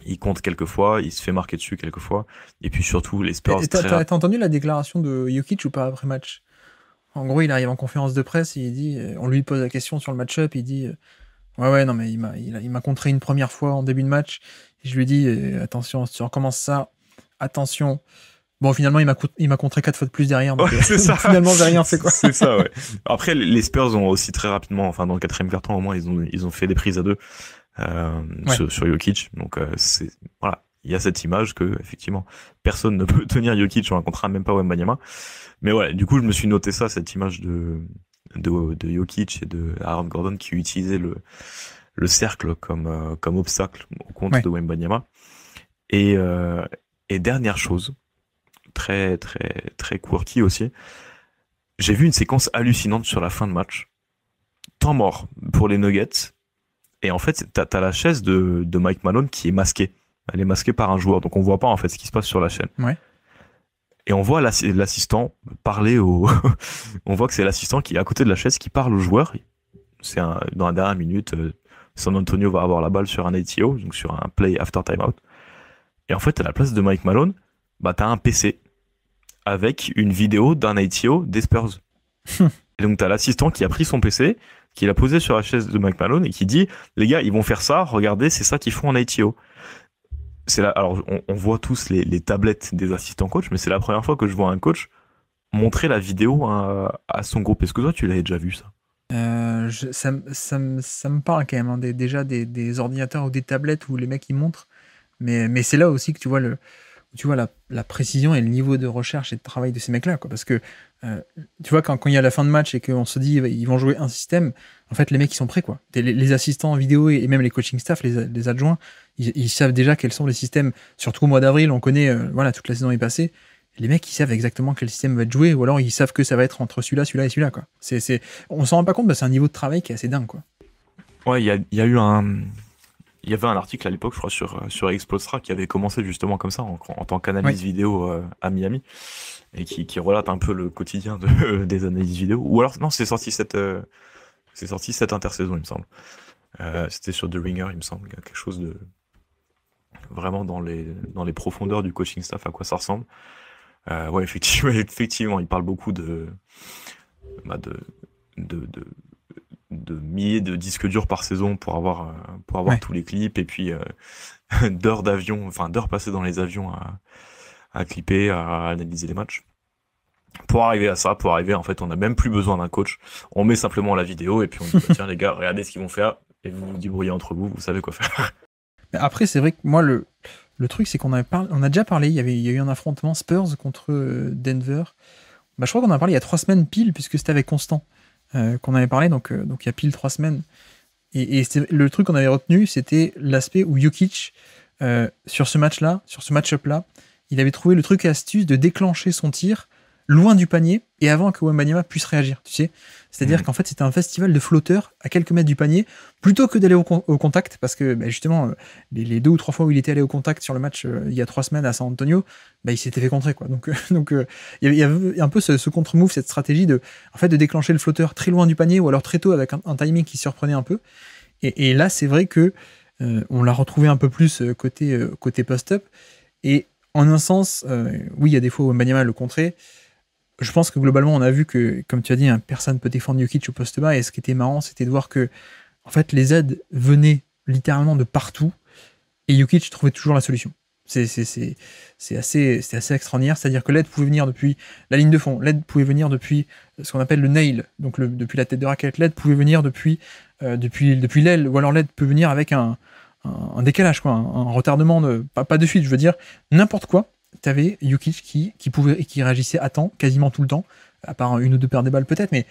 il compte quelques fois, il se fait marquer dessus quelques fois, et puis surtout les Spurs. T'as entendu la déclaration de Jokic ou pas après match? En gros il arrive en conférence de presse et il dit, on lui pose la question sur le match-up, il dit ouais non mais il m'a contré une première fois en début de match et je lui dis attention si tu recommences ça, attention. Bon, finalement, il m'a contré 4 fois de plus derrière. Donc, c'est ça. Finalement, j'ai rien fait, quoi. C'est ça, ouais. Après, les Spurs ont aussi très rapidement, enfin, dans le 4e quart-temps, au moins, ils ont fait des prises à 2, sur Jokic. Donc, voilà. Il y a cette image que, effectivement, personne ne peut tenir Jokic sur un contrat, même pas Wembanyama. Mais ouais, du coup, je me suis noté ça, cette image de Jokic et de Aaron Gordon qui utilisaient le cercle comme obstacle au compte de Wembanyama. Et dernière chose, très très très quirky aussi, j'ai vu une séquence hallucinante sur la fin de match. Temps mort pour les Nuggets, et en fait t'as la chaise de Mike Malone qui est masquée. Elle est masquée par un joueur, donc on voit pas en fait ce qui se passe sur la chaîne. Ouais. Et on voit l'assistant parler on voit que c'est l'assistant qui est à côté de la chaise qui parle au joueur. C'est dans la dernière minute, San Antonio va avoir la balle sur un ATO, donc sur un play after timeout. Et en fait à la place de Mike Malone, t'as un PC avec une vidéo d'un ATO des Spurs. Et donc t'as l'assistant qui a pris son PC, qui l'a posé sur la chaise de Mike Malone et qui dit les gars ils vont faire ça, regardez c'est ça qu'ils font en ATO. C'est là, alors on voit tous les tablettes des assistants coach, mais c'est la première fois que je vois un coach montrer la vidéo à son groupe. Est-ce que toi tu l'avais déjà vu ça? ça me parle quand même, hein, déjà des ordinateurs ou des tablettes où les mecs ils montrent. Mais c'est là aussi que tu vois la précision et le niveau de recherche et de travail de ces mecs-là, quoi. Parce que, tu vois, quand il y a la fin de match et qu'on se dit ils vont jouer un système, en fait, les mecs, ils sont prêts, quoi. Les assistants en vidéo et même les coaching staff, les adjoints, ils savent déjà quels sont les systèmes. Surtout au mois d'avril, on connaît, voilà, toute la saison est passée. Les mecs, ils savent exactement quel système va être joué, ou alors ils savent que ça va être entre celui-là et celui-là, quoi. On s'en rend pas compte, c'est un niveau de travail qui est assez dingue, quoi. Ouais, il y avait un article à l'époque, je crois, sur Explostra qui avait commencé justement comme ça, en tant qu'analyse vidéo à Miami, et qui relate un peu le quotidien des analyses vidéo. Ou alors, non, c'est sorti cette intersaison, il me semble. C'était sur The Ringer, il me semble, quelque chose de vraiment dans les profondeurs du coaching staff, à quoi ça ressemble. Ouais, effectivement, il parle beaucoup de milliers de disques durs par saison pour avoir tous les clips, et puis d'heures passées dans les avions à clipper, à analyser les matchs. Pour arriver, en fait, on n'a même plus besoin d'un coach. On met simplement la vidéo et puis on dit tiens les gars, regardez ce qu'ils vont faire, et vous vous débrouillez entre vous, vous savez quoi faire. Mais après, c'est vrai que moi, le truc, c'est qu'on on a déjà parlé, il y a eu un affrontement Spurs contre Denver. Bah, je crois qu'on en a parlé il y a 3 semaines pile, puisque c'était avec Constant qu'on avait parlé, donc il y a pile 3 semaines. Et le truc qu'on avait retenu, c'était l'aspect où Jokic, sur ce match-up-là, il avait trouvé le truc et astuce de déclencher son tir loin du panier et avant que Wembanyama puisse réagir, tu sais. C'est-à-dire qu'en fait, c'était un festival de flotteurs à quelques mètres du panier, plutôt que d'aller au contact, parce que justement, les 2 ou 3 fois où il était allé au contact sur le match il y a 3 semaines à San Antonio, il s'était fait contrer, quoi. Donc il y avait un peu ce contre-move, cette stratégie de déclencher le flotteur très loin du panier, ou alors très tôt avec un timing qui surprenait un peu. Et là, c'est vrai que on l'a retrouvé un peu plus côté post-up. Et en un sens, oui, il y a des fois où Wembanyama le contrait. Je pense que globalement, on a vu que, comme tu as dit, personne ne peut défendre Jokic au poste bas. Et ce qui était marrant, c'était de voir que, en fait, les aides venaient littéralement de partout. Et Jokic trouvait toujours la solution. C'est assez extraordinaire. C'est-à-dire que l'aide pouvait venir depuis la ligne de fond. L'aide pouvait venir depuis ce qu'on appelle le nail, donc depuis la tête de raquette. L'aide pouvait venir depuis l'aile. Ou alors l'aide peut venir avec un décalage, quoi, un retardement, pas de suite, je veux dire, n'importe quoi. T'avais Jokic qui réagissait à temps, quasiment tout le temps, à part 1 ou 2 paires de balles peut-être, mais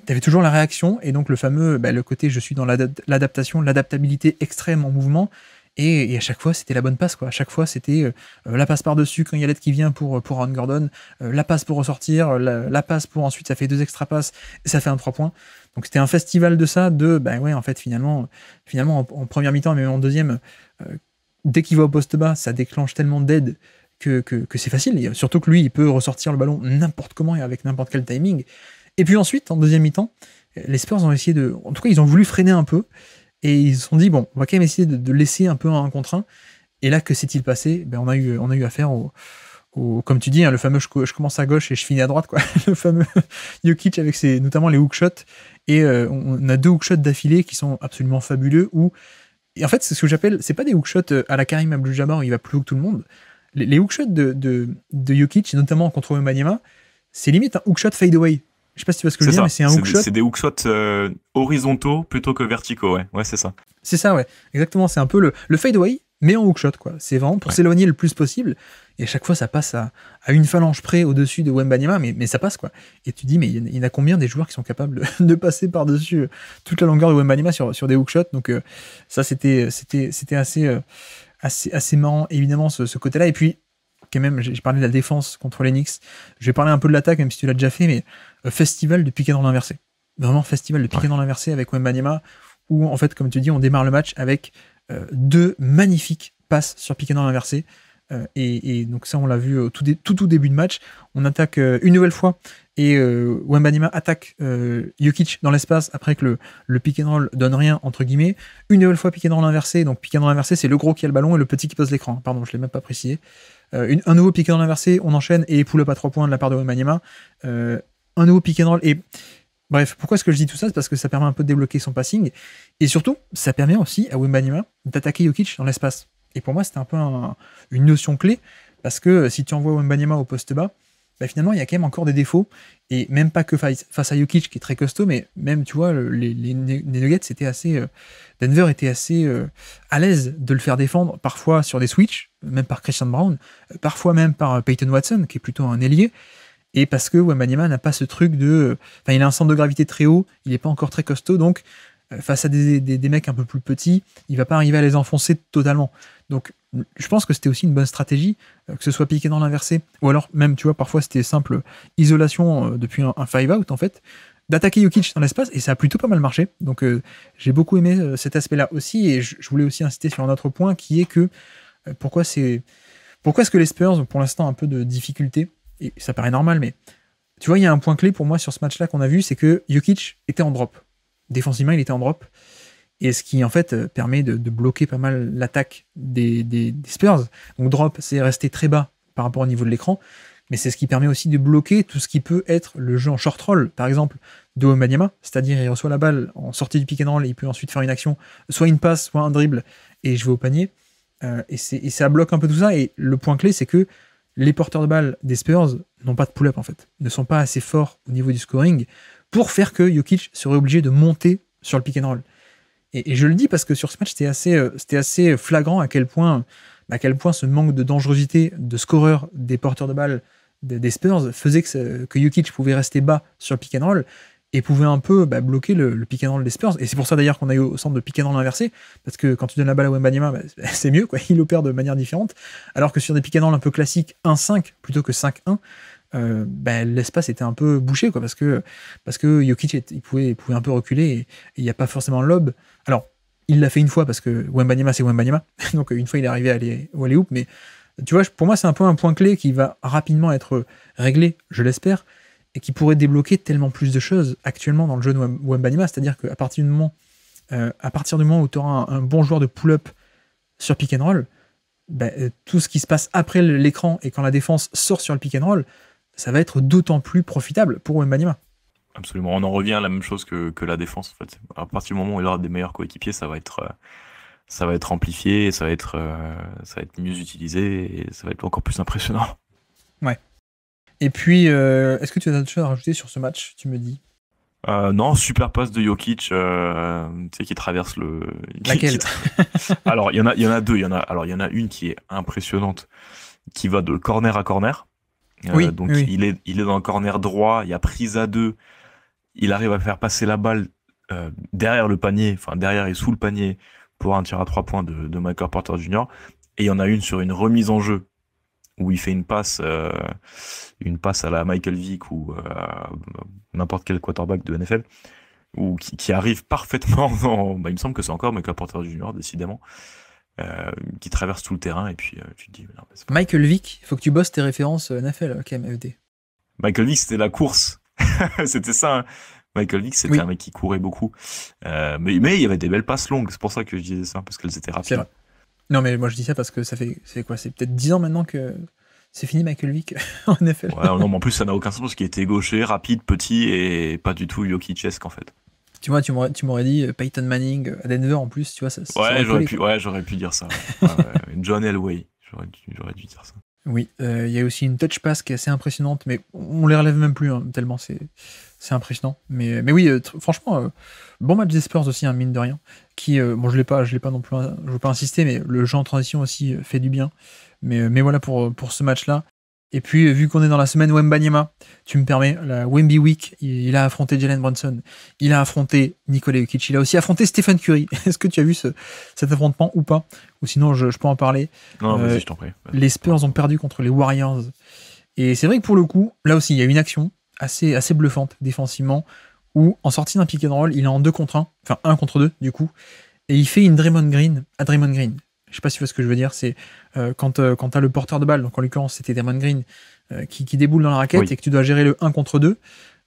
t'avais toujours la réaction, et donc le fameux, le côté je suis dans l'adaptation, l'adaptabilité extrême en mouvement, et à chaque fois c'était la bonne passe, quoi. À chaque fois c'était la passe par-dessus quand il y a l'aide qui vient pour Aaron Gordon, la passe pour ressortir, la passe pour ensuite ça fait 2 extra passes, et ça fait un 3 points. Donc c'était un festival de ça, en fait finalement en première mi-temps, mais même en deuxième, dès qu'il va au poste bas, ça déclenche tellement d'aide que c'est facile, et surtout que lui, il peut ressortir le ballon n'importe comment et avec n'importe quel timing. Et puis ensuite, en deuxième mi-temps, les Spurs ont essayé en tout cas, ils ont voulu freiner un peu, et ils se sont dit, bon, on va quand même essayer de laisser un peu un 1 contre 1. Et là, que s'est-il passé ? On a eu affaire au comme tu dis, le fameux je commence à gauche et je finis à droite, quoi. Le fameux Jokic avec notamment les hook-shots, et on a 2 hook-shots d'affilée qui sont absolument fabuleux, et en fait, c'est ce que j'appelle, c'est pas des hook-shots à la Karim Abdul-Jabbar où il va plus haut que tout le monde. Les hook-shots de Jokic, notamment contre Wembanyama, c'est limite un hook-shot fade-away. Je sais pas si tu vois ce que je veux dire, mais c'est un hook-shot. C'est des hook-shots horizontaux plutôt que verticaux, ouais. Ouais, c'est ça. C'est ça, ouais. Exactement, c'est un peu le fade-away, mais en hook-shot, quoi. C'est vraiment pour s'éloigner le plus possible. Et à chaque fois, ça passe à une phalange près au-dessus de Wembanyama, mais ça passe, quoi. Et tu dis, mais il y en a combien des joueurs qui sont capables de passer par-dessus toute la longueur de Wembanyama sur des hook-shots. Donc ça, c'était assez marrant, évidemment, ce côté-là. Et puis, quand même, j'ai parlé de la défense contre les Knicks. Je vais parler un peu de l'attaque, même si tu l'as déjà fait, mais festival de pick and roll inversé. Vraiment festival de pick and roll inversé avec Wembanyama, où, en fait, comme tu dis, on démarre le match avec 2 magnifiques passes sur pick and roll inversé. Et donc ça, on l'a vu au tout début de match. On attaque une nouvelle fois, et Wembanyama attaque Jokic dans l'espace après que le pick and roll donne rien, entre guillemets. Une nouvelle fois pick and roll inversé. Donc pick and roll inversé, c'est le gros qui a le ballon et le petit qui pose l'écran. Pardon, je l'ai même pas précisé. Un nouveau pick and roll inversé, on enchaîne, et pull-up à 3 points de la part de Wembanyama. Un nouveau pick and roll, et bref, pourquoi est-ce que je dis tout ça ? C'est parce que ça permet un peu de débloquer son passing, et surtout, ça permet aussi à Wembanyama d'attaquer Jokic dans l'espace. Et pour moi, c'était un peu une notion clé, parce que si tu envoies Wembanyama au poste bas, bah, finalement, il y a quand même encore des défauts. Et même pas que face à Jokic, qui est très costaud, mais même, tu vois, les Nuggets, c'était assez... Denver était assez à l'aise de le faire défendre, parfois sur des switches, même par Christian Brown, parfois même par Peyton Watson, qui est plutôt un ailier, et parce que Wembanyama n'a pas ce truc de... Enfin, il a un centre de gravité très haut, il n'est pas encore très costaud, donc face à des mecs un peu plus petits, il va pas arriver à les enfoncer totalement. Donc, je pense que c'était aussi une bonne stratégie, que ce soit piqué dans l'inversé, ou alors même, tu vois, parfois c'était simple isolation depuis un 5-out, en fait, d'attaquer Jokic dans l'espace, et ça a plutôt pas mal marché. Donc, j'ai beaucoup aimé cet aspect-là aussi, et je voulais aussi insister sur un autre point, qui est que pourquoi est-ce que les Spurs ont pour l'instant un peu de difficulté, et ça paraît normal, mais tu vois, il y a un point clé pour moi sur ce match-là qu'on a vu, c'est que Jokic était en drop. Défensivement, il était en drop. Et ce qui, en fait, permet de bloquer pas mal l'attaque des Spurs. Donc, drop, c'est rester très bas par rapport au niveau de l'écran. Mais c'est ce qui permet aussi de bloquer tout ce qui peut être le jeu en short roll, par exemple, de Wembanyama. C'est-à-dire, il reçoit la balle en sortie du pick and roll et il peut ensuite faire une action, soit une passe, soit un dribble, et je vais au panier. Et ça bloque un peu tout ça. Et le point clé, c'est que les porteurs de balle des Spurs n'ont pas de pull-up, en fait. Ne sont pas assez forts au niveau du scoring pour faire que Jokic serait obligé de monter sur le pick and roll. Et je le dis parce que sur ce match, c'était assez flagrant à quel point ce manque de dangerosité de scoreur des porteurs de balle des Spurs faisait que Jokic pouvait rester bas sur le pick and roll et pouvait un peu bloquer le pick and roll des Spurs. Et c'est pour ça d'ailleurs qu'on a eu au centre de pick and roll inversé, parce que quand tu donnes la balle à Wembanyama, c'est mieux, quoi. Il opère de manière différente. Alors que sur des pick and roll un peu classiques 1-5 plutôt que 5-1, l'espace était un peu bouché, quoi, parce que Jokic il pouvait un peu reculer et il n'y a pas forcément le lob. Alors, il l'a fait une fois parce que Wembanyama c'est Wembanyama, donc une fois il est arrivé à aller au alley-oop, mais tu vois, pour moi c'est un peu un point clé qui va rapidement être réglé, je l'espère, et qui pourrait débloquer tellement plus de choses actuellement dans le jeu de Wembanyama, c'est-à-dire qu'à partir du moment où tu auras un bon joueur de pull-up sur pick and roll, tout ce qui se passe après l'écran et quand la défense sort sur le pick and roll, ça va être d'autant plus profitable pour Wembanyama. Absolument, on en revient à la même chose que la défense, en fait. À partir du moment où il aura des meilleurs coéquipiers, ça va être amplifié, ça va être mieux utilisé, et ça va être encore plus impressionnant. Ouais. Et puis, est-ce que tu as d'autres choses à rajouter sur ce match, tu me dis? Non, super passe de Jokic, tu sais, qui traverse le... Laquelle? Alors, il y en a deux. Il y en a une qui est impressionnante, qui va de corner à corner. Donc, oui. Il est dans le corner droit, il y a prise à deux, il arrive à faire passer la balle derrière le panier, enfin derrière et sous le panier, pour un tir à 3 points de Michael Porter Jr. Et il y en a une sur une remise en jeu, où il fait une passe à la Michael Vick ou n'importe quel quarterback de NFL, qui arrive parfaitement dans... il me semble que c'est encore Michael Porter Jr., décidément, qui traverse tout le terrain, et puis tu te dis... Non, Michael Vick, il faut que tu bosses tes références NFL, KMFD. Michael Vick, c'était la course. C'était ça, hein. Michael Vick, c'était un mec qui courait beaucoup. Mais il y avait des belles passes longues, c'est pour ça que je disais ça, parce qu'elles étaient rapides. C'est vrai. Non, mais moi je dis ça parce que c'est peut-être 10 ans maintenant que c'est fini Michael Vick en NFL. Ouais, non, mais en plus ça n'a aucun sens, parce qu'il était gaucher, rapide, petit, et pas du tout Jokic-esque en fait. Tu vois, tu m'aurais dit Peyton Manning à Denver en plus, tu vois. J'aurais pu dire ça. John Elway, j'aurais dû dire ça. Oui, il y a aussi une touch pass qui est assez impressionnante, mais on les relève même plus, hein, tellement c'est impressionnant. Mais oui, franchement, bon match des Spurs aussi, hein, mine de rien. Qui, je l'ai pas non plus, je veux pas insister, mais le jeu en transition aussi fait du bien. Mais voilà pour ce match-là. Et puis, vu qu'on est dans la semaine Wembanyama, tu me permets, la Wemby Week, il a affronté Jalen Brunson, il a affronté Nikola Jokic, il a aussi affronté Stephen Curry. Est-ce que tu as vu cet affrontement ou pas? Ou sinon, je peux en parler. Non, vas-y, je t'en prie. Les Spurs ont perdu contre les Warriors. Et c'est vrai que pour le coup, là aussi, il y a une action assez bluffante défensivement, où en sortie d'un pick and roll, il est en 2 contre 1, enfin 1 contre 2 du coup, et il fait une Draymond Green à Draymond Green. Je sais pas si tu vois ce que je veux dire, c'est quand t'as le porteur de balle, donc en l'occurrence c'était Draymond Green, qui déboule dans la raquette, et que tu dois gérer le 1 contre 2.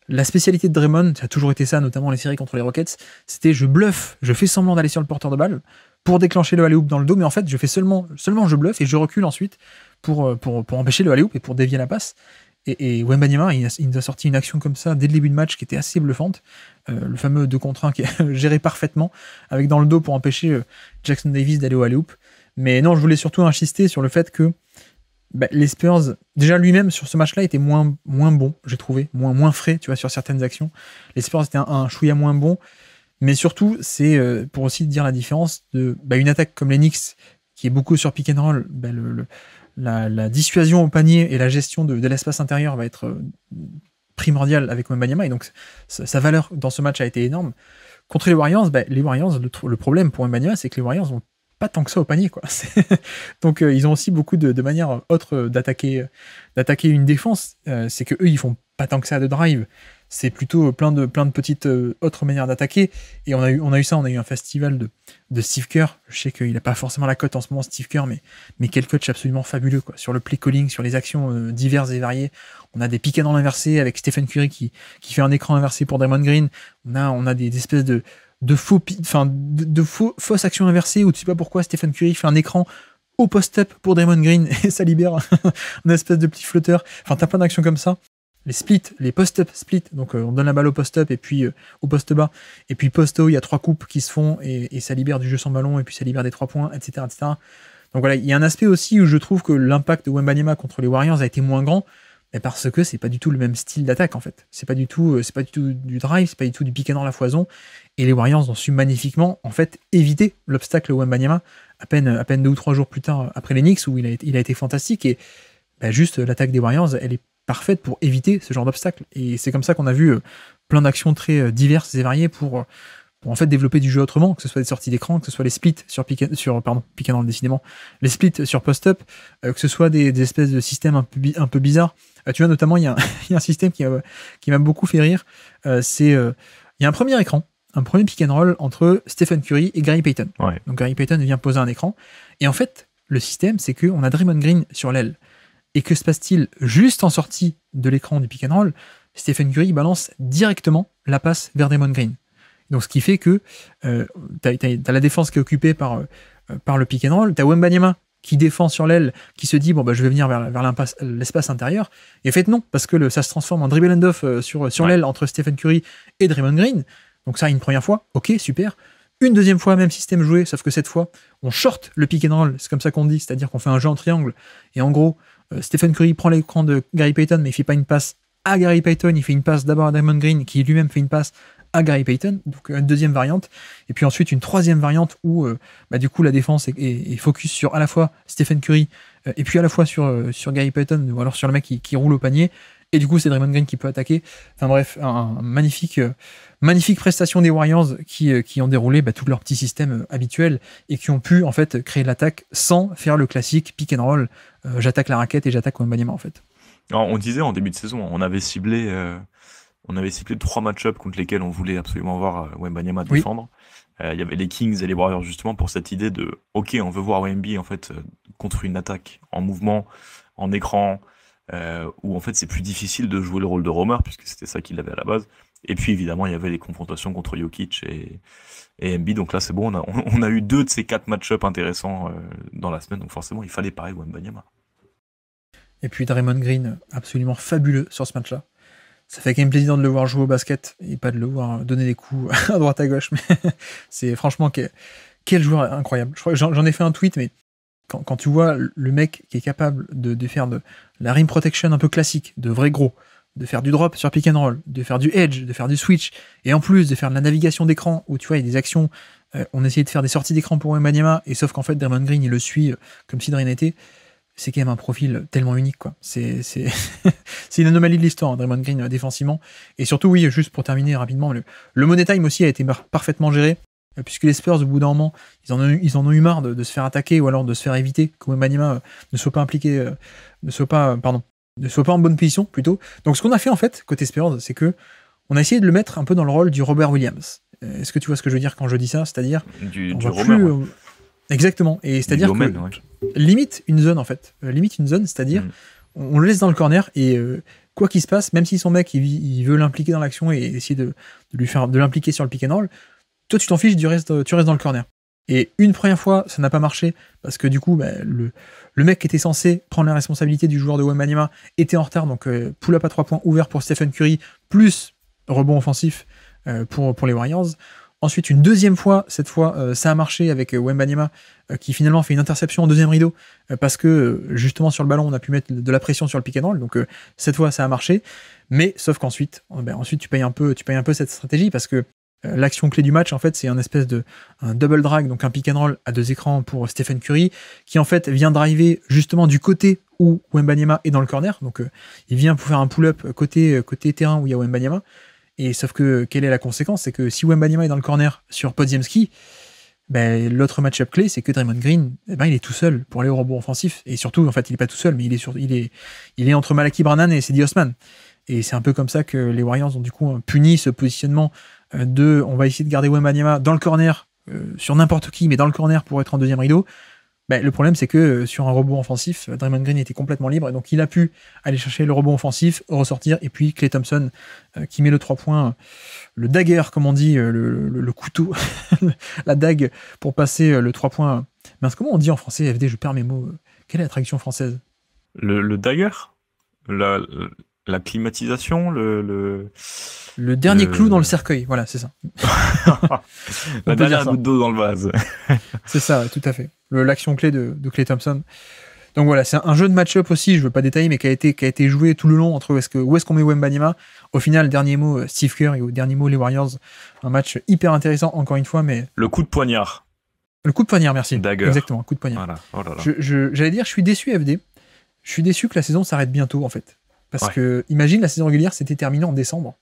La spécialité de Draymond, ça a toujours été ça, notamment les séries contre les Rockets, c'était je bluffe, je fais semblant d'aller sur le porteur de balle pour déclencher le alley-oop dans le dos, mais en fait je fais seulement je bluffe et je recule ensuite pour empêcher le alley-oop et pour dévier la passe. Et Wembanyama, il nous a sorti une action comme ça dès le début de match qui était assez bluffante. Le fameux 2 contre 1 qui est géré parfaitement, avec dans le dos pour empêcher Jackson Davis d'aller au alley-oop. Mais non, je voulais surtout insister sur le fait que les Spurs, déjà lui-même sur ce match-là était moins bon, j'ai trouvé, moins frais, tu vois, sur certaines actions. Les Spurs étaient un chouïa moins bon, mais surtout, c'est pour aussi dire la différence de une attaque comme les Knicks, qui est beaucoup sur pick and roll, la dissuasion au panier et la gestion de l'espace intérieur va être primordiale avec Wembanyama, et donc sa valeur dans ce match a été énorme. Contre les Warriors, le problème pour Wembanyama, c'est que les Warriors ont pas tant que ça au panier, quoi. Donc ils ont aussi beaucoup de manières autres d'attaquer une défense. C'est que eux ils font pas tant que ça de drive. C'est plutôt plein de petites autres manières d'attaquer. Et on a eu un festival de Steve Kerr. Je sais qu'il a pas forcément la cote en ce moment, Steve Kerr, mais quel coach absolument fabuleux, quoi. Sur le play calling, sur les actions diverses et variées. On a des pick and roll inversés avec Stephen Curry qui fait un écran inversé pour Draymond Green. On a des espèces de fausses actions inversées où tu sais pas pourquoi Stephen Curry fait un écran au post-up pour Draymond Green et ça libère une espèce de petit flotteur. Enfin, t'as plein d'actions comme ça. Les splits, les post-up splits, donc on donne la balle au post-up et puis au post bas, et puis post-haut, il y a 3 coupes qui se font et ça libère du jeu sans ballon et puis ça libère des 3 points, etc., etc. Donc voilà, il y a un aspect aussi où je trouve que l'impact de Wembanyama contre les Warriors a été moins grand, mais parce que c'est pas du tout le même style d'attaque en fait. C'est pas du tout du drive, c'est pas du tout du pick and roll à la foison. Et les Warriors ont su magnifiquement en fait éviter l'obstacle Wembanyama à peine 2 ou 3 jours plus tard après les Knicks où il a été fantastique, et juste l'attaque des Warriors, elle est parfaite pour éviter ce genre d'obstacle. Et c'est comme ça qu'on a vu plein d'actions très diverses et variées pour en fait développer du jeu autrement, que ce soit des sorties d'écran, que ce soit les splits sur pick and roll décidément, les splits sur post-up, que ce soit des espèces de systèmes un peu bizarres. Tu vois, notamment, il y a un système qui m'a beaucoup fait rire. Il y a un premier écran, un premier pick and roll entre Stephen Curry et Gary Payton. Ouais. Donc Gary Payton vient poser un écran. Et en fait, le système, c'est qu'on a Draymond Green sur l'aile. Et que se passe-t-il juste en sortie de l'écran du pick and roll? Stephen Curry balance directement la passe vers Draymond Green. Donc ce qui fait que t'as la défense qui est occupée par le pick and roll, t'as Wembanyama qui défend sur l'aile, qui se dit je vais venir vers l'espace intérieur, et en fait non, parce que ça se transforme en dribble and-off sur l'aile entre Stephen Curry et Draymond Green. Donc ça, une première fois, ok, super. Une deuxième fois, même système joué, sauf que cette fois, on short le pick and roll, c'est comme ça qu'on dit, c'est-à-dire qu'on fait un jeu en triangle, et en gros, Stephen Curry prend l'écran de Gary Payton, mais il fait pas une passe à Gary Payton, il fait une passe d'abord à Draymond Green, qui lui-même fait une passe à Gary Payton, donc une deuxième variante, et puis ensuite une troisième variante où du coup la défense est focus sur à la fois Stephen Curry et puis à la fois sur Gary Payton, ou alors sur le mec qui roule au panier, et du coup c'est Draymond Green qui peut attaquer. Enfin bref, un magnifique prestation des Warriors qui ont déroulé tout leur petit système habituel et qui ont pu en fait créer l'attaque sans faire le classique pick and roll, j'attaque la raquette et j'attaque Wembanyama en fait. Alors, on disait en début de saison, on avait ciblé 3 match-ups contre lesquels on voulait absolument voir Wembanyama défendre. Il y avait les Kings et les Warriors justement pour cette idée de ok, on veut voir Wemby en fait contre une attaque en mouvement, en écran, où en fait c'est plus difficile de jouer le rôle de roamer puisque c'était ça qu'il avait à la base. Et puis évidemment il y avait les confrontations contre Jokic et Embiid. Donc là c'est bon, on a eu 2 de ces 4 match-ups intéressants dans la semaine. Donc forcément il fallait parler de Wembanyama. Et puis Draymond Green, absolument fabuleux sur ce match-là. Ça fait quand même plaisir de le voir jouer au basket et pas de le voir donner des coups à droite à gauche. Mais c'est franchement quel joueur incroyable. Je crois que j'en ai fait un tweet, mais quand tu vois le mec qui est capable de faire de la rim protection un peu classique, de vrai gros, de faire du drop sur pick and roll, de faire du edge, de faire du switch, et en plus de faire de la navigation d'écran où tu vois il y a des actions, on essayait de faire des sorties d'écran pour Wembanyama, et sauf qu'en fait Draymond Green il le suit comme si de rien n'était. C'est quand même un profil tellement unique, quoi. C'est une anomalie de l'histoire, hein, Draymond Green défensivement. Et surtout, oui, juste pour terminer rapidement, le money time aussi a été parfaitement géré, puisque les Spurs, au bout d'un moment, ils en ont eu marre de se faire attaquer ou alors de se faire éviter, que Wembanyama ne soit pas en bonne position, plutôt. Donc ce qu'on a fait, en fait, côté Spurs, c'est que on a essayé de le mettre un peu dans le rôle du Robert Williams. Est-ce que tu vois ce que je veux dire quand je dis ça? C'est-à-dire... Du Robert, Exactement. Et c'est-à-dire que limite une zone en fait. C'est-à-dire on le laisse dans le corner et quoi qu'il se passe, même si son mec il veut l'impliquer dans l'action et essayer de l'impliquer sur le pick and roll, toi tu t'en fiches, tu restes dans le corner. Et une première fois, ça n'a pas marché parce que du coup, le mec qui était censé prendre la responsabilité du joueur de Wembanyama était en retard, donc pull-up à 3 points ouvert pour Stephen Curry plus rebond offensif pour les Warriors. Ensuite, une deuxième fois, cette fois, ça a marché avec Wembanyama, qui finalement fait une interception en deuxième rideau, parce que justement sur le ballon, on a pu mettre de la pression sur le pick and roll. Donc cette fois, ça a marché. Mais sauf qu'ensuite, ensuite tu payes un peu cette stratégie, parce que l'action clé du match, en fait, c'est un espèce de un double drag, donc un pick and roll à 2 écrans pour Stephen Curry, qui en fait vient driver justement du côté où Wembanyama est dans le corner. Donc il vient pour faire un pull-up côté terrain où il y a Wembanyama. Et sauf que quelle est la conséquence? C'est que si Wembanyama est dans le corner sur Podziemski, l'autre match-up clé, c'est que Draymond Green, il est tout seul pour aller au rebond offensif. Et surtout, en fait, il est pas tout seul, mais il est entre Malaki Branham et Cedi Osman. Et c'est un peu comme ça que les Warriors ont du coup puni ce positionnement de on va essayer de garder Wembanyama dans le corner, sur n'importe qui, mais dans le corner pour être en deuxième rideau. Le problème, c'est que sur un rebond offensif, Draymond Green était complètement libre, et donc il a pu aller chercher le rebond offensif, ressortir, et puis Klay Thompson qui met le 3 points, le dagger, comme on dit, le couteau, la dague pour passer le 3 points. Mince, comment on dit en français, FD, je perds mes mots. Quelle est la traduction française? Le dagger, la climatisation, le dernier clou dans le cercueil, voilà, c'est ça. La dernière goutte d'eau dans le vase. C'est ça, ouais, tout à fait. L'action clé de Klay Thompson. Donc voilà, c'est un jeu de match-up aussi, je veux pas détailler, mais qui a été joué tout le long entre où est-ce qu'on met Wembanyama. Au final, dernier mot Steve Kerr, et au dernier mot les Warriors. Un match hyper intéressant, encore une fois, mais... Le coup de poignard. Le coup de poignard, merci. Dagger. Exactement, un coup de poignard. Voilà. Oh là là. J'allais dire, je suis déçu, FD. Je suis déçu que la saison s'arrête bientôt, en fait. Parce que, imagine, la saison régulière s'était terminée en décembre.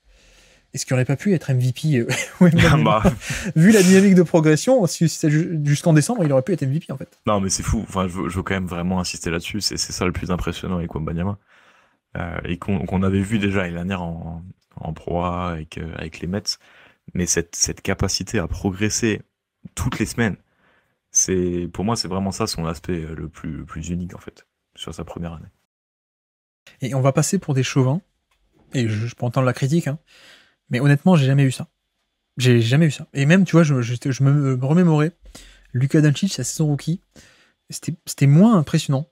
Est-ce qu'il aurait pas pu être MVP Vu la dynamique de progression, si c'est jusqu'en décembre, il aurait pu être MVP, en fait. Non, mais c'est fou. Enfin, je veux quand même vraiment insister là-dessus. C'est ça le plus impressionnant avec Wembanyama. Et qu'on avait vu déjà l'année dernière en Pro A avec les Mets. Mais cette capacité à progresser toutes les semaines, pour moi, c'est vraiment ça son aspect le plus unique, en fait, sur sa première année. Et on va passer pour des chauvins. Et je peux entendre la critique, hein. Mais honnêtement, j'ai jamais vu ça. J'ai jamais vu ça. Et même, tu vois, je me remémorais Luka Doncic, sa saison rookie. C'était moins impressionnant.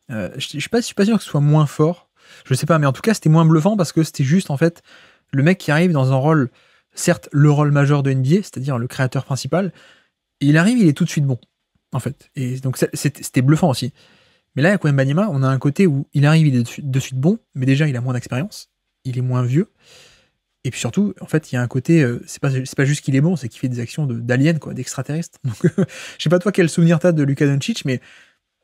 Je suis pas sûr que ce soit moins fort. Je sais pas, mais en tout cas, c'était moins bluffant parce que c'était juste, en fait, le mec qui arrive dans un rôle, certes, le rôle majeur de NBA, c'est-à-dire le créateur principal. Et il arrive, il est tout de suite bon, en fait. Et donc, c'était bluffant aussi. Mais là, avec Wembanyama, on a un côté où il arrive, il est de suite bon, mais déjà, il a moins d'expérience. Il est moins vieux. Et puis surtout, en fait, il y a un côté, c'est pas juste qu'il est bon, c'est qu'il fait des actions d'alien, quoi, d'extraterrestre. Donc, je sais pas toi quel souvenir t'as de Luka Doncic, mais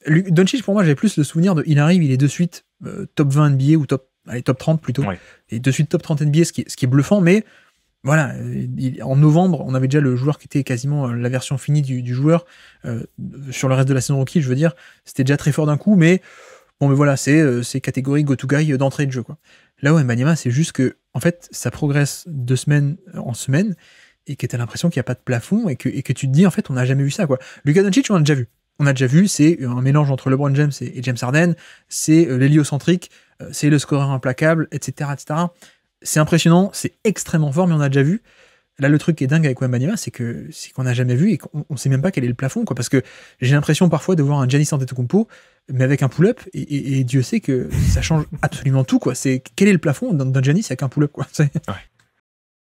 Doncic, pour moi, j'avais plus le souvenir de, il arrive, il est de suite top 20 NBA ou top 30 plutôt. Ouais. Et de suite top 30 NBA, ce qui est bluffant, mais voilà, en novembre, on avait déjà le joueur qui était quasiment la version finie du joueur, sur le reste de la saison rookie, je veux dire, c'était déjà très fort d'un coup, mais bon, mais voilà, c'est catégorie go-to-guy d'entrée de jeu, quoi. Là où Wembanyama, c'est juste que, en fait, ça progresse de semaine en semaine, et que t'as l'impression qu'il n'y a pas de plafond, et que tu te dis, en fait, on n'a jamais vu ça, quoi. Luka Doncic, on a déjà vu, c'est un mélange entre LeBron James et James Harden, c'est l'héliocentrique, c'est le scoreur implacable, etc., etc. C'est impressionnant, c'est extrêmement fort, mais on a déjà vu. Là, le truc qui est dingue avec Wembanyama, c'est qu'on n'a jamais vu et qu'on sait même pas quel est le plafond, quoi. Parce que j'ai l'impression parfois de voir un Giannis Antetokounmpo, mais avec un pull-up, et Dieu sait que ça change absolument tout, quoi. Quel est le plafond d'un Giannis avec un pull-up, quoi.